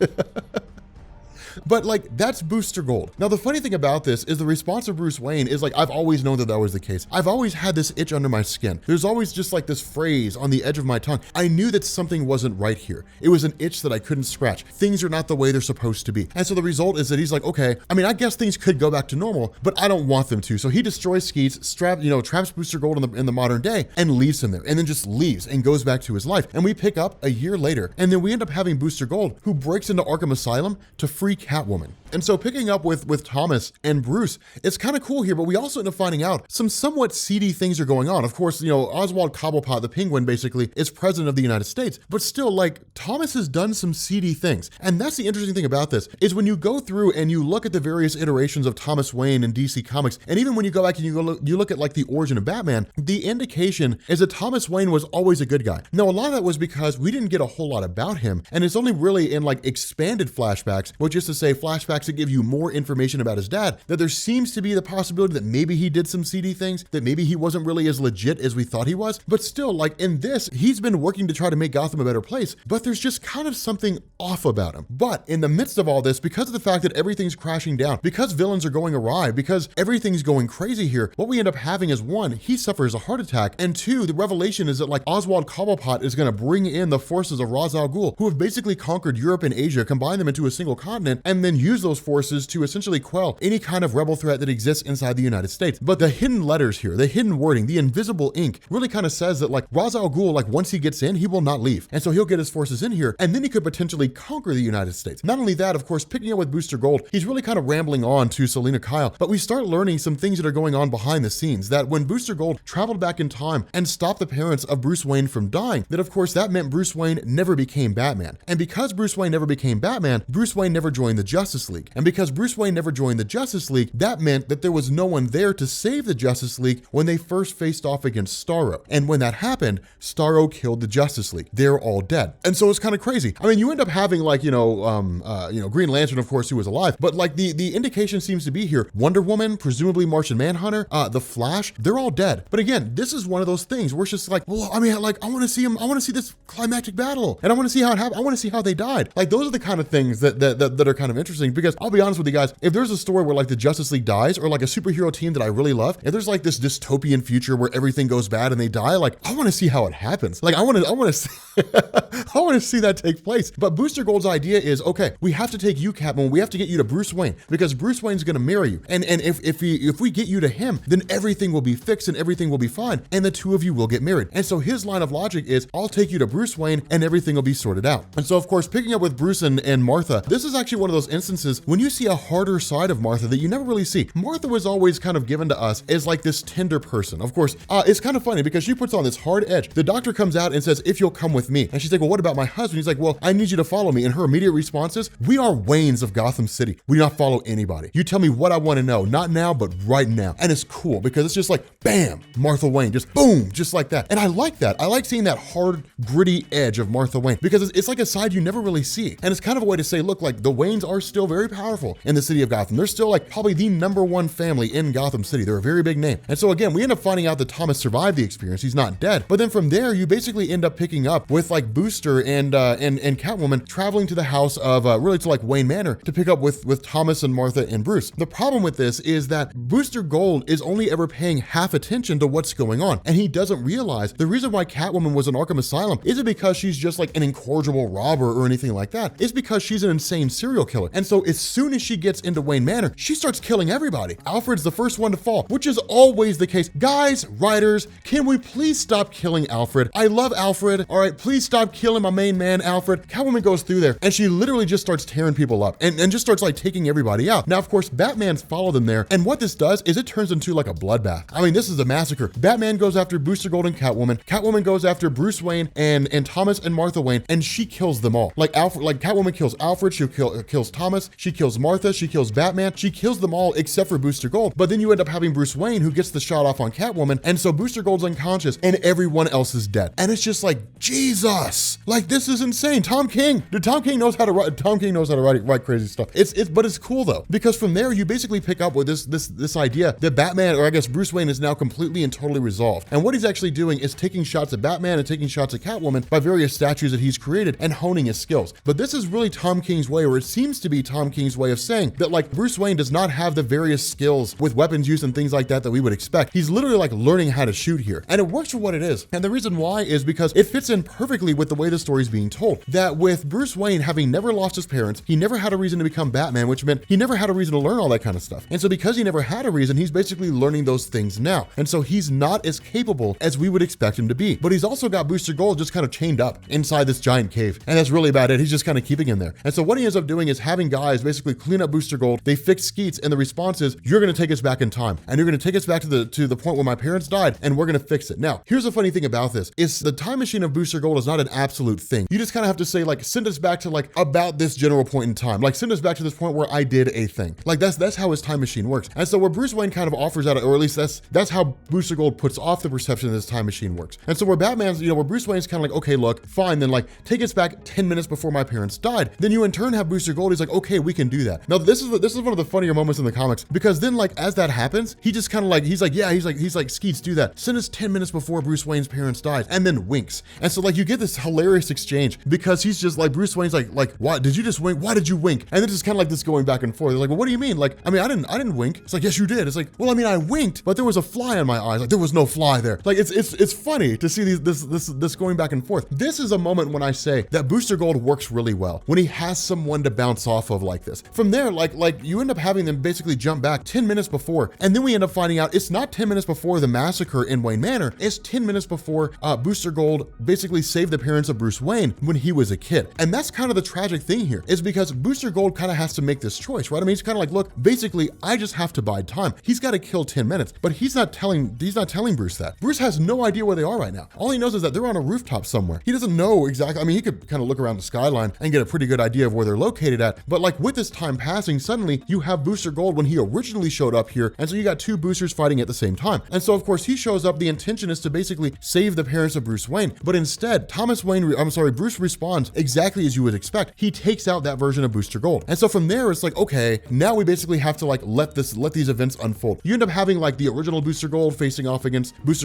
Speaker 3: But like, that's Booster Gold. Now, the funny thing about this is the response of Bruce Wayne is like, I've always known that that was the case. I've always had this itch under my skin. There's always just like this phrase on the edge of my tongue. I knew that something wasn't right here. It was an itch that I couldn't scratch. Things are not the way they're supposed to be. And so the result is that he's like, okay, I mean, I guess things could go back to normal, but I don't want them to. So he destroys Skeets, traps Booster Gold in the modern day and leaves him there and then just leaves and goes back to his life. And we pick up a year later and then we end up having Booster Gold who breaks into Arkham Asylum to free Catwoman. And so picking up with Thomas and Bruce, it's kind of cool here, but we also end up finding out some somewhat seedy things are going on. Of course, Oswald Cobblepot, the Penguin, basically is president of the United States, but still, like, Thomas has done some seedy things. And that's the interesting thing about this, is when you go through and you look at the various iterations of Thomas Wayne in DC Comics, and even when you go back and you look at like the origin of Batman, the indication is that Thomas Wayne was always a good guy. Now, a lot of that was because we didn't get a whole lot about him, and it's only really in like expanded flashbacks, which is to say flashbacks that give you more information about his dad, that there seems to be the possibility that maybe he did some seedy things, that maybe he wasn't really as legit as we thought he was. But still, like in this, he's been working to try to make Gotham a better place, but there's just kind of something off about him. But in the midst of all this, because of the fact that everything's crashing down, because villains are going awry, because everything's going crazy here, what we end up having is one, he suffers a heart attack, and two, the revelation is that like Oswald Cobblepot is going to bring in the forces of Ra's al Ghul, who have basically conquered Europe and Asia, combine them into a single continent, and then use those forces to essentially quell any kind of rebel threat that exists inside the United States. But the hidden letters here, the hidden wording, the invisible ink really kind of says that like Ra's al Ghul, like once he gets in, he will not leave. And so he'll get his forces in here and then he could potentially conquer the United States. Not only that, of course, picking up with Booster Gold, he's really kind of rambling on to Selina Kyle, but we start learning some things that are going on behind the scenes, that when Booster Gold traveled back in time and stopped the parents of Bruce Wayne from dying, that of course that meant Bruce Wayne never became Batman. And because Bruce Wayne never became Batman, Bruce Wayne never joined the Justice League. And because Bruce Wayne never joined the Justice League, that meant that there was no one there to save the Justice League when they first faced off against Starro. And when that happened, Starro killed the Justice League. They're all dead. And so it's kind of crazy. I mean, you end up having like, Green Lantern, of course, who was alive, but like the indication seems to be here, Wonder Woman, presumably Martian Manhunter, the Flash, they're all dead. But again, this is one of those things where it's just like, well, I mean, like, I want to see him, I want to see this climactic battle, and I want to see how it happened. I want to see how they died. Like, those are the kind of things that are kind of interesting, because I'll be honest with you guys, if there's a story where like the Justice League dies, or like a superhero team that I really love, if there's like this dystopian future where everything goes bad and they die, like, I want to see how it happens. Like, I want to see that take place. But Booster Gold's idea is, okay, we have to take you, Catwoman, we have to get you to Bruce Wayne, because Bruce Wayne's going to marry you. And if we get you to him, then everything will be fixed and everything will be fine, and the two of you will get married. And so his line of logic is, I'll take you to Bruce Wayne and everything will be sorted out. And so of course, picking up with Bruce and Martha, this is actually one of those instances when you see a harder side of Martha that you never really see. Martha was always kind of given to us as like this tender person. Of course, it's kind of funny because she puts on this hard edge. The doctor comes out and says, if you'll come with me. And she's like, well, what about my husband? He's like, well, I need you to follow me. And her immediate response is, we are Waynes of Gotham City. We do not follow anybody. You tell me what I want to know, not now, but right now. And it's cool because it's just like, bam, Martha Wayne, just boom, just like that. And I like that. I like seeing that hard, gritty edge of Martha Wayne because it's like a side you never really see. And it's kind of a way to say, look, like the Waynes Waynes are still very powerful in the city of Gotham. They're still like probably the #1 family in Gotham City. They're a very big name. And so again, we end up finding out that Thomas survived the experience. He's not dead. But then from there, you basically end up picking up with like Booster and Catwoman traveling to the house of really to like Wayne Manor to pick up with Thomas and Martha and Bruce. The problem with this is that Booster Gold is only ever paying half attention to what's going on, and he doesn't realize the reason why Catwoman was in Arkham Asylum isn't because she's just like an incorrigible robber or anything like that. It's because she's an insane serial killer. And so as soon as she gets into Wayne Manor, she starts killing everybody. Alfred's the first one to fall, which is always the case. Guys, writers, can we please stop killing Alfred? I love Alfred. All right, please stop killing my main man, Alfred. Catwoman goes through there and she literally just starts tearing people up and just starts like taking everybody out. Now, of course, Batman's followed them there. And what this does is it turns into like a bloodbath. I mean, this is a massacre. Batman goes after Booster Gold and Catwoman. Catwoman goes after Bruce Wayne and Thomas and Martha Wayne, and she kills them all. Like Catwoman kills Alfred, she kills Thomas, she kills Martha, she kills Batman, she kills them all except for Booster Gold. But then you end up having Bruce Wayne who gets the shot off on Catwoman, and so Booster Gold's unconscious and everyone else is dead. And it's just like, Jesus, like this is insane. Tom King knows how to write crazy stuff. But it's cool though, because from there you basically pick up with this idea that Batman, or I guess Bruce Wayne, is now completely and totally resolved. And what he's actually doing is taking shots at Batman and taking shots at Catwoman by various statues that he's created and honing his skills. But this is really Tom King's way, or it seems to be Tom King's way of saying that like Bruce Wayne does not have the various skills with weapons use and things like that we would expect. He's literally like learning how to shoot here. And it works for what it is. And the reason why is because it fits in perfectly with the way the story is being told. That with Bruce Wayne having never lost his parents, he never had a reason to become Batman, which meant he never had a reason to learn all that kind of stuff. And so because he never had a reason, he's basically learning those things now. And so he's not as capable as we would expect him to be. But he's also got Booster Gold just kind of chained up inside this giant cave. And that's really about it. He's just kind of keeping him there. And so what he ends up doing is having guys basically clean up Booster Gold. They fix Skeets, and the response is, you're going to take us back in time. And you're going to take us back to the point where my parents died, and we're going to fix it. Now, here's the funny thing about this is the time machine of Booster Gold is not an absolute thing. You just kind of have to say like, send us back to like about this general point in time. Like send us back to this point where I did a thing. Like that's how his time machine works. And so where Bruce Wayne kind of offers out, or at least that's how Booster Gold puts off the perception that this time machine works. And so where Batman's, where Bruce Wayne's kind of like, okay, look, fine, then like take us back 10 minutes before my parents died. Then you in turn have Booster Gold. He's like, okay, we can do that. Now this is one of the funnier moments in the comics, because then like as that happens, he just kind of like, he's like, Skeets, do that. Send us 10 minutes before Bruce Wayne's parents died, and then winks. And so like you get this hilarious exchange because he's just like, Bruce Wayne's like, what? Did you just wink? Why did you wink? And then just kind of like this going back and forth. They're like, well, what do you mean? Like, I mean, I didn't wink. It's like, yes, you did. It's like, well, I mean, I winked, but there was a fly in my eyes. Like there was no fly there. Like it's funny to see this going back and forth. This is a moment when I say that Booster Gold works really well when he has someone to bounce off of like this. From there, like you end up having them basically jump back 10 minutes before, and then we end up finding out it's not 10 minutes before the massacre in Wayne Manor. It's 10 minutes before Booster Gold basically saved the parents of Bruce Wayne when he was a kid. And that's kind of the tragic thing here, is because Booster Gold kind of has to make this choice, right? I mean, he's kind of like, look, basically, I just have to bide time. He's got to kill 10 minutes, but he's not telling Bruce that. Bruce has no idea where they are right now. All he knows is that they're on a rooftop somewhere. He doesn't know exactly. I mean, he could kind of look around the skyline and get a pretty good idea of where they're located at. But like with this time passing, suddenly you have Booster Gold when he originally showed up here. And so you got two boosters fighting at the same time. And so of course he shows up. The intention is to basically save the parents of Bruce Wayne. But instead, Bruce responds exactly as you would expect. He takes out that version of Booster Gold. And so from there, it's like, okay, now we basically have to like let these events unfold. You end up having like the original Booster Gold facing off against Bruce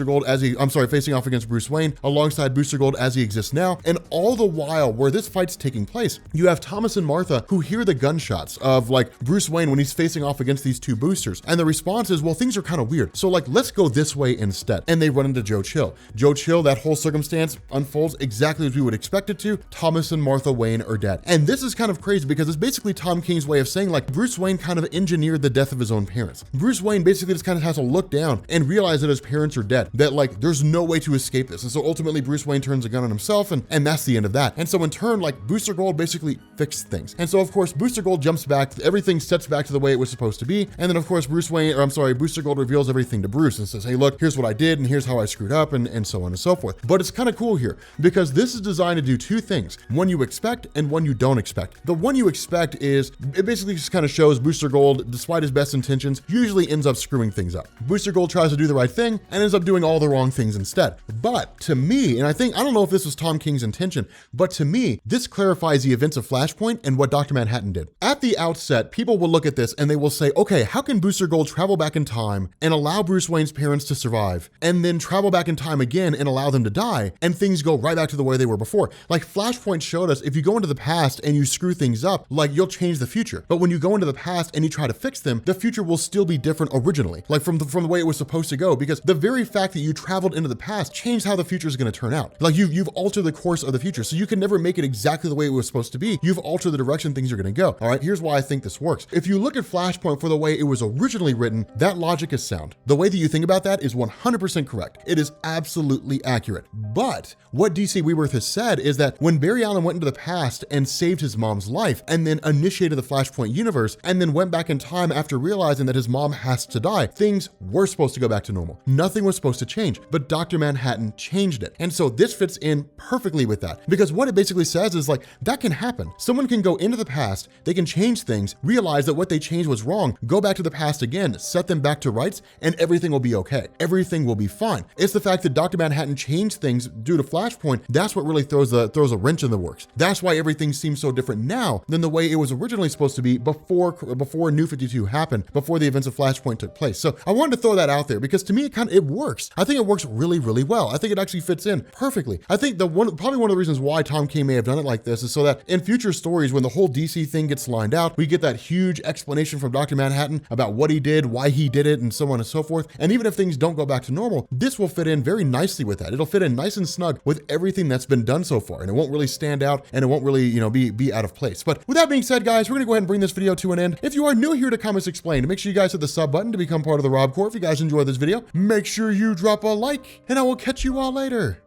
Speaker 3: Wayne alongside Booster Gold as he exists now. And all the while where this fight's taking place, you have Thomas and Martha who hear the gunshots of like Bruce Wayne when he's facing off against these two boosters. And the response is, well, things are kind of weird. So like, let's go this way instead. And they run into Joe Chill. Joe Chill, that whole circumstance unfolds exactly as we would expect it to. Thomas and Martha Wayne are dead. And this is kind of crazy because it's basically Tom King's way of saying like Bruce Wayne kind of engineered the death of his own parents. Bruce Wayne basically just kind of has to look down and realize that his parents are dead, that like there's no way to escape this. And so ultimately Bruce Wayne turns a gun on himself, and that's the end of that. And so in turn, like Booster Gold basically fixed things. And so of course Booster Gold jumps back, everything sets back to the way it was supposed to be. And then of course Booster Gold reveals everything to Bruce and says, hey, look, here's what I did and here's how I screwed up, and so on and so forth. But it's kind of cool here because this is designed to do two things: one you expect and one you don't expect. The one you expect is it basically just kind of shows Booster Gold, despite his best intentions, usually ends up screwing things up. Booster Gold tries to do the right thing and ends up doing all the wrong things instead. But to me, and I don't know if this was Tom King's intention, but to me, this clarifies the events of Flashpoint and what Dr. Manhattan did. At the outset, people will look at this and they will say, okay, how can Booster Gold travel back in time and allow Bruce Wayne's parents to survive, and then travel back in time again and allow them to die, and things go right back to the way they were before? Like Flashpoint showed us, if you go into the past and you screw things up, like you'll change the future. But when you go into the past and you try to fix them, the future will still be different originally, like from the way it was supposed to go, because the very fact that you traveled into the past changed how the future is going to turn out. Like you've altered the course of the future, so you can never make it exactly the way it was supposed to be. You've altered the direction things are going to go. All right, here's why I think this works. If you look at Flashpoint for the way it was originally written, that logic is sound. The way that you think about that is 100% correct. It is absolutely accurate. But what DC Rebirth has said is that when Barry Allen went into the past and saved his mom's life and then initiated the Flashpoint universe and then went back in time after realizing that his mom has to die, things were supposed to go back to normal. Nothing was supposed to change, but Dr. Manhattan changed it. And so this fits in perfectly with that, because what it basically says is like, that can happen. Someone can go into the past, they can change things, realize that what they changed was wrong, go back to the past again, set them back to rights, and everything will be okay. Everything will be fine. It's the fact that Dr. Manhattan changed things due to Flashpoint, that's what really throws a wrench in the works. That's why everything seems so different now than the way it was originally supposed to be before New 52 happened, before the events of Flashpoint took place. So I wanted to throw that out there because to me it works. I think it works really, really well. I think it actually fits in perfectly. I think probably one of the reasons why Tom King may have done it like this is so that in future stories, when the whole DC thing gets lined out, we get that huge explanation from Dr. Manhattan about what he did, why he did it, and so on and so forth. And even if things don't go back to normal, this will fit in very nicely with that. It'll fit in nice and snug with everything that's been done so far, and it won't really stand out, and it won't really, be out of place. But with that being said, guys, we're gonna go ahead and bring this video to an end. If you are new here to Comics Explained, make sure you guys hit the sub button to become part of the Rob Corps. If you guys enjoyed this video, make sure you drop a like, and I will catch you all later.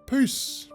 Speaker 3: Peace.